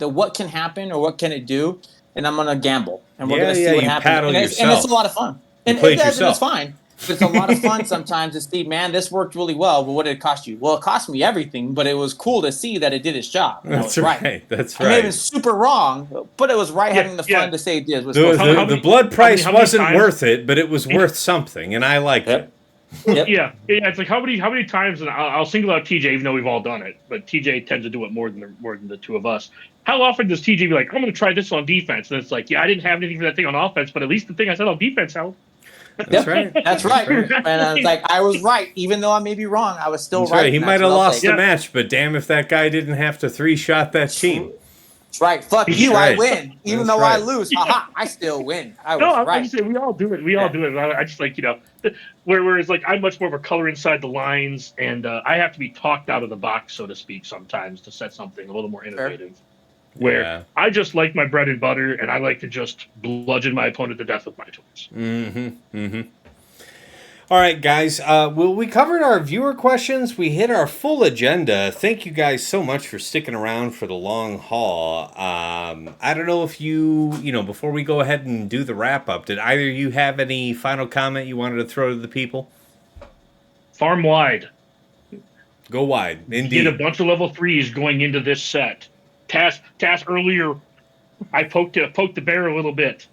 S4: what can happen or what can it do, and I'm gonna gamble, and we're gonna see what happens, and it's a lot of fun, and it's fine. But it's a lot of fun sometimes to see, man, this worked really well, but what did it cost you? Well, it cost me everything, but it was cool to see that it did its job.
S1: That's right. That's right.
S4: I may have been super wrong, but it was right having the fun to say it did.
S1: The blood price wasn't worth it, but it was worth something, and I liked it.
S3: Yep. Yeah, it's like how many times, and I'll single out TJ, even though we've all done it, but TJ tends to do it more than the two of us. How often does TJ be like, I'm going to try this on defense? And it's like, yeah, I didn't have anything for that thing on offense, but at least the thing I said on defense held.
S1: That's right.
S4: That's right. And it's like, I was right. Even though I may be wrong, I was still right.
S1: He might have lost the match, but damn if that guy didn't have to 3-shot that team.
S4: That's right. Fuck you, I win. Even though I lose, I still win. I was right.
S3: I'm just saying, we all do it. All do it. I just like, whereas like I'm much more of a color inside the lines, and I have to be talked out of the box, so to speak, sometimes to set something a little more innovative. Fair. Where I just like my bread and butter, and I like to just bludgeon my opponent to death with my tools.
S1: All right, guys. We covered our viewer questions. We hit our full agenda. Thank you guys so much for sticking around for the long haul. I don't know if before we go ahead and do the wrap up, did either of you have any final comment you wanted to throw to the people?
S3: Farm wide.
S1: Go wide. Indeed.
S3: Get a bunch of level 3s going into this set. Task earlier, I poked the bear a little bit.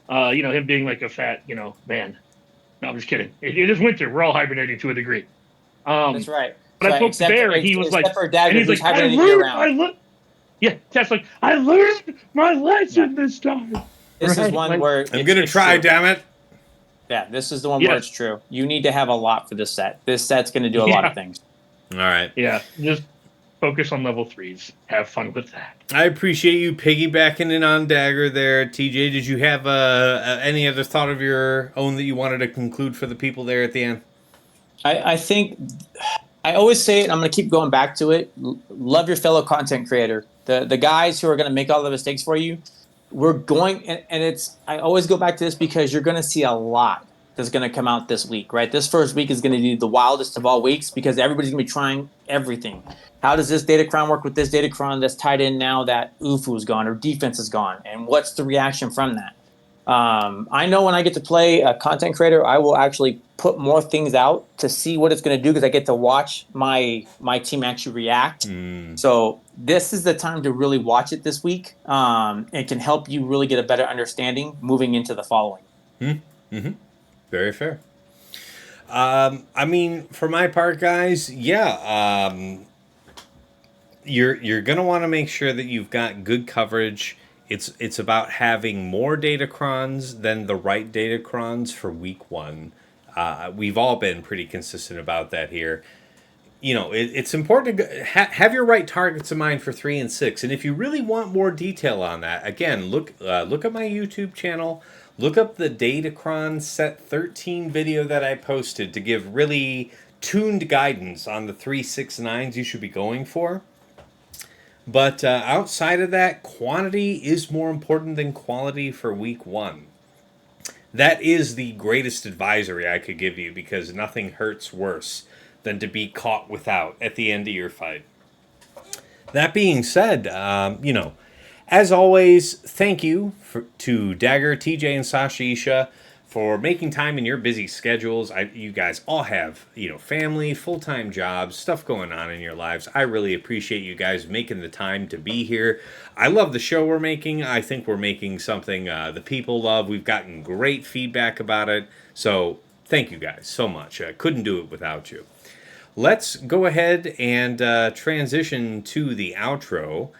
S3: Him being like a fat, man. No, I'm just kidding. It is winter. We're all hibernating to a degree.
S4: That's right.
S3: But I poked the bear, and he was like, Tess like, I learned my lesson this time.
S4: This is one where
S1: I'm gonna try. Damn it.
S4: Yeah, this is the one where it's true. You need to have a lot for this set. This set's going to do a lot of things.
S1: All right.
S3: Yeah, just focus on level 3s. Have fun with that.
S1: I appreciate you piggybacking in on Dagger there. TJ, did you have any other thought of your own that you wanted to conclude for the people there at the end?
S4: I think I always say it, and I'm going to keep going back to it. Love your fellow content creator. The guys who are going to make all the mistakes for you, we're going, and it's, I always go back to this because you're going to see a lot that's going to come out this week, right? This first week is going to be the wildest of all weeks because everybody's going to be trying everything. How does this Datacron work with this Datacron that's tied in now that UFU is gone or defense is gone? And what's the reaction from that? I know when I get to play a content creator, I will actually put more things out to see what it's going to do because I get to watch my team actually react. So this is the time to really watch it this week. It can help you really get a better understanding moving into the following.
S1: Very fair. I mean, for my part, guys, you're going to want to make sure that you've got good coverage It's about having more datacrons than the right datacrons for week one. We've all been pretty consistent about that here. It's important to have your right targets in mind for 3 and 6. And if you really want more detail on that, again, look at my YouTube channel. Look up the Datacron Set 13 video that I posted to give really tuned guidance on the 3, 6, 9s you should be going for. But outside of that, quantity is more important than quality for week one. That is the greatest advisory I could give you, because nothing hurts worse than to be caught without at the end of your fight. That being said, as always, thank you to Dagger, TJ, and Sasha Isha for making time in your busy schedules. You guys all have, family, full-time jobs, stuff going on in your lives. I really appreciate you guys making the time to be here. I love the show we're making. I think we're making something the people love. We've gotten great feedback about it. So thank you guys so much. I couldn't do it without you. Let's go ahead and transition to the outro.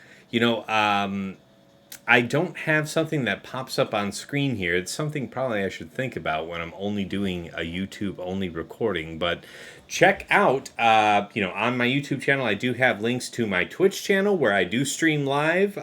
S1: I don't have something that pops up on screen here. It's something probably I should think about when I'm only doing a YouTube-only recording. But check out, on my YouTube channel, I do have links to my Twitch channel where I do stream live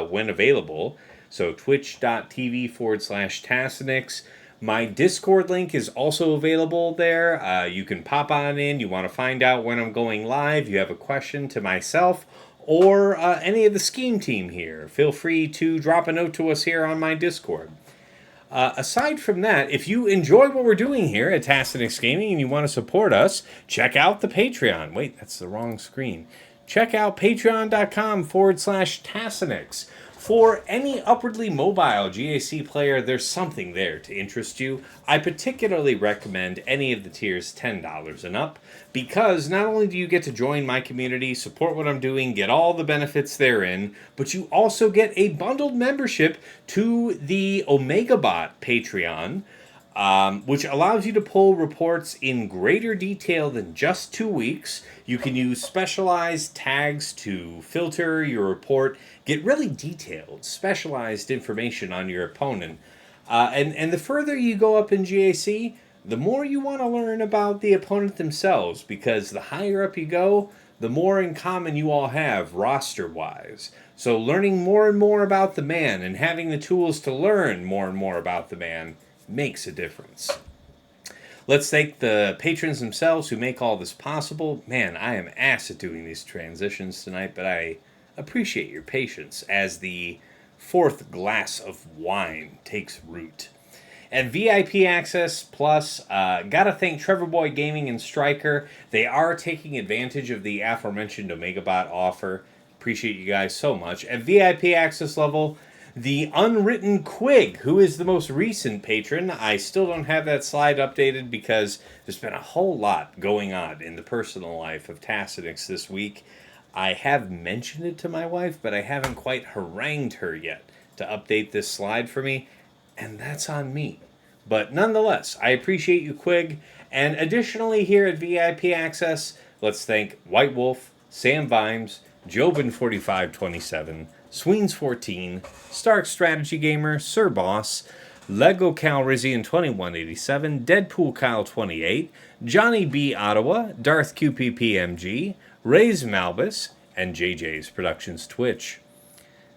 S1: when available. So twitch.tv/Tassenix. My Discord link is also available there. You can pop on in. You want to find out when I'm going live. You have a question to myself or any of the Scheme team here, feel free to drop a note to us here on my Discord. Aside from that, if you enjoy what we're doing here at Tassenix Gaming and you want to support us, check out the Patreon. Wait, that's the wrong screen. Check out patreon.com/Tassenix. For any upwardly mobile GAC player, there's something there to interest you. I particularly recommend any of the tiers $10 and up, because not only do you get to join my community, support what I'm doing, get all the benefits therein, but you also get a bundled membership to the OmegaBot Patreon, which allows you to pull reports in greater detail than just 2 weeks. You can use specialized tags to filter your report, get really detailed, specialized information on your opponent. And the further you go up in GAC, the more you want to learn about the opponent themselves, because the higher up you go, the more in common you all have roster-wise. So learning more and more about the man and having the tools to learn more and more about the man makes a difference. Let's thank the patrons themselves who make all this possible. Man, I am ass at doing these transitions tonight, but I appreciate your patience as the fourth glass of wine takes root. And VIP Access Plus, gotta thank Trevor Boy Gaming and Striker. They are taking advantage of the aforementioned OmegaBot offer. Appreciate you guys so much. At VIP Access level, the Unwritten Quig, who is the most recent patron. I still don't have that slide updated because there's been a whole lot going on in the personal life of Tassenix this week. I have mentioned it to my wife, but I haven't quite harangued her yet to update this slide for me, and that's on me. But nonetheless, I appreciate you, Quig. And additionally, here at VIP Access, let's thank White Wolf, Sam Vimes, Jobin4527, Sweens14, Stark Strategy Gamer, Sir Boss, Lego Calrissian 2187, Deadpool Kyle 28, Johnny B Ottawa, Darth QPPMG, Ray's Malbus, and JJ's Productions Twitch.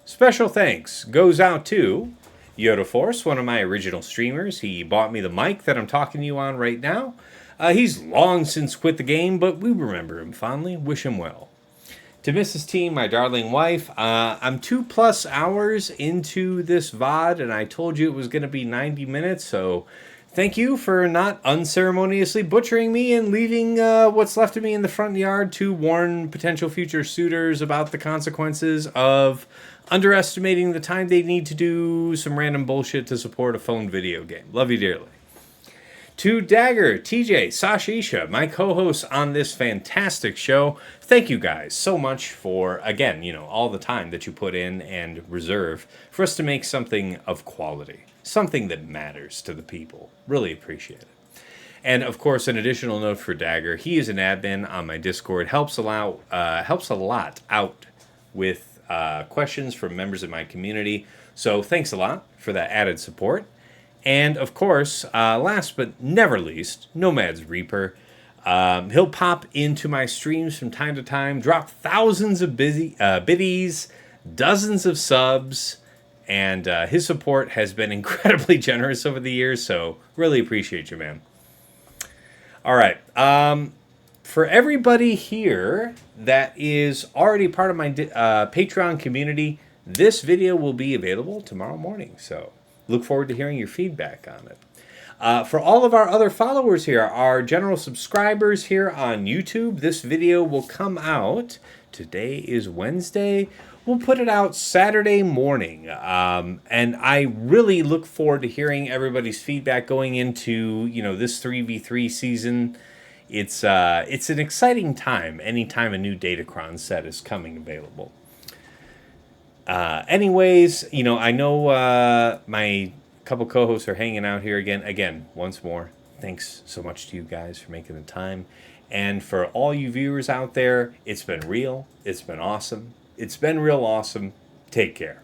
S1: Special thanks goes out to Yoda Force, one of my original streamers. He bought me the mic that I'm talking to you on right now. He's long since quit the game, but we remember him fondly. Wish him well. To Mrs. T, my darling wife, I'm 2+ hours into this VOD, and I told you it was going to be 90 minutes, so thank you for not unceremoniously butchering me and leaving what's left of me in the front yard to warn potential future suitors about the consequences of underestimating the time they need to do some random bullshit to support a phone video game. Love you dearly. To Dagger, TJ, Sasha Isha, my co-hosts on this fantastic show, thank you guys so much for, again, all the time that you put in and reserve for us to make something of quality, something that matters to the people. Really appreciate it. And of course, an additional note for Dagger, he is an admin on my Discord, helps a lot out with questions from members of my community. So thanks a lot for that added support. And of course, last but never least, Nomad's Reaper. He'll pop into my streams from time to time, drop thousands of biddies, dozens of subs, and his support has been incredibly generous over the years, so really appreciate you, man. All right. For everybody here that is already part of my Patreon community, this video will be available tomorrow morning, so look forward to hearing your feedback on it. For all of our other followers here, our general subscribers here on YouTube, this video will come out. Today is Wednesday. We'll put it out Saturday morning. And I really look forward to hearing everybody's feedback going into, this 3v3 season. It's an exciting time anytime a new Datacron set is coming available. Anyways, I know my couple co-hosts are hanging out here again once more. Thanks so much to you guys for making the time, and for all you viewers out there, it's been real, it's been awesome, it's been real awesome. Take care.